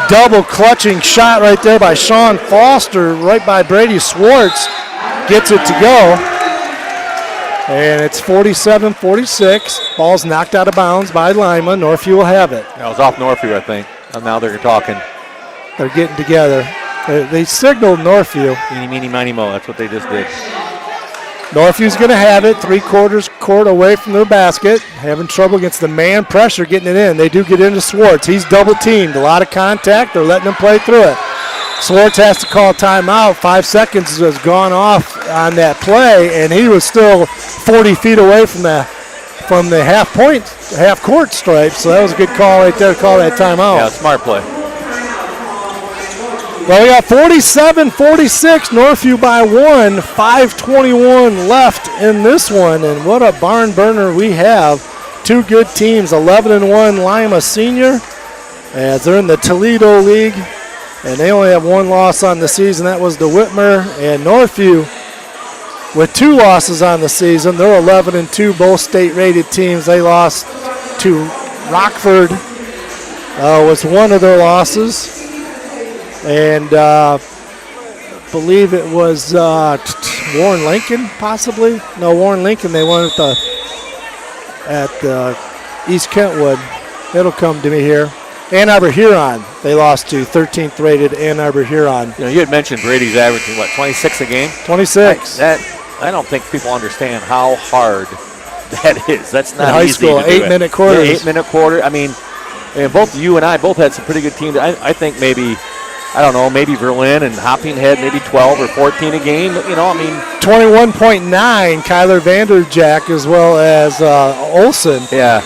double clutching shot right there by Sean Foster, right by Brady Swartz. Gets it to go. And it's 47-46. Ball's knocked out of bounds by Lima. Northview will have it. That was off Northview, I think. And now they're talking. They're getting together. They signaled Northview. Meeny, meeny, miny, mo. That's what they just did. Northview's going to have it 3/4 court away from their basket. Having trouble against the man pressure getting it in. They do get into Swartz. He's double teamed. A lot of contact. They're letting him play through it. Swartz has to call timeout. 5 seconds has gone off on that play, and he was still 40 feet away from the half court stripe. So that was a good call right there to call that timeout. Yeah, smart play. Well, we got 47-46, Northview by 1, 5:21 left in this one, and what a barn burner we have. Two good teams, 11-1 Lima Senior, as they're in the Toledo League, and they only have one loss on the season. That was to Whitmer, and Northview with 2 losses on the season. They're 11-2, both state-rated teams. They lost to Rockford, was one of their losses. And believe it was Warren Lincoln, possibly. No, Warren Lincoln. They won at East Kentwood. It'll come to me here. Ann Arbor Huron. They lost to 13th rated Ann Arbor Huron. You know, you had mentioned Brady's averaging 26 a game. 26. I don't think people understand how hard that is. That's not in high easy school. to do 8-minute quarters. Yeah, 8-minute quarter. I mean, both you and I both had some pretty good teams. I think maybe. I don't know, maybe Berlin and Hopping had maybe 12 or 14 a game. You know, I mean. 21.9, Kyler Vanderjack as well as Olson. Yeah.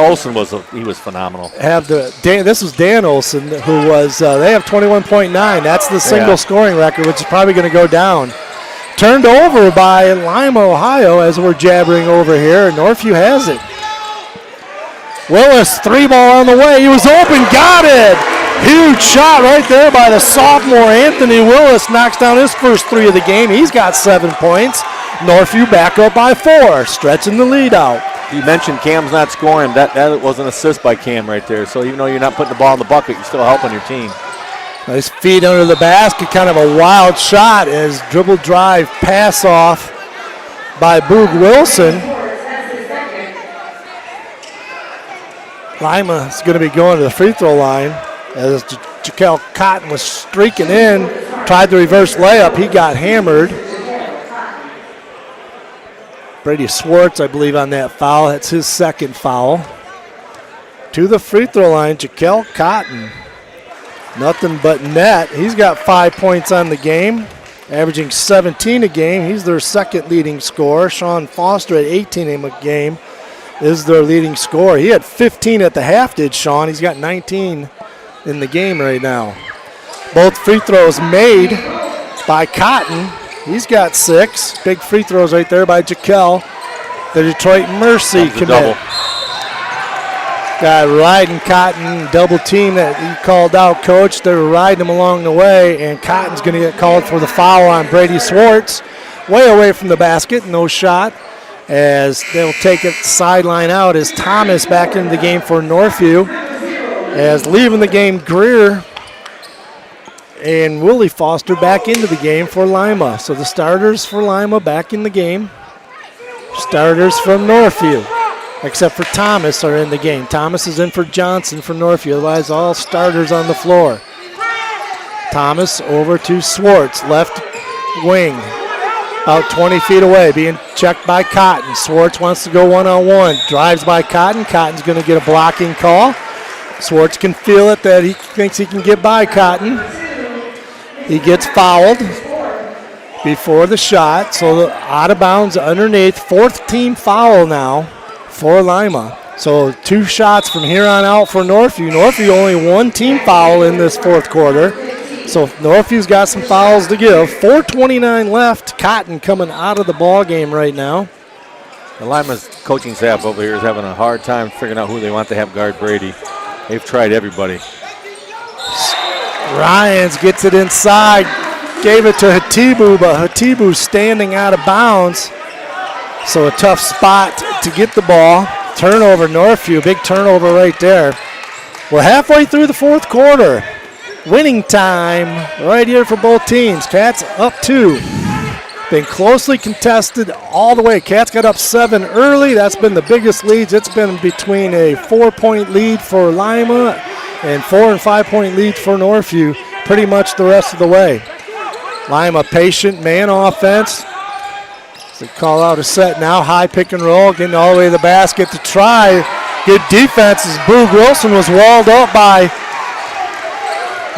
Olson was phenomenal. This was Dan Olson who was, they have 21.9. That's the single scoring record, which is probably going to go down. Turned over by Lima, Ohio, as we're jabbering over here. Northview has it. Willis, 3-ball on the way. He was open, got it. Huge shot right there by the sophomore Anthony Willis. Knocks down his first 3 of the game. He's got 7 points. Northview back up by 4, stretching the lead out. You mentioned Cam's not scoring. That was an assist by Cam right there. So even though you're not putting the ball in the bucket, you're still helping your team. Nice feed under the basket. Kind of a wild shot as dribble drive pass off by Boog Wilson. Lima is going to be going to the free throw line. As Jaquel Cotton was streaking in, tried the reverse layup. He got hammered. Brady Swartz, I believe, on that foul. That's his second foul. To the free throw line, Jaquel Cotton. Nothing but net. He's got 5 points on the game, averaging 17 a game. He's their second leading scorer. Sean Foster at 18 a game is their leading scorer. He had 15 at the half, did Sean. He's got 19 in the game right now. Both free throws made by Cotton. He's got 6. Big free throws right there by Jaquel. The Detroit Mercy commit. Got riding Cotton, double team that he called out, Coach. They were riding him along the way, and Cotton's going to get called for the foul on Brady Swartz. Way away from the basket, no shot. As they'll take it sideline out as Thomas back into the game for Northview. As leaving the game, Greer and Willie Foster back into the game for Lima. So the starters for Lima back in the game. Starters from Northview, except for Thomas, are in the game. Thomas is in for Johnson for Northview. Otherwise, all starters on the floor. Thomas over to Swartz, left wing. About 20 feet away, being checked by Cotton. Swartz wants to go one-on-one. Drives by Cotton. Cotton's going to get a blocking call. Swartz can feel it that he thinks he can get by Cotton. He gets fouled before the shot. So out of bounds underneath. 4th team foul now for Lima. So 2 shots from here on out for Northview. Northview only 1 team foul in this 4th quarter. So Northview's got some fouls to give. 4:29 left. Cotton coming out of the ball game right now. The Lima's coaching staff over here is having a hard time figuring out who they want to have guard Brady. They've tried everybody. Ryans gets it inside. Gave it to Hatibu, but Hatibu's standing out of bounds. So a tough spot to get the ball. Turnover, Northview. Big turnover right there. We're halfway through the 4th quarter. Winning time right here for both teams. Cats up 2. Been closely contested all the way. Cats got up 7 early. That's been the biggest leads. It's been between a 4-point lead for Lima and 4- and 5-point lead for Northview pretty much the rest of the way. Lima patient man offense. So call out a set now. High pick and roll. Getting all the way to the basket to try. Good defense as Boog Wilson was walled up by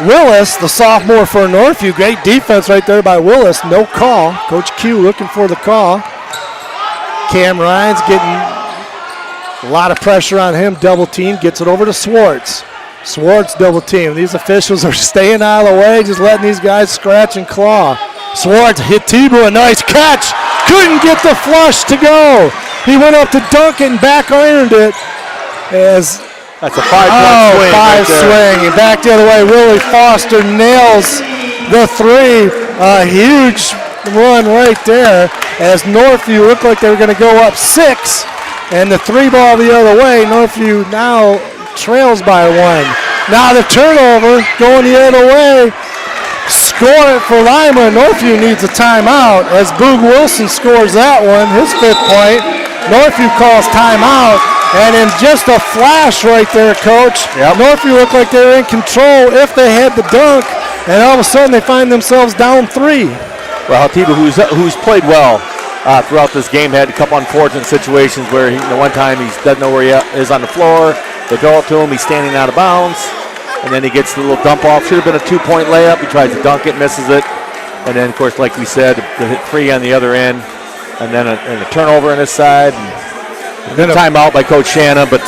Willis, the sophomore for Northview. Great defense right there by Willis. No call. Coach Q looking for the call. Cam Ryan's getting a lot of pressure on him. Double team. Gets it over to Swartz. Swartz double team. These officials are staying out of the way, just letting these guys scratch and claw. Swartz hit Tebow. A nice catch. Couldn't get the flush to go. He went up to dunk it and back ironed it. As that's a 5-point swing. Five swing. And back the other way. Willie Foster nails the three. A huge run right there as Northview looked like they were going to go up 6. And the three ball the other way. Northview now trails by 1. Now the turnover going the other way. Score it for Lima. Northview needs a timeout as Boog Wilson scores that one, his 5th point. Northview calls timeout. And in just a flash right there, Coach, Northview looked like they were in control if they had the dunk, and all of a sudden they find themselves down 3. Well, Hatiba, who's played well throughout this game, had a couple unfortunate situations where one time he doesn't know where he is on the floor. They throw it to him, he's standing out of bounds, and then he gets the little dump off. Should have been a 2-point layup. He tries to dunk it, misses it, and then, of course, like we said, the hit free on the other end, and then a turnover on his side. And then a timeout by Coach Chana, but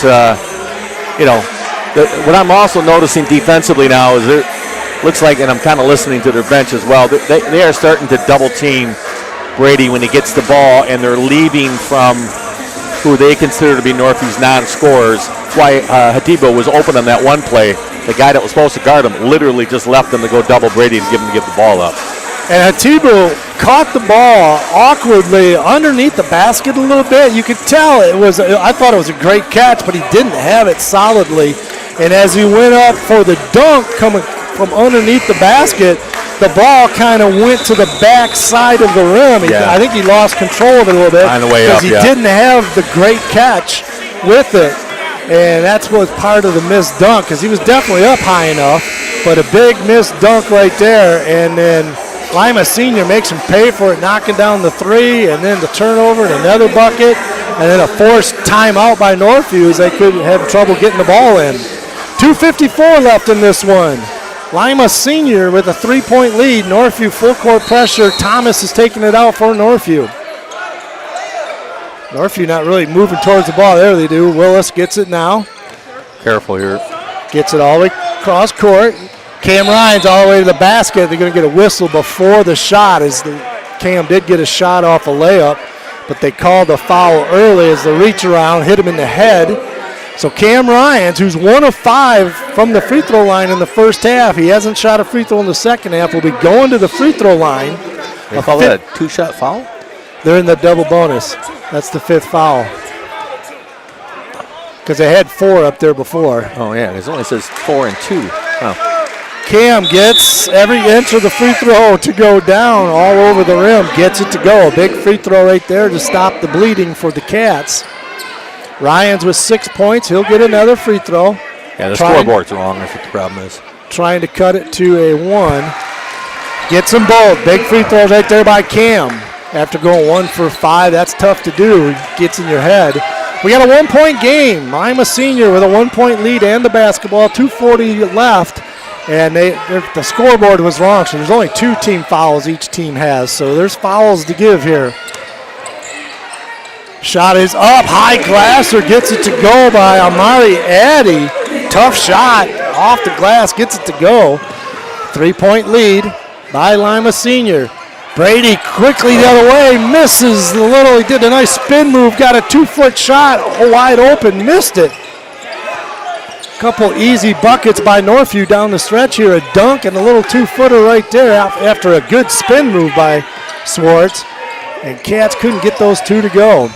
what I'm also noticing defensively now is it looks like, and I'm kind of listening to their bench as well, they are starting to double team Brady when he gets the ball, and they're leaving from who they consider to be Northview's non-scorers. That's why Hatiba was open on that one play. The guy that was supposed to guard him literally just left him to go double Brady to give him to get the ball up. And Hatiba caught the ball awkwardly underneath the basket a little bit. You could tell I thought it was a great catch, but he didn't have it solidly. And as he went up for the dunk coming from underneath the basket, the ball kind of went to the back side of the rim. I think he lost control of it a little bit on the way up, because he didn't have the great catch with it. And that's what was part of the missed dunk, because he was definitely up high enough, but a big missed dunk right there. And then Lima Senior makes him pay for it, knocking down the 3, and then the turnover and another bucket, and then a forced timeout by Northview as they couldn't have trouble getting the ball in. 2:54 left in this one. Lima Senior with a 3-point lead. Northview full court pressure. Thomas is taking it out for Northview. Northview not really moving towards the ball. There they do. Willis gets it now. Careful here. Gets it all the way across court. Cam Ryan's all the way to the basket. They're going to get a whistle before the shot, as Cam did get a shot off a layup, but they called a foul early as the reach around hit him in the head. So Cam Ryan's, who's 1 of 5 from the free throw line in the first half, he hasn't shot a free throw in the second half, will be going to the free throw line. They call that a 2-shot foul? They're in the double bonus. That's the 5th foul. Because they had 4 up there before. Oh, yeah, it only says 4 and 2. Oh. Cam gets every inch of the free throw to go down all over the rim. Gets it to go. A big free throw right there to stop the bleeding for the Cats. Ryan's with 6 points. He'll get another free throw. Yeah, the scoreboard's wrong. That's what the problem is. Trying to cut it to a 1. Gets them both. Big free throws right there by Cam. After going 1 for 5, that's tough to do. It gets in your head. We got a 1-point game. Lima Senior with a 1-point lead and the basketball. 2:40 left. And the scoreboard was wrong, so there's only 2 team fouls each team has. So there's fouls to give here. Shot is up, high Glasser gets it to go by Amari Addy. Tough shot, off the glass, gets it to go. 3-point lead by Lima Senior. Brady quickly the other way, misses the little, he did a nice spin move, got a 2-foot shot, wide open, missed it. Couple easy buckets by Northview down the stretch here. A dunk and a little 2-footer right there after a good spin move by Swartz. And Cats couldn't get those 2 to go.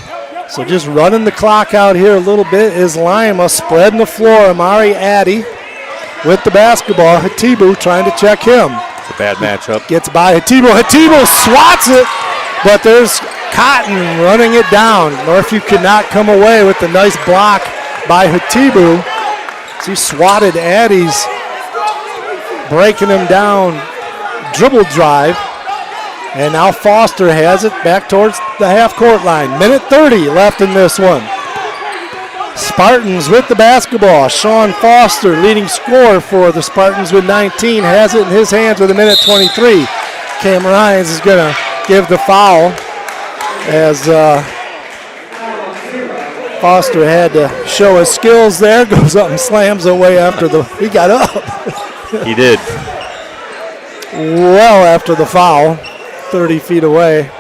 So just running the clock out here a little bit is Lima, spreading the floor. Amari Addy with the basketball. Hatibu trying to check him. It's a bad matchup. Gets by Hatibu. Hatibu swats it, but there's Cotton running it down. Northview could not come away with the nice block by Hatibu. He swatted Addy's, breaking him down, dribble drive. And now Foster has it back towards the half-court line. Minute 30 left in this one. Spartans with the basketball. Sean Foster, leading scorer for the Spartans with 19, has it in his hands with a minute 23. Cam Ryans is going to give the foul as Foster had to show his skills there. Goes up and slams away after he got up. He did. Well after the foul, 30 feet away.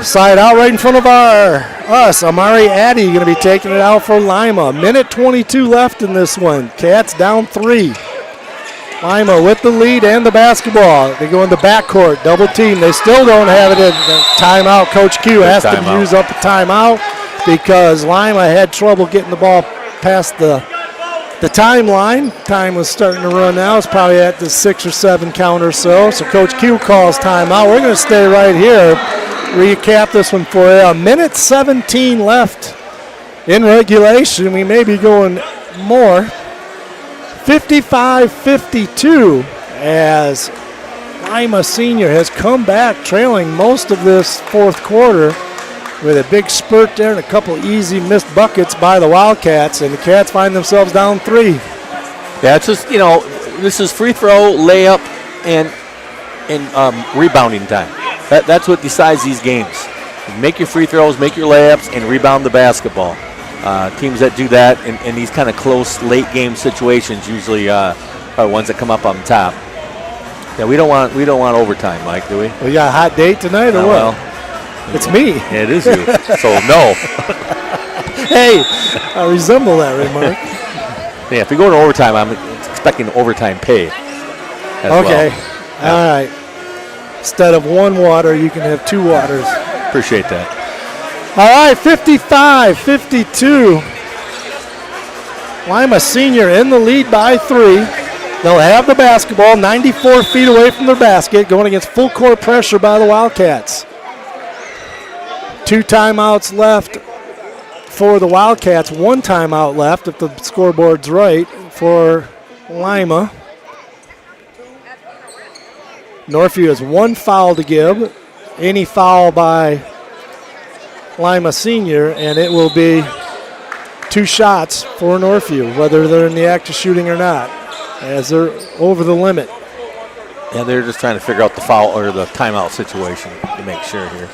Side out right in front of us. Amari Addy going to be taking it out for Lima. Minute 22 left in this one. Cats down 3. Lima with the lead and the basketball. They go in the backcourt, double team. They still don't have it in timeout. Coach Q asked them to use up a timeout because Lima had trouble getting the ball past the timeline. Time was starting to run now. It's probably at the 6 or 7 count or so. So Coach Q calls timeout. We're going to stay right here. Recap this one for you. A minute 17 left in regulation. We may be going more. 55-52 as Lima Senior has come back trailing most of this fourth quarter with a big spurt there and a couple easy missed buckets by the Wildcats, and the Cats find themselves down 3. Yeah, it's just, this is free throw, layup, and rebounding time. That's what decides these games. Make your free throws, make your layups, and rebound the basketball. Teams that do that in these kind of close late game situations usually are ones that come up on top. Yeah, we don't want overtime, Mike, do we? Well, you got a hot date tonight or what? Well, it's me. Yeah, it is you. So no. Hey, I resemble that remark. Yeah, if we go to overtime, I'm expecting overtime pay. Okay. Well. All right. Instead of 1 water, you can have 2 waters. Appreciate that. All right, 55-52. Lima Senior in the lead by 3. They'll have the basketball 94 feet away from their basket, going against full court pressure by the Wildcats. 2 timeouts left for the Wildcats. 1 timeout left, if the scoreboard's right, for Lima. Northview has 1 foul to give. Any foul by Lima Senior, and it will be 2 shots for Northview, whether they're in the act of shooting or not, as they're over the limit. Yeah, they're just trying to figure out the foul or the timeout situation to make sure here.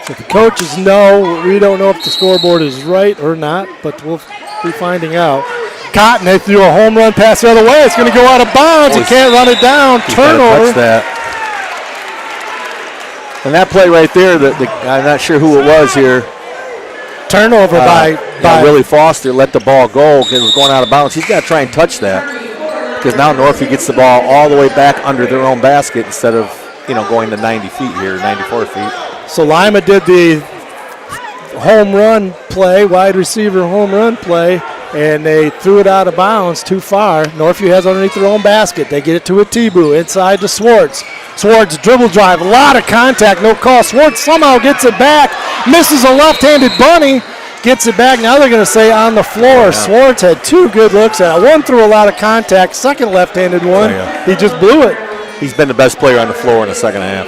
So the coaches know. We don't know if the scoreboard is right or not, but we'll be finding out. Cotton, they threw a home run pass the other way. It's going to go out of bounds. He can't run it down. Turnover. Touch that. And that play right there, I'm not sure who it was here. Turnover by Willie Foster let the ball go because it was going out of bounds. He's got to try and touch that because now Northview gets the ball all the way back under their own basket instead of going to 90 feet here, 94 feet. So Lima did the home run play, wide receiver home run play, and they threw it out of bounds too far. Northview has underneath their own basket. They get it to Atibu, inside to Swartz. Swartz dribble drive, a lot of contact, no call. Swartz somehow gets it back, misses a left-handed bunny, gets it back. Now they're going to say on the floor. Yeah. Swartz had 2 good looks at it. One threw a lot of contact, second left-handed one. Yeah. He just blew it. He's been the best player on the floor in the second half.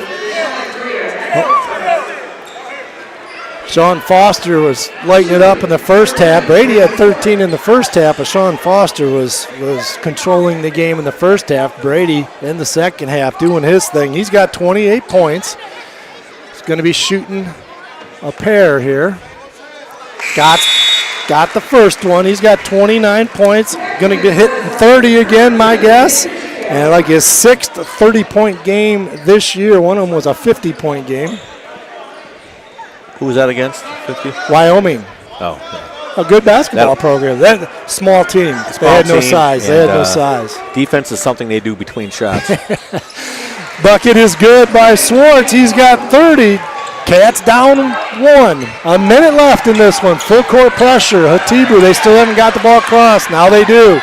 Sean Foster was lighting it up in the first half. Brady had 13 in the first half, but Sean Foster was controlling the game in the first half. Brady in the second half doing his thing. He's got 28 points. He's going to be shooting a pair here. Got the first one. He's got 29 points. Going to get hit 30 again, my guess. And like his 6th 30-point game this year. One of them was a 50-point game. Who was that against? 50? Wyoming. Oh. A good basketball program. That small team. They had no size. They had no size. Defense is something they do between shots. Bucket is good by Swartz. He's got 30. Cats down 1. A minute left in this one. Full court pressure. Hatibu, they still haven't got the ball across. Now they do.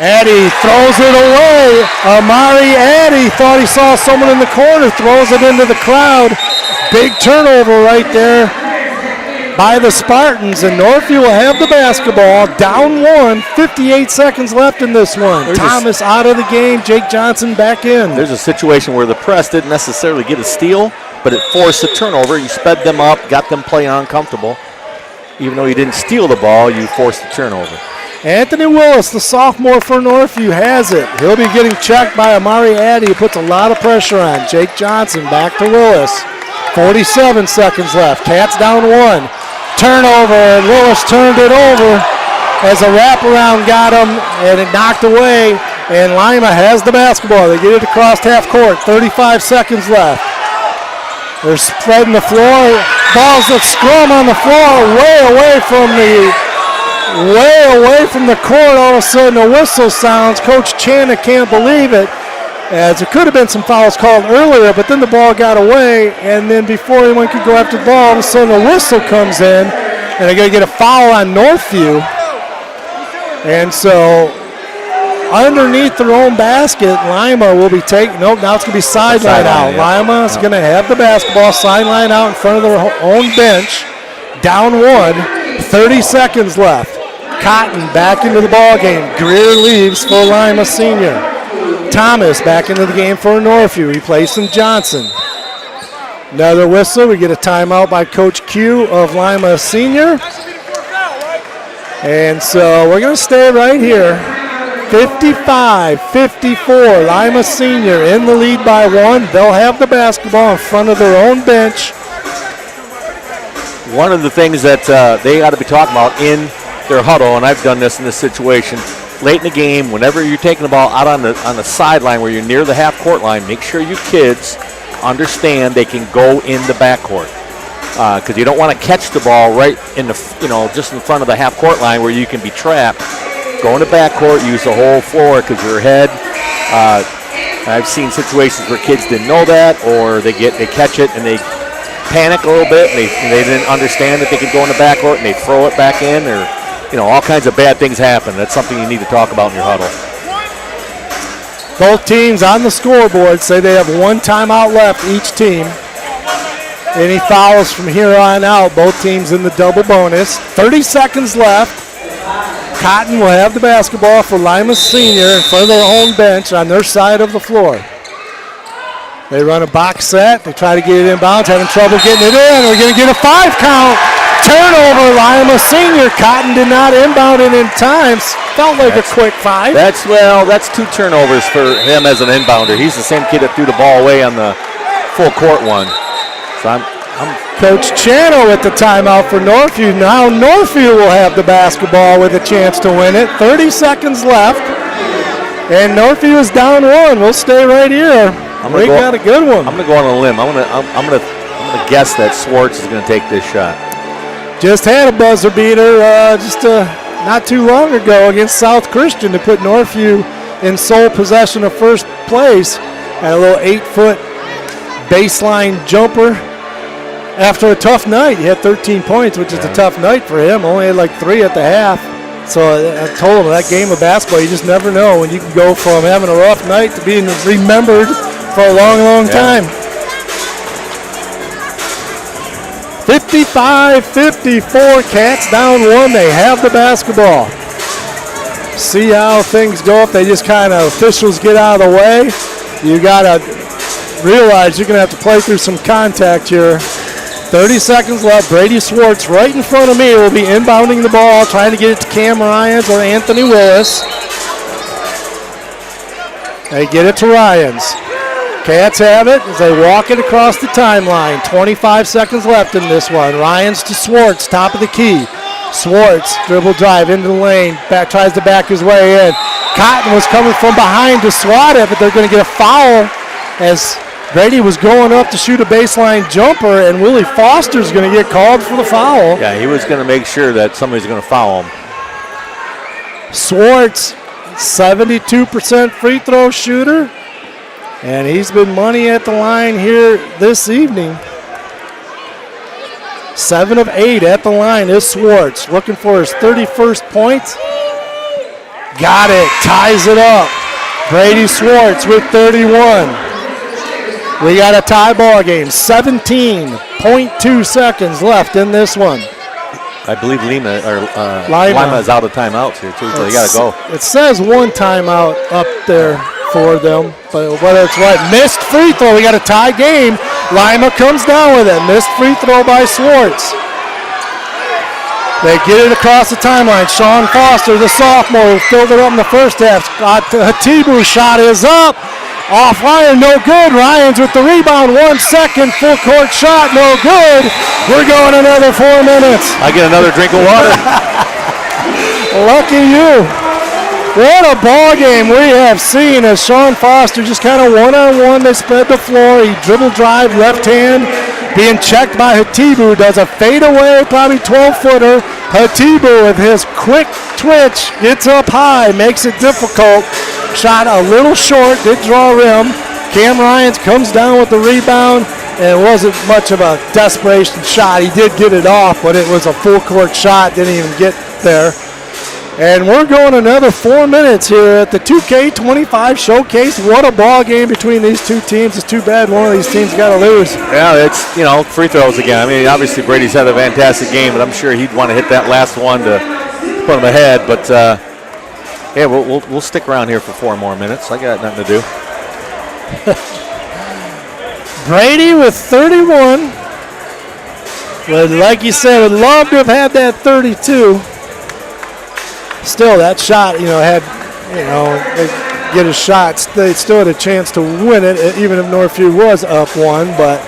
Addy throws it away. Amari Addy thought he saw someone in the corner. Throws it into the crowd. Big turnover right there by the Spartans, and Northview will have the basketball. Down 1, 58 seconds left in this one. Thomas out of the game, Jake Johnson back in. There's a situation where the press didn't necessarily get a steal, but it forced a turnover. You sped them up, got them playing uncomfortable. Even though you didn't steal the ball, you forced the turnover. Anthony Willis, the sophomore for Northview, has it. He'll be getting checked by Amari Addy, who puts a lot of pressure on. Jake Johnson back to Willis. 47 seconds left. Cats down 1. Turnover, and Willis turned it over as a wraparound got him, and it knocked away, and Lima has the basketball. They get it across half court. 35 seconds left. They're spreading the floor. Ball's a scrum on the floor, way away from the court. All of a sudden, a whistle sounds. Coach Chana can't believe it, as there could have been some fouls called earlier, but then the ball got away, and then before anyone could go after the ball, all of a sudden a whistle comes in, and they're going to get a foul on Northview. And so underneath their own basket, Lima will be taking, nope, now it's going to be sideline out. Yeah. Lima is going to have the basketball, sideline out in front of their own bench. Down 1, 30 seconds left. Cotton back into the ball game. Greer leaves for Lima Senior. Thomas back into the game for Northview, replacing Johnson. Another whistle. We get a timeout by Coach Q of Lima Senior. And so we're going to stay right here. 55-54, Lima Senior in the lead by 1. They'll have the basketball in front of their own bench. One of the things that they got to be talking about in their huddle, and I've done this in this situation, late in the game, whenever you're taking the ball out on the sideline where you're near the half-court line, make sure you kids understand they can go in the backcourt. Because you don't want to catch the ball right in the, just in front of the half-court line where you can be trapped. Go in the backcourt, use the whole floor because you're ahead. I've seen situations where kids didn't know that, or they catch it and they panic a little bit, and they didn't understand that they could go in the backcourt and they throw it back in, or all kinds of bad things happen. That's something you need to talk about in your huddle. Both teams on the scoreboard say they have 1 timeout left, each team. Any fouls from here on out, both teams in the double bonus. 30 seconds left. Cotton will have the basketball for Lima Senior in front of their own bench on their side of the floor. They run a box set. They try to get it inbounds, having trouble getting it in. We're going to get a 5 count. Turnover, Lima Senior. Cotton did not inbound it in time. Felt like a quick 5. That's 2 turnovers for him as an inbounder. He's the same kid that threw the ball away on the full court one. So I'm Coach Chana with the timeout for Northview. Now Northview will have the basketball with a chance to win it. 30 seconds left, and Northview is down 1. We'll stay right here. We got a good one. I'm going to go on a limb. I'm going to guess that Swartz is going to take this shot. Just had a buzzer beater not too long ago against South Christian to put Northview in sole possession of first place. Had a little 8-foot baseline jumper. After a tough night, he had 13 points, which is a tough night for him. Only had like 3 at the half. So I told him that game of basketball, you just never know when you can go from having a rough night to being remembered for a long, long time. 55-54, Cats down 1. They have the basketball. See how things go. If they just kind of, officials get out of the way, you got to realize you're going to have to play through some contact here. 30 seconds left. Brady Swartz right in front of me will be inbounding the ball, trying to get it to Cam Ryans or Anthony Willis. They get it to Ryans. Cats have it as they walk it across the timeline. 25 seconds left in this one. Ryans to Swartz, top of the key. Swartz, dribble drive into the lane, tries to back his way in. Cotton was coming from behind to swat it, but they're going to get a foul as Brady was going up to shoot a baseline jumper, and Willie Foster's going to get called for the foul. Yeah, he was going to make sure that somebody's going to foul him. Swartz, 72% free throw shooter, and he's been money at the line here this evening. 7 of 8 at the line is Swartz, looking for his 31st point. Got it, ties it up. Brady Swartz with 31. We got a tie ball game, 17.2 seconds left in this one. I believe Lima is out of timeouts here too, so they got to go. It says one timeout up there for them, but whether it's what, missed free throw, we got a tie game. Lima comes down with it, missed free throw by Swartz. They get it across the timeline. Sean Foster, the sophomore, who filled it up in the first half. Hatibu shot is up. Off Ryan, no good. Ryan's with the rebound. 1 second, full court shot, no good. We're going another 4 minutes. I get another drink of water. Lucky you. What a ball game we have seen as Sean Foster just kind of one-on-one. They spread the floor. He dribble drive, left hand, being checked by Hatibu. Does a fadeaway, probably 12-footer. Hatibu with his quick twitch gets up high, makes it difficult. Shot a little short, did draw rim. Cam Ryans comes down with the rebound, and it wasn't much of a desperation shot. He did get it off, but it was a full court shot, didn't even get there. And we're going another 4 minutes here at the 2K25 Showcase. What a ball game between these two teams. It's too bad one of these teams got to lose. Yeah, it's, free throws again. I mean, obviously Brady's had a fantastic game, but I'm sure he'd want to hit that last one to put him ahead. But, yeah, we'll stick around here for 4 more minutes. I got nothing to do. Brady with 31. But like you said, would love to have had that 32. Still, that shot, they get a shot. They still had a chance to win it, even if Northview was up 1. But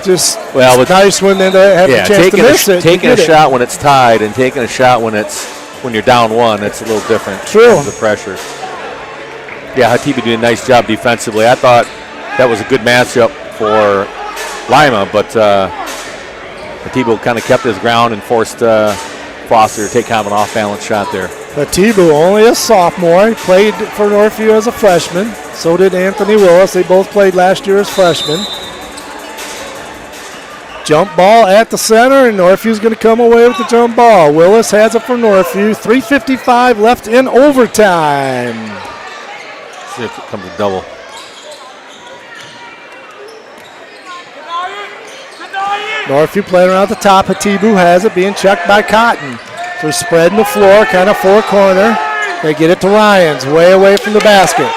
just nice when they have a chance to miss it. Taking a shot when it's tied and taking a shot when you're down 1, it's a little different. True. The pressure. Yeah, Hatibu did a nice job defensively. I thought that was a good matchup for Lima, but Hatibu kind of kept his ground and forced Foster to take kind of an off-balance shot there. Hatibu, only a sophomore. He played for Northview as a freshman. So did Anthony Willis. They both played last year as freshmen. Jump ball at the center, and Northview's going to come away with the jump ball. Willis has it for Northview. 3:55 left in overtime. See if it comes a double. Northview playing around the top. Hatibu has it, being checked by Cotton. So spreading the floor, kind of 4-corner. They get it to Ryans, way away from the basket.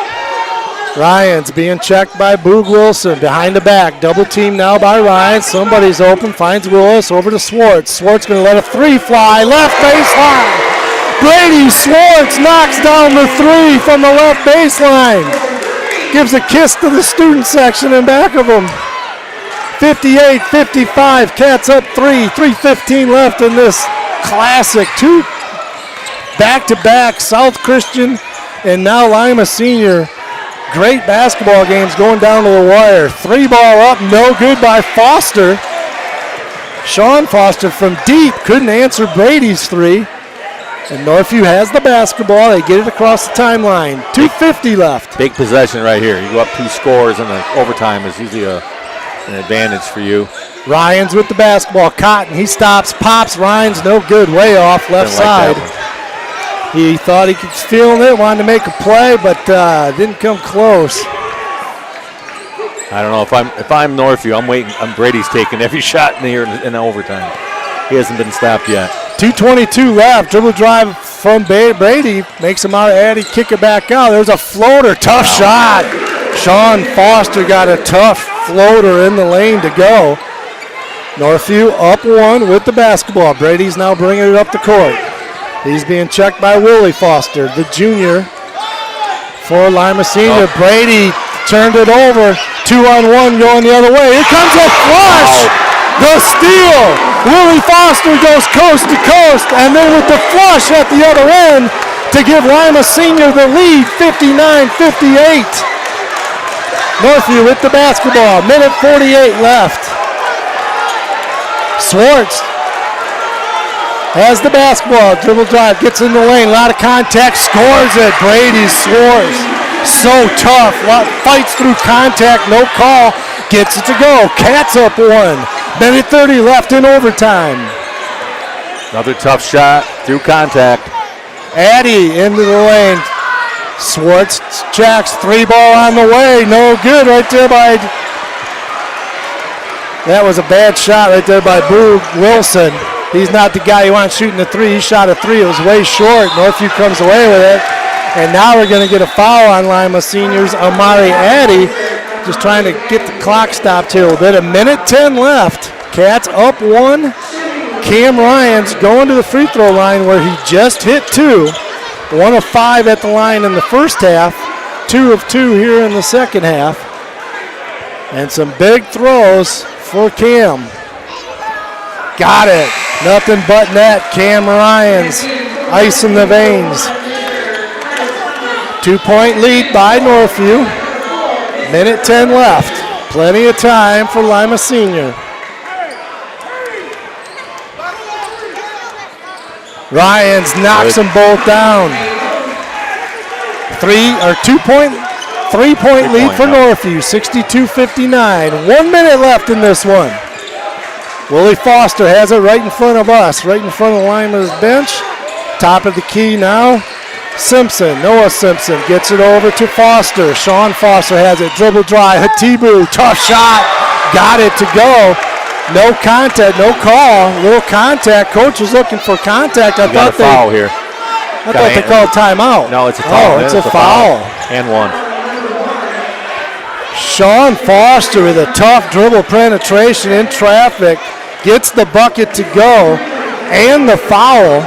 Ryans being checked by Boog Wilson, behind the back. Double team now by Ryans. Somebody's open, finds Willis, over to Swartz. Swartz going to let a 3 fly, left baseline. Brady Swartz knocks down the 3 from the left baseline. Gives a kiss to the student section in back of him. 58-55, Cats up 3, 3:15 left in this classic. 2 back-to-back, South Christian and now Lima Senior. Great basketball games going down to the wire. 3 ball up, no good by Foster. Sean Foster from deep, couldn't answer Brady's 3. And Northview has the basketball. They get it across the timeline. 2:50 left. Big possession right here. You go up 2 scores, and the overtime is usually an advantage for you. Ryans with the basketball. Cotton, he stops, pops. Ryans no good, way off left side. He thought he was feeling it, wanted to make a play, but didn't come close. I don't know if I'm Northview. I'm waiting. Brady's taking every shot in here in overtime. He hasn't been stopped yet. 2:22 left. Dribble drive from Brady, makes him out of Addy, kick it back out. There's a floater, tough shot. Sean Foster got a tough floater in the lane to go. Northview up 1 with the basketball. Brady's now bringing it up the court. He's being checked by Willie Foster, the junior for Lima Senior. Brady turned it over. 2-on-1 going the other way. Here comes a flush. The steal. Willie Foster goes coast to coast, and then with the flush at the other end to give Lima Senior the lead, 59-58. Northview with the basketball. Minute 48 left. Swartz has the basketball. Dribble drive, gets in the lane. A lot of contact, scores it. Brady scores. So tough. Fights through contact, no call. Gets it to go. Cats up 1. Minute 30 left in overtime. Another tough shot through contact. Addy into the lane. Swartz jacks, 3 ball on the way. No good right there by... That was a bad shot right there by Boog Wilson. He's not the guy you want shooting the three. He shot a three. It was way short. Northview comes away with it. And now we're going to get a foul on Lima Seniors. Amari Addy just trying to get the clock stopped here a little bit. 1:10 left. Cats up 1. Cam Ryans going to the free throw line where he just hit 2. 1 of 5 at the line in the first half. 2 of 2 here in the second half. And some big throws for Cam. Got it. Nothing but net. Cam Ryans. Ice in the veins. 2-point lead by Northview. 1:10 left. Plenty of time for Lima Senior. Ryans knocks them both down. 3-point lead for Northview. 62-59. 1 minute left in this one. Willie Foster has it right in front of us, right in front of Lima's bench. Top of the key now. Noah Simpson gets it over to Foster. Sean Foster has it, dribble drive. Hatibu, tough shot. Got it to go. No contact, no call. Little contact. Coach was looking for contact. I thought they foul here. I thought they called timeout. No, it's a foul. Oh, it's a foul. And 1. Sean Foster with a tough dribble penetration in traffic. Gets the bucket to go and the foul.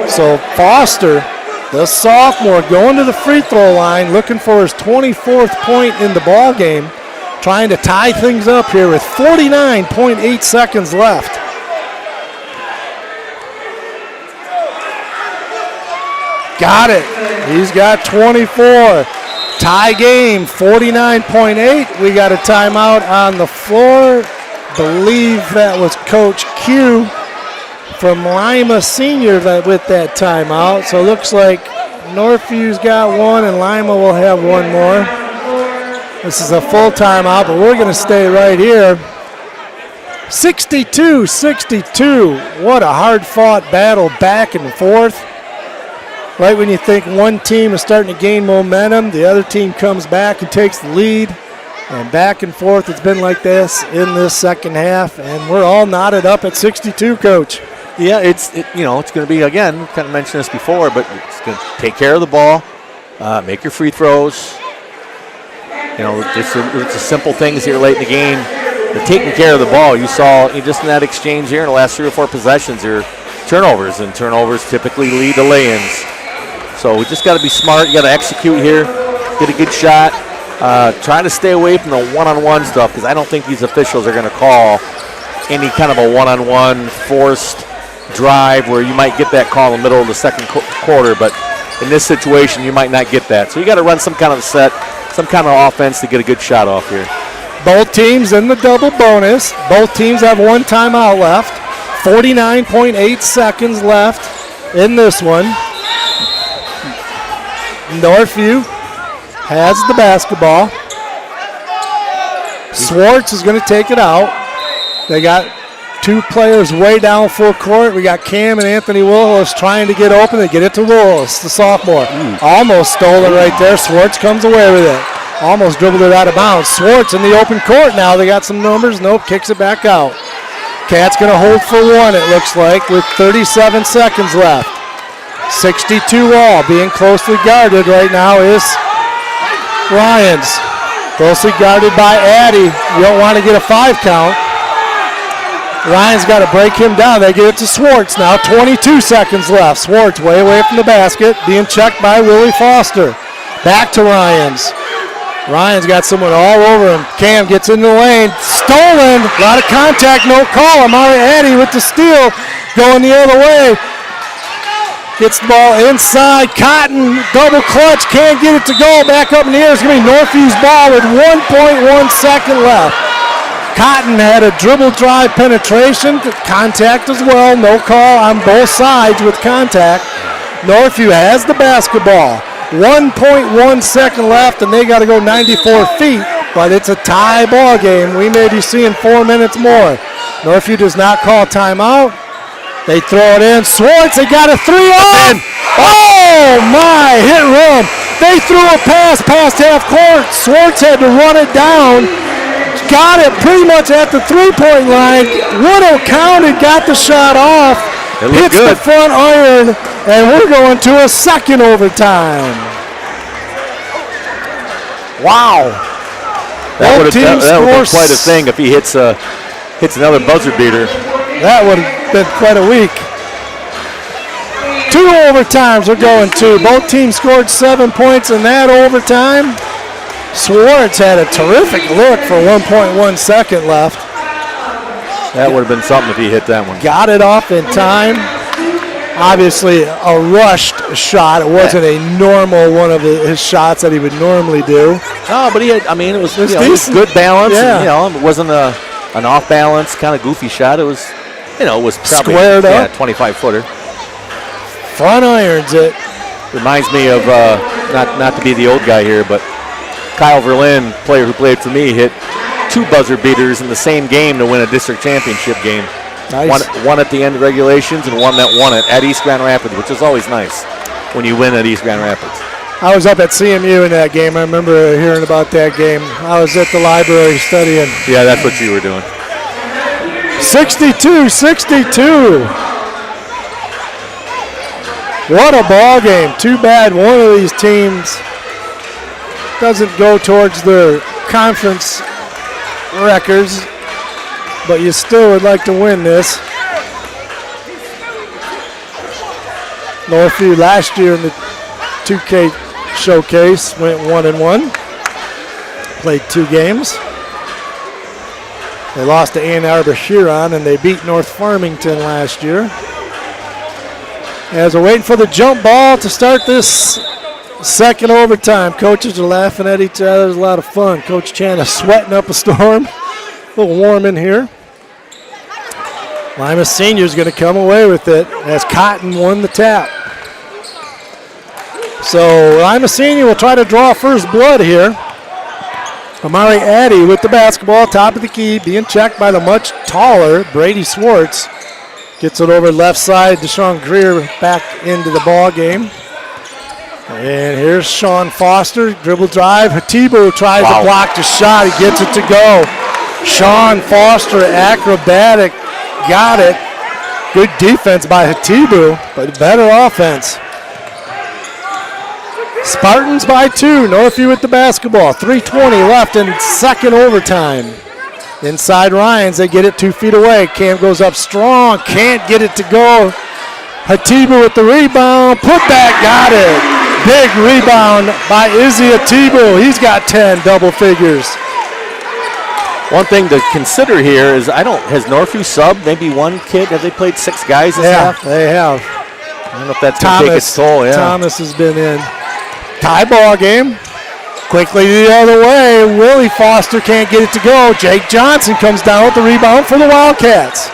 So Foster, the sophomore, going to the free throw line, looking for his 24th point in the ball game, trying to tie things up here with 49.8 seconds left. Got it. He's got 24. Tie game, 49.8. We got a timeout on the floor. Believe that was Coach Q from Lima Senior with that timeout. So it looks like Northview's got one and Lima will have one more. This is a full timeout, but we're going to stay right here. 62-62. What a hard-fought battle back and forth. Right when you think one team is starting to gain momentum, the other team comes back and takes the lead. And back and forth, it's been like this in this second half, and we're all knotted up at 62, Coach. Yeah, it's going to be, again, kind of mentioned this before, but it's going to take care of the ball, make your free throws. It's the simple things here late in the game. They're taking care of the ball. You saw just in that exchange here in the last 3 or 4 possessions, your turnovers, and turnovers typically lead to lay-ins. So we just got to be smart. You got to execute here, get a good shot. Try to stay away from the one-on-one stuff because I don't think these officials are going to call any kind of a one-on-one forced drive where you might get that call in the middle of the second quarter, but in this situation you might not get that. So you got to run some kind of set, some kind of offense to get a good shot off here. Both teams in the double bonus. Both teams have one timeout left. 49.8 seconds left in this one. Northview has the basketball. Swartz is going to take it out. They got 2 players way down full court. We got Cam and Anthony Willis trying to get open. They get it to Willis, the sophomore. Almost stole it right there. Swartz comes away with it. Almost dribbled it out of bounds. Swartz in the open court now. They got some numbers. Nope, kicks it back out. Cat's going to hold for 1, it looks like, with 37 seconds left. 62 all. Being closely guarded right now is Ryans. Closely guarded by Addy. You don't want to get a 5 count. Ryan's got to break him down. They give it to Swartz now. 22 seconds left. Swartz way away from the basket. Being checked by Willie Foster. Back to Ryans. Ryan's got someone all over him. Cam gets in the lane. Stolen. A lot of contact. No call. Amari Addy with the steal. Going the other way. Gets the ball inside. Cotton, double clutch, can't get it to go. Back up in the air. It's going to be Northview's ball with 1.1 second left. Cotton had a dribble drive penetration. Contact as well. No call on both sides with contact. Northview has the basketball. 1.1 second left, and they got to go 94 feet. But it's a tie ball game. We may be seeing 4 minutes more. Northview does not call timeout. They throw it in. Swartz, they got a 3 off. Oh, my, hit rim. They threw a pass past half court. Swartz had to run it down. got it pretty much at the three-point line. Woodall counted, got the shot off, hits the front iron, and we're going to a second overtime. Wow. That would have been quite a thing if he hits another buzzer beater. That would have been quite a week. 2 overtimes we're going to. Both teams scored 7 points in that overtime. Swartz had a terrific look for 1.1 second left. That would have been something if he hit that one. Got it off in time. Obviously a rushed shot. It wasn't a normal one of his shots that he would normally do. No, but it was good balance. Yeah. And, it wasn't an off balance kind of goofy shot. It was, it was probably squared up. 25-footer. Front irons it. Reminds me of not to be the old guy here, but Kyle Verlin, player who played for me, hit 2 buzzer beaters in the same game to win a district championship game. Nice. One at the end of regulations and one that won it at East Grand Rapids, which is always nice when you win at East Grand Rapids. I was up at CMU in that game. I remember hearing about that game. I was at the library studying. Yeah, that's what you were doing. 62-62. What a ball game. Too bad one of these teams doesn't go towards their conference records, but you still would like to win this. Northview last year in the 2K showcase went 1-1. Played 2 games. They lost to Ann Arbor Huron and they beat North Farmington last year. As we're waiting for the jump ball to start this second overtime. Coaches are laughing at each other. It's a lot of fun. Coach Chana sweating up a storm. A little warm in here. Lima Senior is going to come away with it as Cotton won the tap. So Lima Senior will try to draw first blood here. Amari Addy with the basketball, top of the key, being checked by the much taller Brady Swartz. Gets it over left side. Deshaun Greer back into the ball game. And here's Sean Foster, dribble drive. Hatibu tries to block the shot. He gets it to go. Sean Foster, acrobatic, got it. Good defense by Hatibu, but better offense. Spartans by 2. Northview with the basketball. 3:20 left in second overtime. Inside Ryans, they get it 2 feet away. Cam goes up strong, can't get it to go. Hatibu with the rebound, put back, got it. Big rebound by Izzy Hatibu. He's got 10 double figures. One thing to consider here is has Northview subbed maybe one kid? Have they played 6 guys this half? Yeah, they have. I don't know if that's going to take its toll. Yeah. Thomas has been in. Tie ball game. Quickly the other way. Willie Foster can't get it to go. Jake Johnson comes down with the rebound for the Wildcats.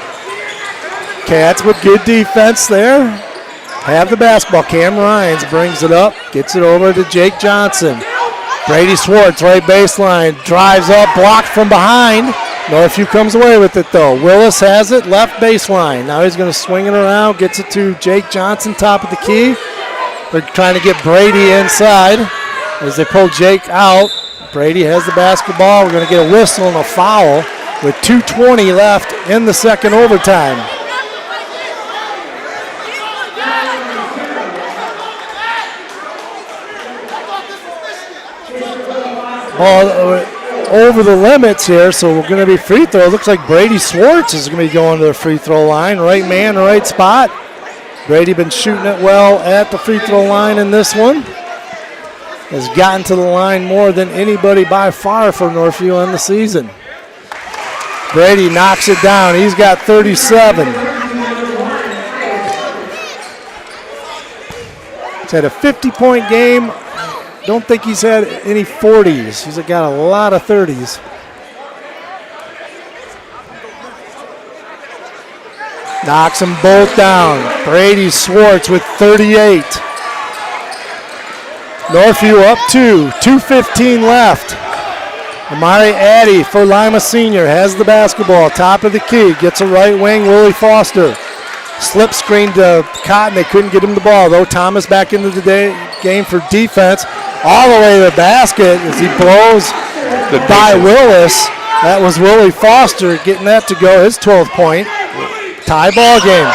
Cats with good defense there. Have the basketball. Cam Ryans brings it up. Gets it over to Jake Johnson. Brady Swartz, right baseline. Drives up, blocked from behind. Northview comes away with it though. Willis has it, left baseline. Now he's going to swing it around. Gets it to Jake Johnson, top of the key. They're trying to get Brady inside. As they pull Jake out, Brady has the basketball. We're going to get a whistle and a foul with 2:20 left in the second overtime. Ball over the limits here, so we're going to be free throw. Looks like Brady Swartz is going to be going to the free throw line. Right man, right spot. Brady been shooting it well at the free throw line in this one. Has gotten to the line more than anybody by far for Northview on the season. Brady knocks it down. He's got 37. He's had a 50-point game. Don't think he's had any 40s. He's got a lot of 30s. Knocks them both down. Brady Swartz with 38. Northview up 2. 2:15 left. Amari Addy for Lima Senior has the basketball. Top of the key. Gets a right wing. Willie Foster. Slip screen to Cotton. They couldn't get him the ball, though. Thomas back into the game for defense. All the way to the basket as he blows by Willis. That was Willie Foster getting that to go, his 12th point. Tie ball game.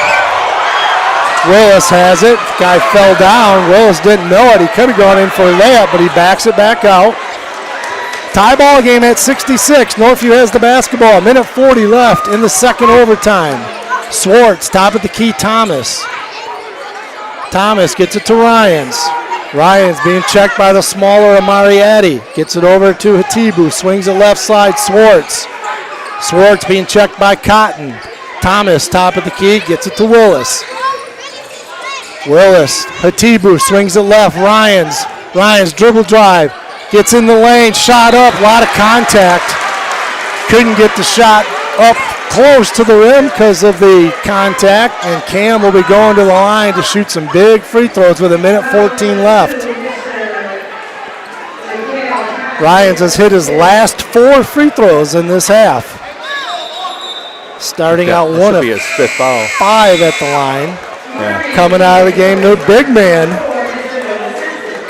Willis has it. Guy fell down. Willis didn't know it. He could have gone in for a layup, but he backs it back out. Tie ball game at 66. Northview has the basketball. 1:40 left in the second overtime. Swartz, top of the key, Thomas. Thomas gets it to Ryans. Ryans being checked by the smaller Amariati. Gets it over to Hatibu. Swings it left side, Swartz. Swartz being checked by Cotton. Thomas, top of the key, gets it to Willis. Willis, Hatibu swings it left. Ryans dribble drive. Gets in the lane, shot up, a lot of contact. Couldn't get the shot up close to the rim because of the contact, and Cam will be going to the line to shoot some big free throws with 1:14 left. Ryans has hit his last 4 free throws in this half. Starting out one of his 5th foul. 5 at the line. Yeah. Coming out of the game, their big man,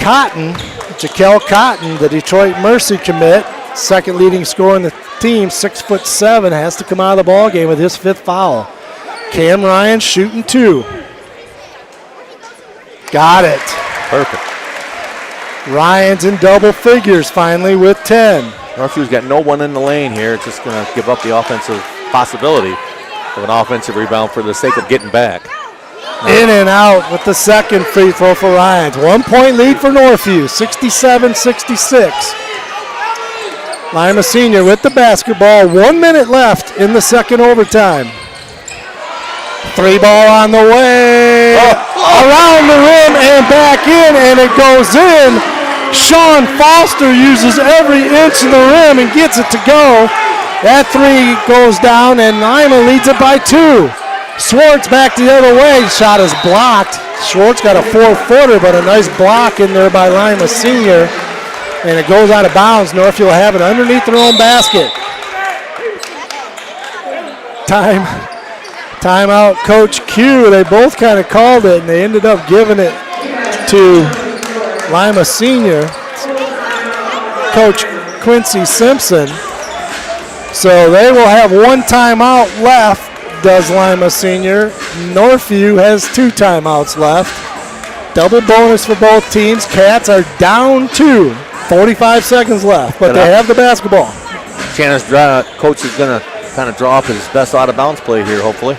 Cotton, Jaquel Cotton, the Detroit Mercy commit, second leading scorer in the team, 6'7", has to come out of the ball game with his 5th foul. Cam Ryan shooting 2. Got it. Perfect. Ryan's in double figures finally with 10. Northview's got no one in the lane here. It's just going to give up the offensive possibility of an offensive rebound for the sake of getting back. In and out with the second free throw for Ryans. 1 point lead for Northview, 67-66. Lima Senior with the basketball. 1 minute left in the second overtime. 3 ball on the way. Around the rim and back in, and it goes in. Sean Foster uses every inch of the rim and gets it to go. That 3 goes down, and Lima leads it by 2. Swartz back the other way. Shot is blocked. Swartz got a 4-footer, but a nice block in there by Lima Senior. And it goes out of bounds. Northview will have it underneath their own basket. Timeout, Coach Q. They both kind of called it, and they ended up giving it to Lima Senior, Coach Quincy Simpson. So they will have 1 timeout left, does Lima Senior. Northview has 2 timeouts left. Double bonus for both teams. Cats are down 2. 45 seconds left, but they have the basketball. Chana's coach is going to kind of draw up his best out-of-bounds play here, hopefully.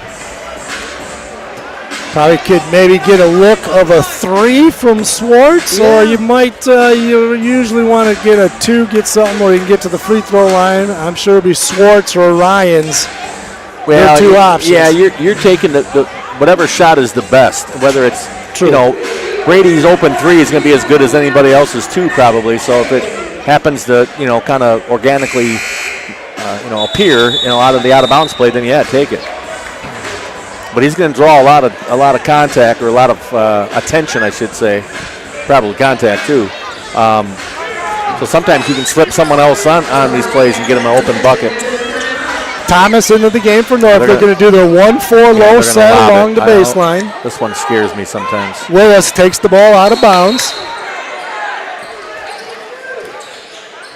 Probably could maybe get a look of a 3 from Swartz, or you might, you usually want to get a 2, get something where you can get to the free throw line. I'm sure it'll be Swartz or Ryans. Well, 2 options. Yeah, you're taking the whatever shot is the best, whether it's, True. Brady's open 3 is going to be as good as anybody else's 2 probably. So if it happens to, kind of organically, appear in a lot of the out-of-bounds play, then take it. But he's going to draw a lot of contact, or a lot of attention, I should say. Probably contact too. So sometimes you can slip someone else on these plays and get them an open bucket. Thomas into the game for North. They're going to do their 1-4 low set along the baseline. This one scares me sometimes. Willis takes the ball out of bounds.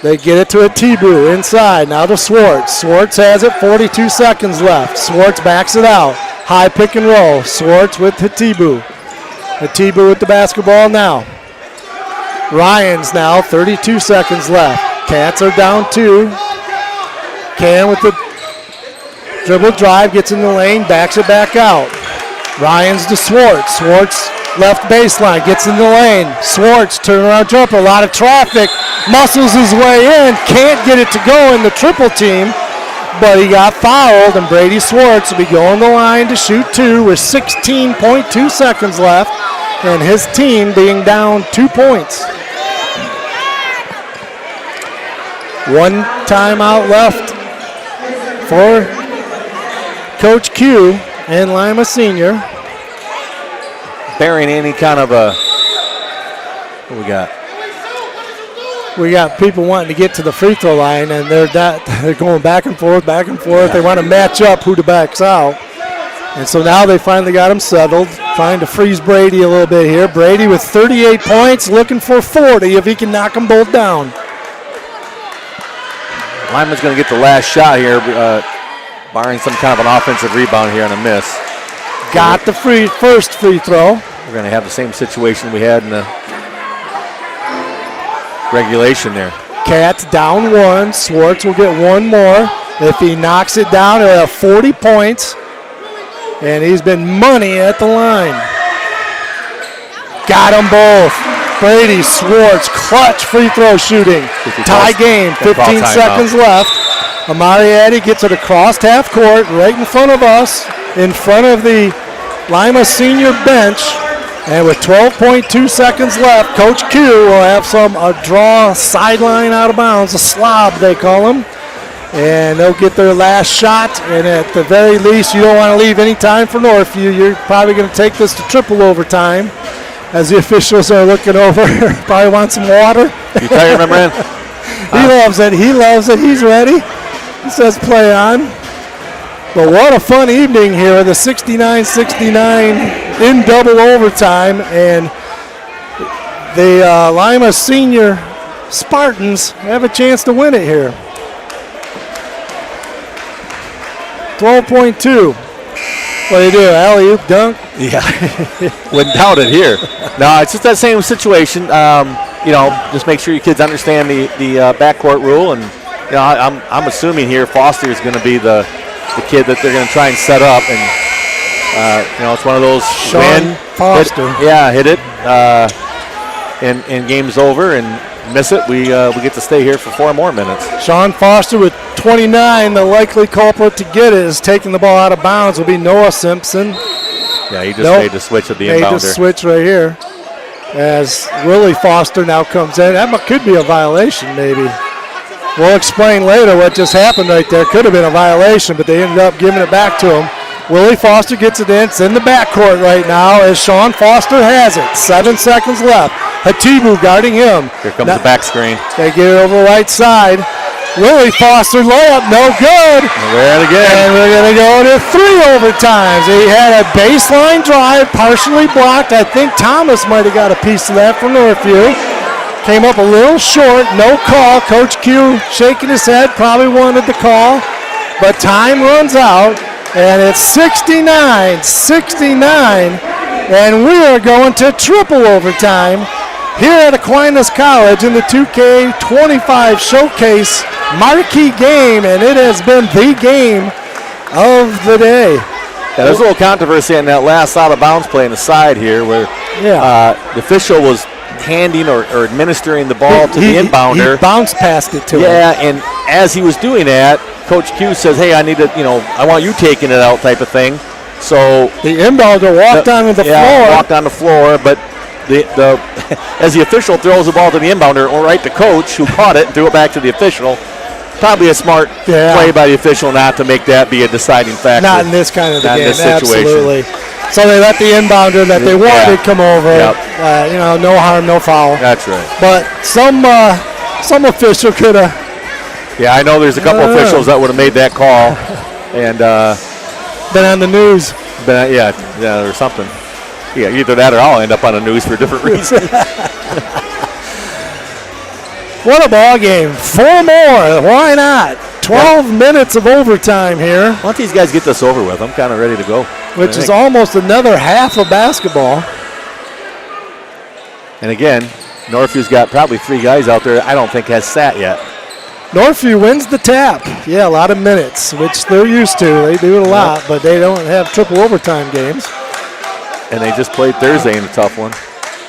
They get it to Atibu inside. Now to Swartz. Swartz has it. 42 seconds left. Swartz backs it out. High pick and roll. Swartz with Hatibu. Hatibu with the basketball now. Ryans now. 32 seconds left. Cats are down 2. Cam with the dribble drive, gets in the lane, backs it back out. Ryans to Swartz. Swartz left baseline, gets in the lane. Swartz turnaround jumper, a lot of traffic. Muscles his way in, can't get it to go in the triple team, but he got fouled, and Brady Swartz will be going the line to shoot 2 with 16.2 seconds left, and his team being down 2 points. 1 timeout left for Coach Q and Lima Senior. Bearing any kind of a, what we got? We got people wanting to get to the free throw line, and they're going back and forth. Yeah. They want to match up who to backs out. And so now they finally got him settled, trying to freeze Brady a little bit here. Brady with 38 points, looking for 40 if he can knock them both down. Lyman's going to get the last shot here, barring some kind of an offensive rebound here and a miss. Got the first free throw. We're going to have the same situation we had in the regulation there. Cats down 1. Swartz will get one more. If he knocks it down, he'll have 40 points. And he's been money at the line. Got them both. Brady, Swartz, clutch free throw shooting. Tie game, 15 seconds left. Amariati gets it across half court, right in front of us, in front of the Lima senior bench. And with 12.2 seconds left, Coach Q will have a draw sideline out of bounds, a slob they call them. And they'll get their last shot. And at the very least, you don't want to leave any time for Northview. You're probably going to take this to triple overtime. As the officials are looking over, probably want some water. You tired, my man? He loves it. He loves it. He's ready. He says play on. But what a fun evening here. The 69-69 in double overtime. And the Lima Senior Spartans have a chance to win it here. 12.2. What do you do, alley-oop dunk? Yeah, wouldn't doubt it here. No, it's just that same situation. Just make sure your kids understand the backcourt rule, and I'm assuming here Foster is going to be the kid that they're going to try and set up, and it's one of those Sean Foster. Hit it, and game's over, and miss it. We get to stay here for 4 more minutes. Sean Foster with 29. The likely culprit to get it is taking the ball out of bounds will be Noah Simpson. Yeah, he just made the switch at the inbounder. Made the switch right here. As Willie Foster now comes in. That could be a violation, maybe. We'll explain later what just happened right there. Could have been a violation, but they ended up giving it back to him. Willie Foster gets it in. It's in the backcourt right now as Sean Foster has it. 7 seconds left. Hatibu guarding him. Here comes the back screen. They get it over right side. Willie Foster layup, no good. And we're at it again. And we're going to go into 3 overtimes. He had a baseline drive, partially blocked. I think Thomas might have got a piece of that from Northview. Came up a little short, no call. Coach Q shaking his head, probably wanted the call. But time runs out, and it's 69-69. And we are going to triple overtime here at Aquinas College in the 2K25 Showcase marquee game, and it has been the game of the day. Yeah, there's a little controversy in that last out-of-bounds play on the side here where the official was handing or administering the ball to the inbounder. He bounced past it to him. Yeah, and as he was doing that, Coach Q says, hey, I want you taking it out type of thing. So the inbounder walked onto the floor. Walked on the floor, but as the official throws the ball to the inbounder, or right to Coach, who caught it and threw it back to the official. Probably a smart play by the official not to make that be a deciding factor. Not in this kind of game, this situation. Absolutely. So they let the inbounder that they wanted come over. Yep. No harm, no foul. That's right. But some official could have. Yeah, I know there's a couple officials that would have made that call, and been on the news. Or something. Yeah, either that or I'll end up on the news for different reasons. What a ball game. 4 more. Why not? 12 minutes of overtime here. Why don't these guys get this over with? I'm kind of ready to go. Which is almost another half of basketball. And again, Northview's got probably 3 guys out there I don't think has sat yet. Northview wins the tap. Yeah, a lot of minutes, which they're used to. They do it a lot, but they don't have triple overtime games. And they just played Thursday in a tough one.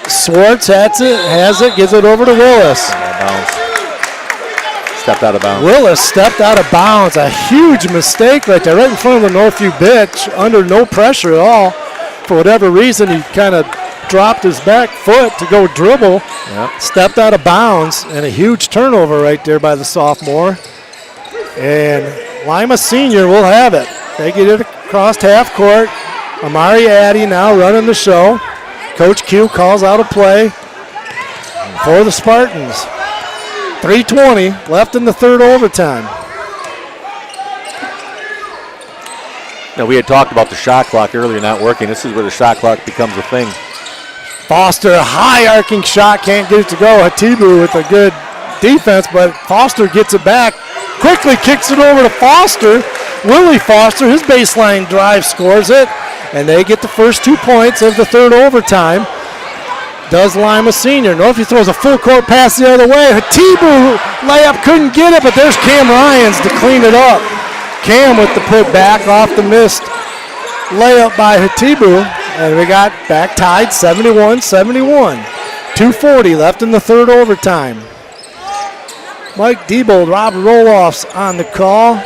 Swartz has it, gives it over to Willis. Stepped out of bounds. Willis stepped out of bounds. A huge mistake right there, right in front of the Northview bench, under no pressure at all. For whatever reason, he kind of dropped his back foot to go dribble. Yep. Stepped out of bounds, and a huge turnover right there by the sophomore. And Lima Senior will have it. They get it across half court. Amari Addy now running the show. Coach Q calls out a play for the Spartans. 3:20 left in the third overtime. Now, we had talked about the shot clock earlier not working. This is where the shot clock becomes a thing. Foster, a high arcing shot, can't get it to go. Hatibu with a good defense, but Foster gets it back quickly kicks it over to Foster. Willie Foster, his baseline drive, scores it, and they get the first 2 points of the third overtime. Does Lima Senior. Northview throws a full court pass the other way. Hatibu layup, couldn't get it, but there's Cam Ryans to clean it up. Cam with the put back off the missed layup by Hatibu, and we got back tied 71-71. 2:40 left in the third overtime. Mike Diebold, Rob Roloffs on the call.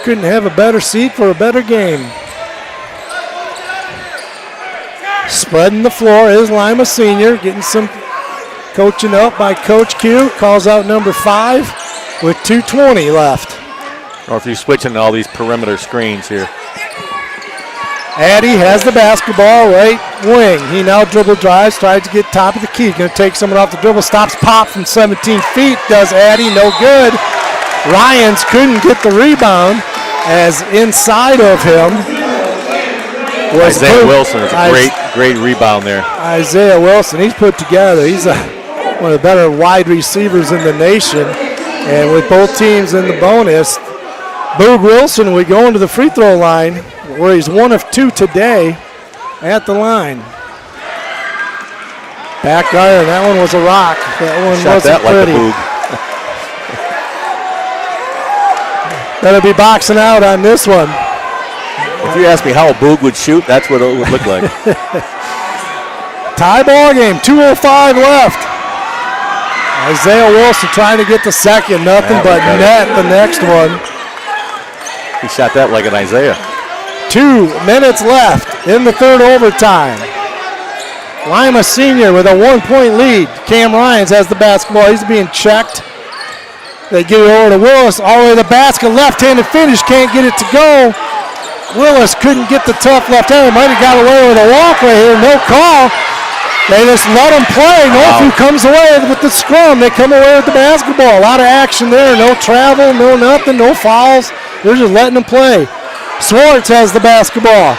Couldn't have a better seat for a better game. Spreading the floor is Lima Senior, getting some coaching up by Coach Q. Calls out number 5 with 2:20 left. Northview switching all these perimeter screens here. Addy has the basketball, right wing. He now dribble drives, tries to get top of the key. Going to take someone off the dribble, stops pop from 17 feet. Does Addy, no good. Ryans couldn't get the rebound as inside of him was Isaiah Wilson. It's a great rebound there. Isaiah Wilson, he's put together. He's one of the better wide receivers in the nation. And with both teams in the bonus, Boog Wilson will go into the free throw line where he's 1 of 2 today at the line. Back iron, that one was a rock. That one wasn't pretty. Like Better be boxing out on this one. If you ask me how a Boog would shoot, that's what it would look like. Tie ball game, 2:05 left. Isaiah Wilson trying to get the second, nothing but net the next one. He shot that like an Isaiah. 2 minutes left in the third overtime. Lima Senior with a 1-point lead. Cam Ryans has the basketball. He's being checked. They get it over to Willis. All the way to the basket. Left-handed finish. Can't get it to go. Willis couldn't get the tough left-hander. Might have got away with a walk right here. No call. They just let him play. Northview comes away with the scrum. They come away with the basketball. A lot of action there. No travel, no nothing, no fouls. They're just letting them play. Swartz has the basketball.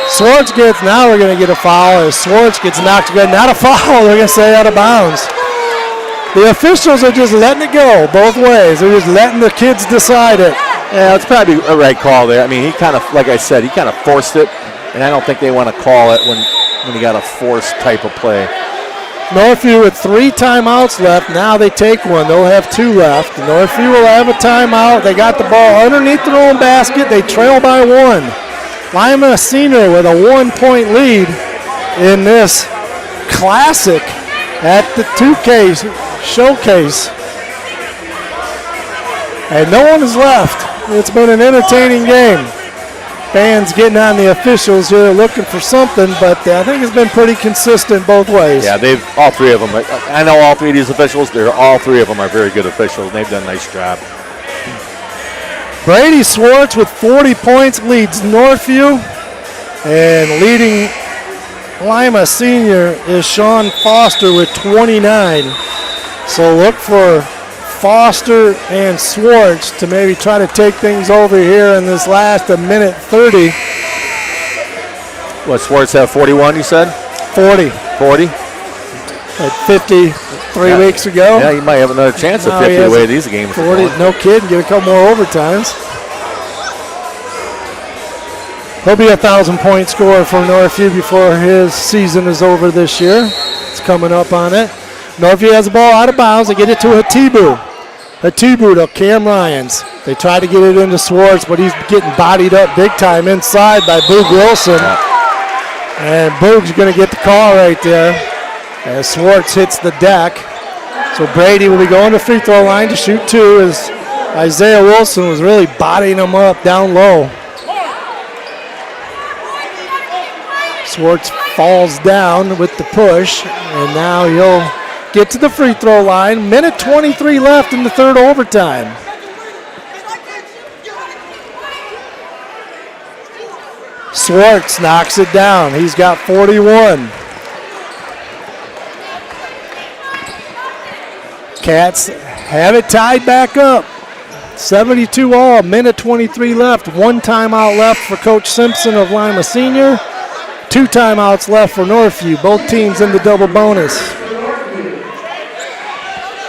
Swartz gets, now we're going to get a foul as Swartz gets knocked good. Not a foul, they're going to say out of bounds. The officials are just letting it go both ways. They're just letting the kids decide it. Yeah, it's probably a right call there. I mean, he kind of, like I said, he kind of forced it, and I don't think they want to call it when you got a forced type of play. Northview with 3 timeouts left. Now they take one. They'll have 2 left. Northview will have a timeout. They got the ball underneath their own basket. They trail by 1. Lima Senior with a 1-point lead in this classic at the 2K showcase. And no one is left. It's been an entertaining game. Fans getting on the officials here looking for something, but I think it's been pretty consistent both ways. Yeah, all 3 of them. I know all 3 of these officials. All 3 of them are very good officials, and they've done a nice job. Brady Swartz with 40 points leads Northview, and leading Lima Senior is Sean Foster with 29. So look for Foster and Swartz to maybe try to take things over here in this last minute 30. What, Swartz have 41, you said? 40. 40? At 53 weeks ago. Yeah, you might have another chance at 50 the way these games 40, no kidding, get a couple more overtimes. He'll be a 1,000-point scorer for Northview before his season is over this year. It's coming up on it. Northview has the ball out of bounds. They get it to Hatibu. Hatibu to Cam Ryans. They try to get it into Swartz, but he's getting bodied up big time inside by Boog Wilson. And Boog's going to get the call right there as Swartz hits the deck. So Brady will be going to free throw line to shoot 2 as Isaiah Wilson was really bodying him up down low. Swartz falls down with the push, and now he'll get to the free throw line. Minute 23 left in the third overtime. Swartz knocks it down. He's got 41. Cats have it tied back up. 72 all, minute 23 left. 1 timeout left for Coach Simpson of Lima Senior. 2 timeouts left for Northview. Both teams in the double bonus.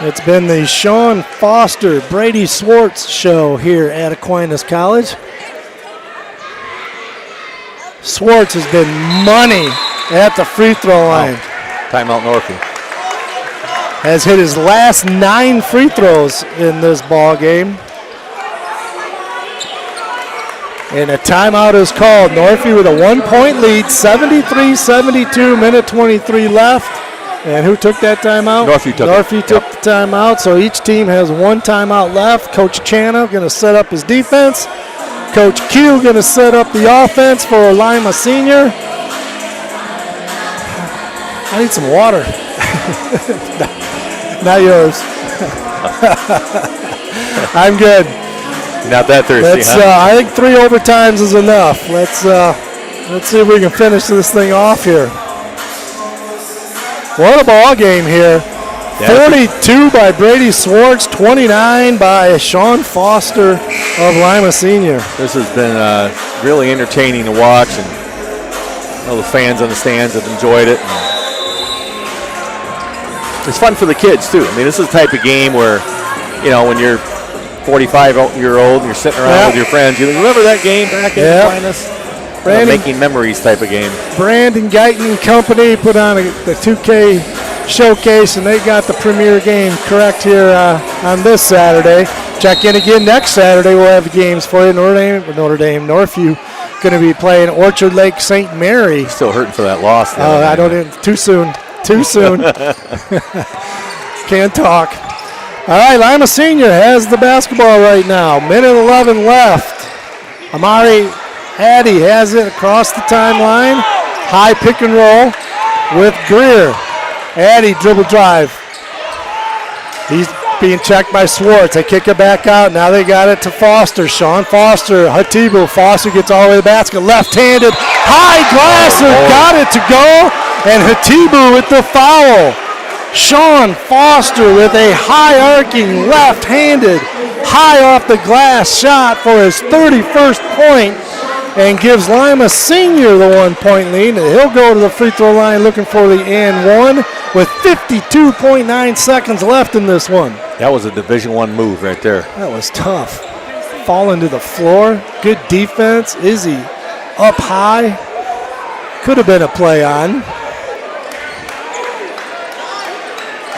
It's been the Sean Foster, Brady Swartz show here at Aquinas College. Swartz has been money at the free throw line. Timeout Northview. Has hit his last 9 free throws in this ball game. And a timeout is called. Northview with a 1-point lead, 73-72, minute 23 left. And who took that timeout? Northview took it. Northview took the timeout, so each team has 1 timeout left. Coach Chana going to set up his defense. Coach Q going to set up the offense for Lima Senior. I need some water. Not yours. I'm good. Not that thirsty, huh? I think 3 overtimes is enough. Let's see if we can finish this thing off here. What a ball game here. 42 by Brady Swartz, 29 by Sean Foster of Lima Senior. This has been really entertaining to watch, and I know the fans on the stands have enjoyed it. It's fun for the kids, too. I mean, this is the type of game where, you know, when you're 45-year-old and you're sitting around with your friends, you remember that game back in Aquinas? Making memories type of game. Brandon Guyton and company put on the 2K showcase, and they got the premier game correct here on this Saturday. Check in again next Saturday. We'll have games for you. Northview going to be playing Orchard Lake St. Mary. Still hurting for that loss. I don't even. Too soon. Can't talk. All right, Lima Senior has the basketball right now. Minute 11 left. Amari Addy has it across the timeline. High pick and roll with Greer. Addy dribble drive. He's being checked by Swartz. They kick it back out. Now they got it to Foster. Sean Foster. Hatibu. Foster gets all the way to the basket. Left-handed. High glasser. Got it to go. And Hatibu with the foul. Sean Foster with a high-arcing left-handed, high off the glass shot for his 31st point and gives Lima Senior the 1-point lead. And he'll go to the free throw line looking for the and one with 52.9 seconds left in this one. That was a Division I move right there. That was tough. Falling to the floor. Good defense. Izzy up high. Could have been a play on.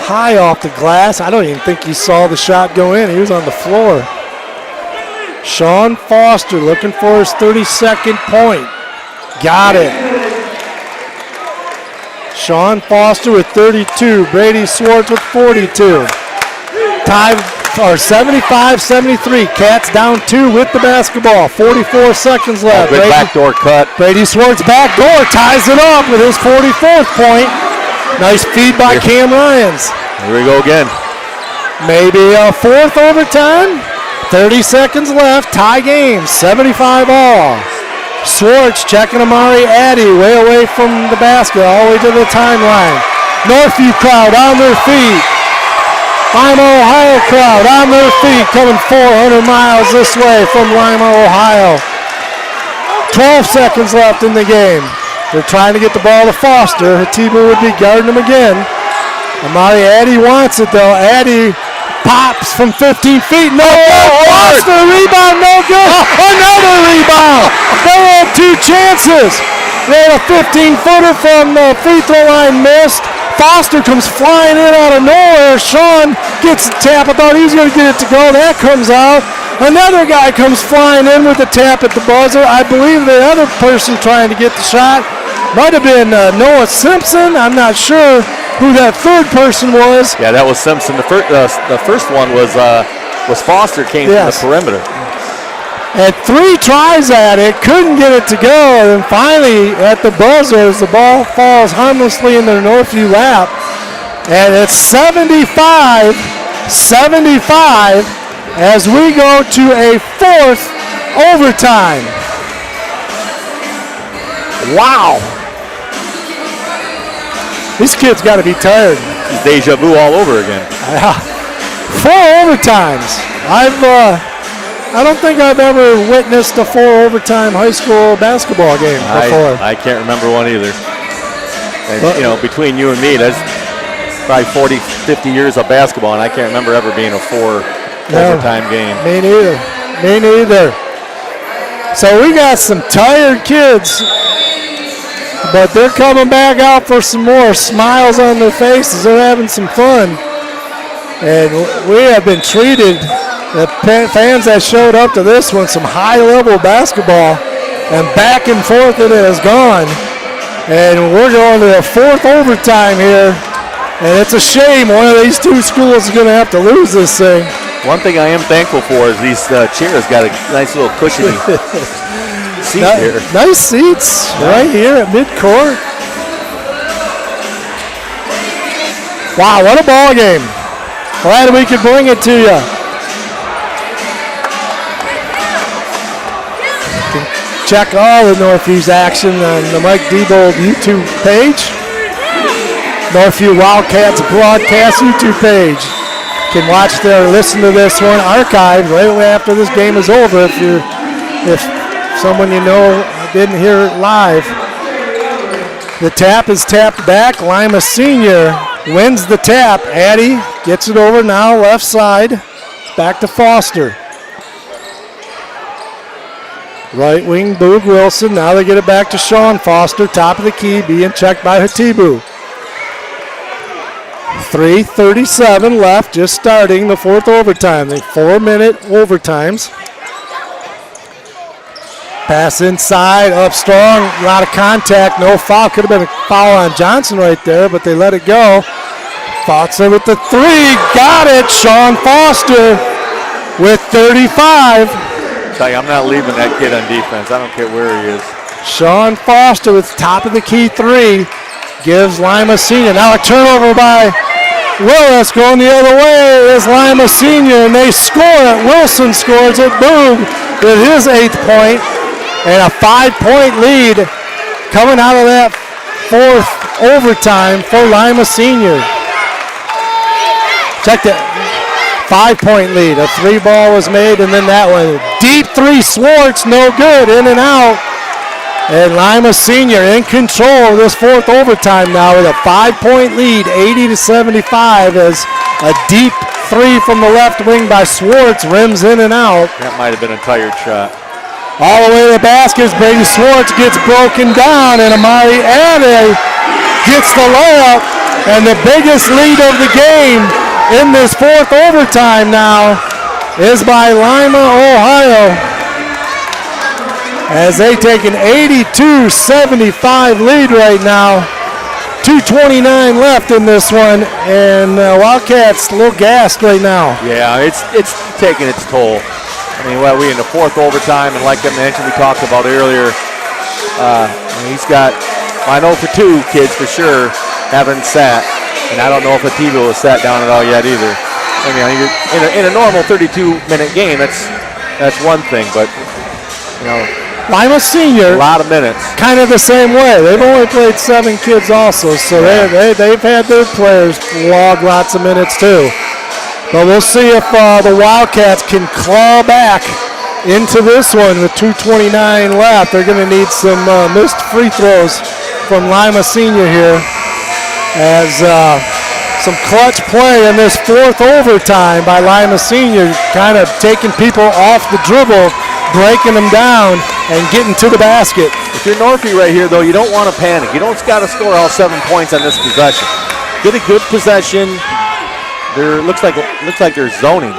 High off the glass. I don't even think he saw the shot go in. He was on the floor. Sean Foster looking for his 32nd point. Got it. Sean Foster with 32. Brady Swartz with 42. Tie or 75-73. Cats down 2 with the basketball. 44 seconds left. Good backdoor cut. Brady Swartz backdoor ties it up with his 44th point. Nice feed by Cam Ryans. Here we go again. Maybe a 4th overtime. 30 seconds left. Tie game. 75 all. Swartz checking Amari Addy way away from the basket, all the way to the timeline. Northview crowd on their feet. Lima, Ohio crowd on their feet, coming 400 miles this way from Lima, Ohio. 12 seconds left in the game. They're trying to get the ball to Foster. Hatibu would be guarding him again. Amari Addy wants it though. Addy pops from 15 feet. No good. Foster rebound, no good. Another rebound. They had 2 chances. They had a 15-footer from the free throw line missed. Foster comes flying in out of nowhere. Sean gets the tap. I thought he was going to get it to go. That comes out. Another guy comes flying in with the tap at the buzzer. I believe the other person trying to get the shot might have been Noah Simpson. I'm not sure who that third person was. Yeah, that was Simpson. The first one was Foster, came from the perimeter. Had 3 tries at it, couldn't get it to go, and finally at the buzzer as the ball falls harmlessly in their Northview lap. And it's 75-75 as we go to a 4th overtime. Wow. These kids got to be tired. It's deja vu all over again. 4 overtimes. I don't think I've ever witnessed a 4 overtime high school basketball game before. I can't remember one either. And, between you and me, probably 40, 50 years of basketball, and I can't remember ever being a 4 overtime game. Me neither. Me neither. So we got some tired kids, but they're coming back out for some more. Smiles on their faces. They're having some fun. And we have been treated, the fans that showed up to this one, some high-level basketball, and back and forth it has gone. And we're going to the 4th overtime here. And it's a shame one of these two schools is going to have to lose this thing. One thing I am thankful for is these chairs got a nice little cushiony seat here. Nice seats right here at midcourt. Wow, what a ball game. Glad we could bring it to you. Check all the Northview's action on the Mike Diebold YouTube page. Northview Wildcats broadcast YouTube page. You can watch or listen to this one archived right away after this game is over if someone you know didn't hear it live. The tap is tapped back. Lima Senior wins the tap. Addy gets it over now left side. Back to Foster. Right wing, Boog Wilson. Now they get it back to Sean Foster. Top of the key, being checked by Hatibu. 3:37 left, just starting the 4th overtime. The 4-minute overtimes. Pass inside, up strong, a lot of contact, no foul. Could have been a foul on Johnson right there, but they let it go. Foster with the 3, got it. Sean Foster with 35. Tell you, I'm not leaving that kid on defense. I don't care where he is. Sean Foster with top of the key 3 gives Lima Senior. Now a turnover by Willis. Going the other way is Lima Senior, and they score it. Wilson scores it. Boog with his 8th point, and a 5-point lead coming out of that 4th overtime for Lima Senior. Check that. 5-point lead. A 3 ball was made, and then that one. Deep 3, Swartz, no good. In and out. And Lima Senior in control of this 4th overtime now with a 5-point lead, 80-75, as a deep 3 from the left wing by Swartz rims in and out. That might have been a tired shot. All the way to the basket, Brady Swartz gets broken down, and Amari Addy gets the layup, and the biggest lead of the game in this 4th overtime now is by Lima, Ohio, as they take an 82-75 lead right now. 2:29 left in this one, and Wildcats a little gassed right now. Yeah, it's taking its toll. I mean, we in the 4th overtime, and like I mentioned, we talked about earlier, he's got, I know for 2 kids for sure, haven't sat. And I don't know if Ativo has sat down at all yet either. I mean, in a normal 32-minute game, that's one thing, but Lima Senior, a lot of minutes. Kind of the same way. They've only played 7 kids also, so they've had their players log lots of minutes too. But we'll see if the Wildcats can claw back into this one with 2:29 left. They're going to need some missed free throws from Lima Senior here, as some clutch play in this 4th overtime by Lima Senior, kind of taking people off the dribble, breaking them down, and getting to the basket. If you're Northview right here, though, you don't want to panic. You don't got to score all 7 points on this possession. Get a good possession. Looks like they're zoning.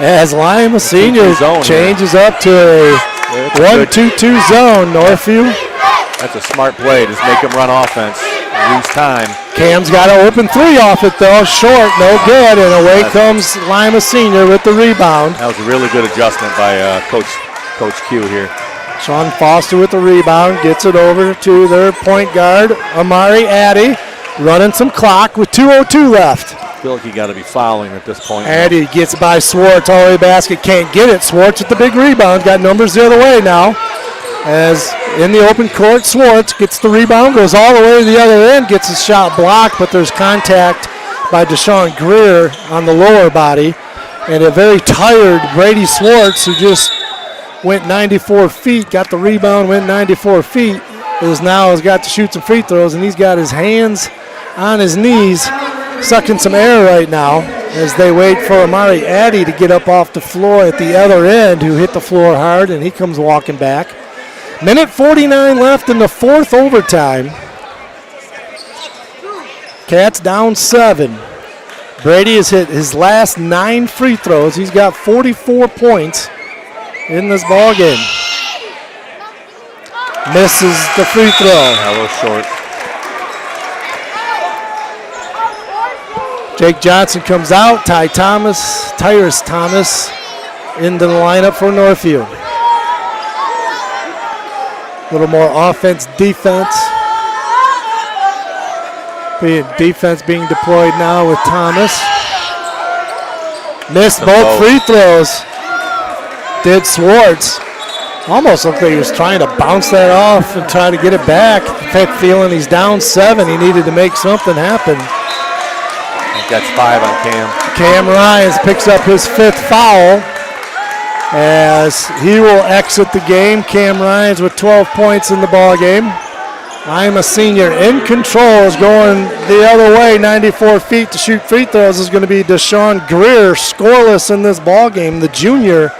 As Lima Senior changes up to a 1-2-2 zone, Northview. That's a smart play. Just make them run offense. Lose time. Cam's got an open 3 off it though, short, no good, and away comes Lima Senior with the rebound. That was a really good adjustment by Coach Q here. Sean Foster with the rebound, gets it over to their point guard, Amari Addy, running some clock with 2:02 left. I feel like you got to be fouling at this point. Addy gets by Swartz, all the way to the basket, can't get it. Swartz with the big rebound, got numbers the other way now. As in the open court, Swartz gets the rebound, goes all the way to the other end, gets his shot blocked, but there's contact by Deshaun Greer on the lower body. And a very tired Brady Swartz, who just went 94 feet, got the rebound, went 94 feet, has got to shoot some free throws, and he's got his hands on his knees sucking some air right now as they wait for Amari Addy to get up off the floor at the other end, who hit the floor hard, and he comes walking back. Minute 49 left in the fourth overtime. Cats down 7. Brady has hit his last 9 free throws. He's got 44 points in this ball game. Misses the free throw. A little short. Jake Johnson comes out. Tyrus Thomas into the lineup for Northview. A little more offense, defense. Defense being deployed now with Thomas. Missed both free throws. Did Swartz. Almost looked like he was trying to bounce that off and try to get it back. Kept feeling he's down 7. He needed to make something happen. That's 5 on Cam. Cam Ryans picks up his 5th foul as he will exit the game. Cam Ryans with 12 points in the ball game. Lima Senior in control, is going the other way, 94 feet to shoot free throws is going to be Deshaun Greer, scoreless in this ball game, the junior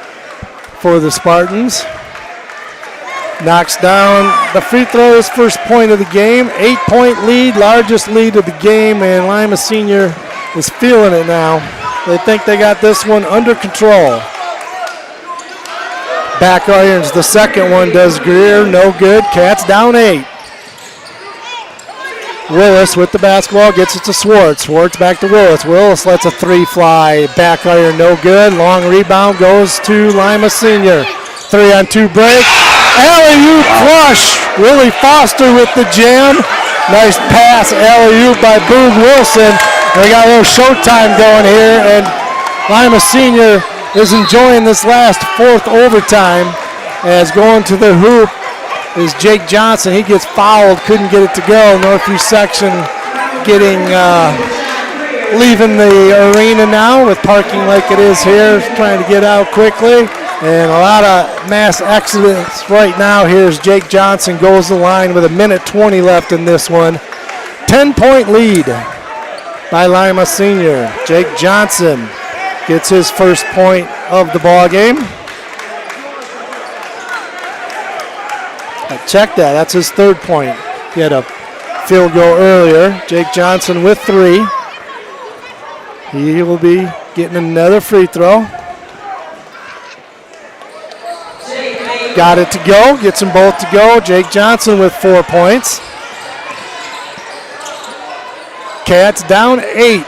for the Spartans. Knocks down the free throws, first point of the game, 8-point lead, largest lead of the game, and Lima Senior is feeling it now. They think they got this one under control. Back irons, the second one does Greer, no good. Cats down 8. Willis with the basketball, gets it to Swartz. Swartz back to Willis. Willis lets a 3 fly. Back iron, no good. Long rebound goes to Lima Senior. 3-on-2 break. Alley-oop flush. Willie Foster with the jam. Nice pass, alley-oop by Boog Wilson. We got a little showtime going here, and Lima Senior is enjoying this last 4th overtime as going to the hoop is Jake Johnson. He gets fouled, couldn't get it to go. Northview section leaving the arena now with parking like it is here, trying to get out quickly. And a lot of mass exodus right now. Here's Jake Johnson, goes the line with 1:20 left in this one. 10-point lead by Lima Senior. Jake Johnson gets his first point of the ball game. Check that, that's his 3rd point. He had a field goal earlier. Jake Johnson with 3. He will be getting another free throw. Got it to go, gets them both to go. Jake Johnson with 4 points. Cats down 8.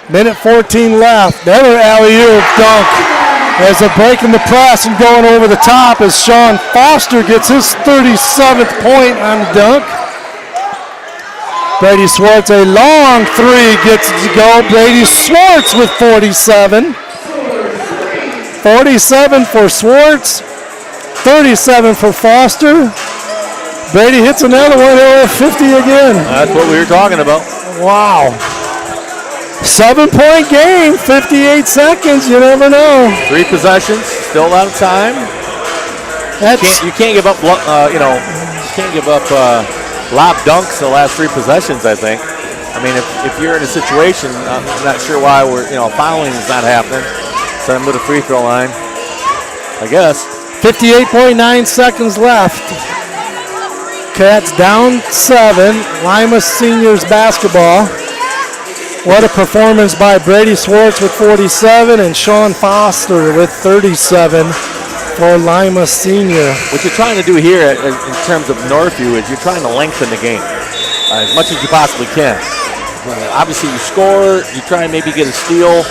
Minute 14 left. Another alley-oop dunk. As they're breaking the press and going over the top as Sean Foster gets his 37th point on the dunk. Brady Swartz, a long 3 gets it to go. Brady Swartz with 47. 47 for Swartz, 37 for Foster. Brady hits another one over 50 again. That's what we were talking about. Wow. 7-point game, 58 seconds, you never know. 3 possessions, still a lot of time. You can't give up, lob dunks the last 3 possessions, I think. I mean, if you're in a situation, I'm not sure why fouling is not happening. Send him to the free throw line, I guess. 58.9 seconds left. Cats down 7. Lima Seniors basketball. What a performance by Brady Swartz with 47 and Sean Foster with 37 for Lima Senior. What you're trying to do here in terms of Northview is you're trying to lengthen the game as much as you possibly can. Obviously, you score, you try and maybe get a steal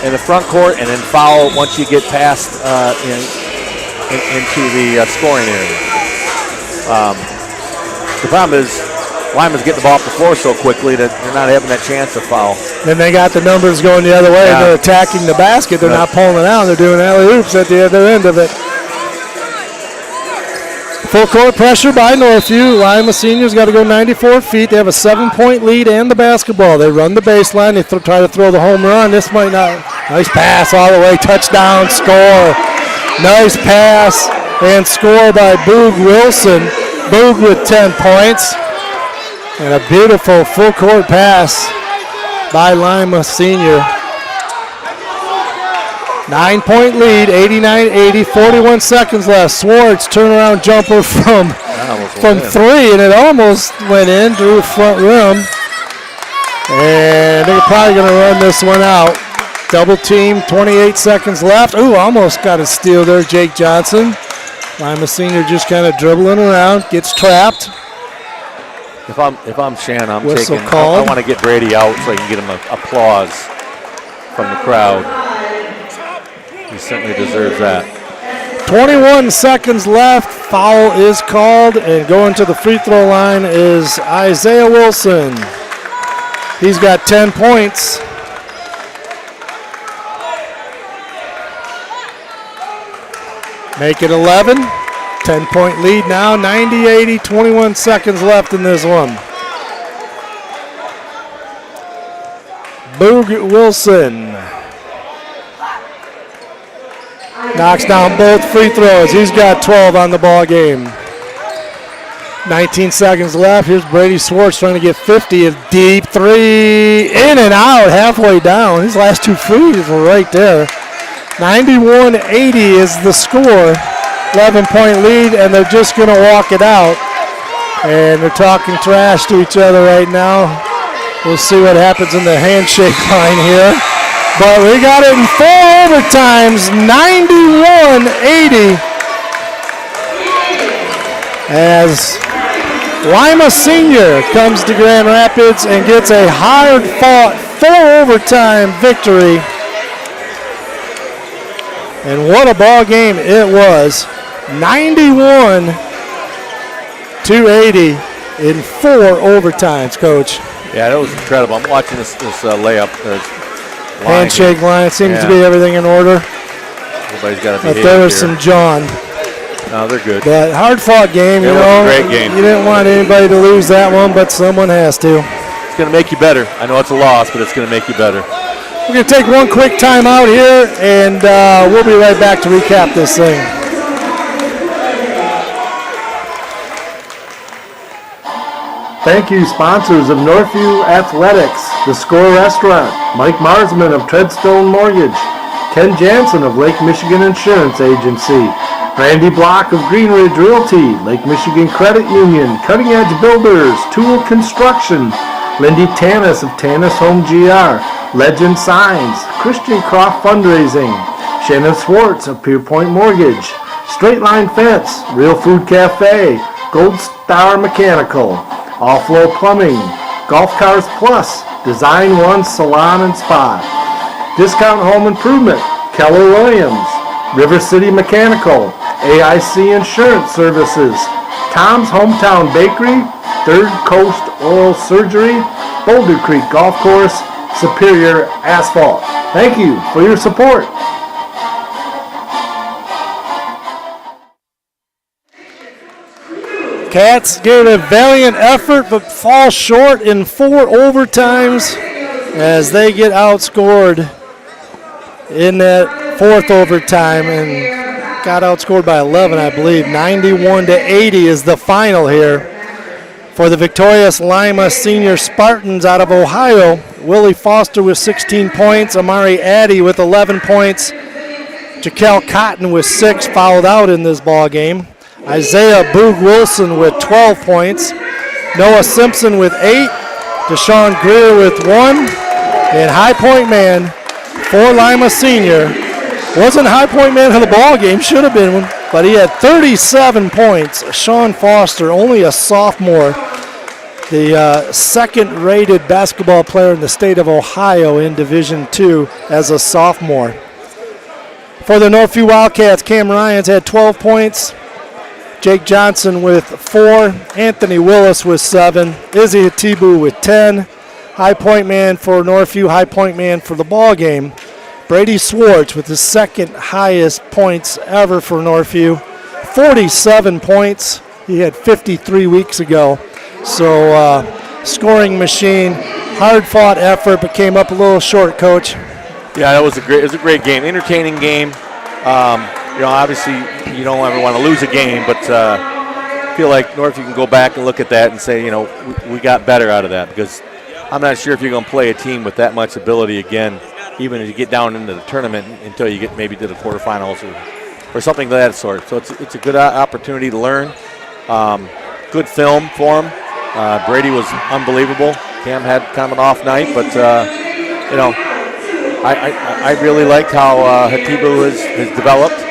in the front court, and then foul once you get past into the scoring area. The problem is Lima's getting the ball off the floor so quickly that they're not having that chance to foul. Then they got the numbers going the other way. Yeah. They're attacking the basket. They're not pulling it out. They're doing alley-oops at the other end of it. Full court pressure by Northview. Lima Seniors got to go 94 feet. They have a 7-point lead and the basketball. They run the baseline. They try to throw the home run. This might not. Nice pass all the way. Touchdown, score. Nice pass and score by Boog Wilson. Boog with 10 points. And a beautiful full court pass by Lima Senior. 9-point lead, 89-80, 41 seconds left. Swartz turnaround jumper from 3, and it almost went in, drew front rim. And they're probably going to run this one out. Double team, 28 seconds left. Ooh, almost got a steal there, Jake Johnson. Lima Senior just kind of dribbling around, gets trapped. If I'm Chana, I'm Whistle taking. called. I want to get Brady out so I can get him applause from the crowd. He certainly deserves that. 21 seconds left. Foul is called, and going to the free throw line is Isaiah Wilson. He's got 10 points. Make it 11. 10-point lead now, 90-80, 21 seconds left in this one. Boog Wilson knocks down both free throws. He's got 12 on the ball game. 19 seconds left. Here's Brady Swartz trying to get 50. A deep three, in and out, halfway down. His last 2 frees were right there. 91-80 is the score. 11-point lead, and they're just going to walk it out. And they're talking trash to each other right now. We'll see what happens in the handshake line here. But we got it in 4 overtimes, 91-80. As Lima Senior comes to Grand Rapids and gets a hard-fought 4 overtime victory. And what a ball game it was. 91-80 in 4 overtimes, Coach. Yeah, that was incredible. I'm watching this layup. Handshake line seems to be everything in order. Everybody's got to be. But there was some John. No, they're good. But hard-fought game, It was a great game. You didn't want anybody to lose that one, but someone has to. It's going to make you better. I know it's a loss, but it's going to make you better. We're going to take one quick time out here, and we'll be right back to recap this thing. Thank you, sponsors of Northview Athletics, The Score Restaurant, Mike Marsman of Treadstone Mortgage, Ken Jansen of Lake Michigan Insurance Agency, Randy Block of Green Ridge Realty, Lake Michigan Credit Union, Cutting Edge Builders, Tool Construction, Lindy Tanis of Tanis Home GR, Legend Signs, Christian Croft Fundraising, Shannon Swartz of Pierpoint Mortgage, Straight Line Fence, Real Food Cafe, Gold Star Mechanical, All Flow Plumbing, Golf Cars Plus, Design One Salon and Spa, Discount Home Improvement, Keller Williams, River City Mechanical, AIC Insurance Services, Tom's Hometown Bakery, Third Coast Oral Surgery, Boulder Creek Golf Course, Superior Asphalt. Thank you for your support. Cats gave a valiant effort but fall short in 4 overtimes as they get outscored in that 4th overtime and got outscored by 11, I believe. 91-80 is the final here for the victorious Lima Senior Spartans out of Ohio. Willie Foster with 16 points, Amari Addy with 11 points, Jaquel Cotton with 6 fouled out in this ball game. Isaiah Boog Wilson with 12 points. Noah Simpson with 8. Deshaun Greer with 1. And high point man for Lima Senior. Wasn't high point man of the ball game, should have been one, but he had 37 points. Sean Foster, only a sophomore, the second-rated basketball player in the state of Ohio in Division II as a sophomore. For the Northview Wildcats, Cam Ryans had 12 points. Jake Johnson with 4, Anthony Willis with 7, Izzy Atibu with 10. High point man for Northview, high point man for the ball game. Brady Swartz with his second highest points ever for Northview, 47 points. He had 53 weeks ago. So scoring machine, hard-fought effort, but came up a little short, Coach. Yeah, it was a great game, entertaining game. Obviously you don't ever want to lose a game, but feel like Northview can go back and look at that and say, we got better out of that, because I'm not sure if you're going to play a team with that much ability again, even as you get down into the tournament, until you get maybe to the quarterfinals or something of that sort. So it's a good opportunity to learn. Good film for him. Brady was unbelievable. Cam had kind of an off night, but I really liked how Hatibu has developed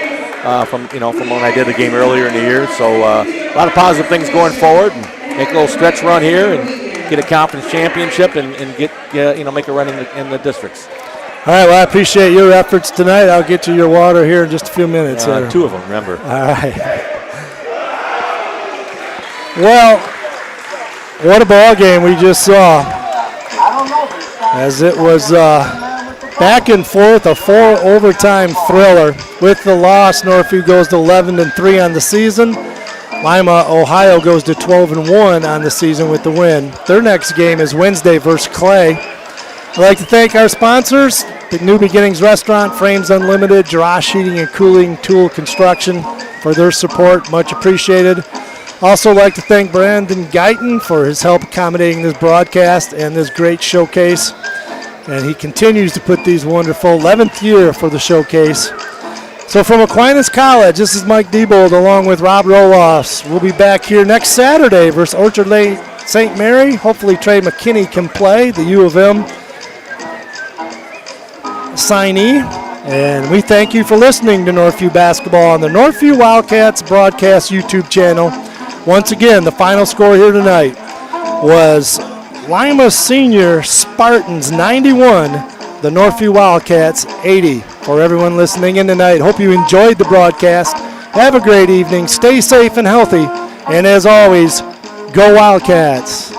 from when I did the game earlier in the year. So a lot of positive things going forward, and make a little stretch run here and get a conference championship and get make a run in the districts. All right, well, I appreciate your efforts tonight. I'll get you your water here in just a few minutes. 2 of them, remember. All right. Well, what a ball game we just saw. As it was back and forth, a 4-overtime thriller. With the loss, Northview goes to 11-3 on the season. Lima, Ohio goes to 12-1 on the season with the win. Their next game is Wednesday versus Clay. I'd like to thank our sponsors, the New Beginnings Restaurant, Frames Unlimited, Jarash Heating and Cooling, Tool Construction, for their support. Much appreciated. Also like to thank Brandon Guyton for his help accommodating this broadcast and this great showcase. And he continues to put these wonderful 11th year for the showcase. So from Aquinas College, this is Mike Diebold along with Rob Roloffs. We'll be back here next Saturday versus Orchard Lake St. Mary. Hopefully Trey McKinney can play, the U of M signee. And we thank you for listening to Northview Basketball on the Northview Wildcats broadcast YouTube channel. Once again, the final score here tonight was Lima Senior Spartans 91, the Northview Wildcats 80. For everyone listening in tonight, hope you enjoyed the broadcast. Have a great evening. Stay safe and healthy. And as always, go Wildcats.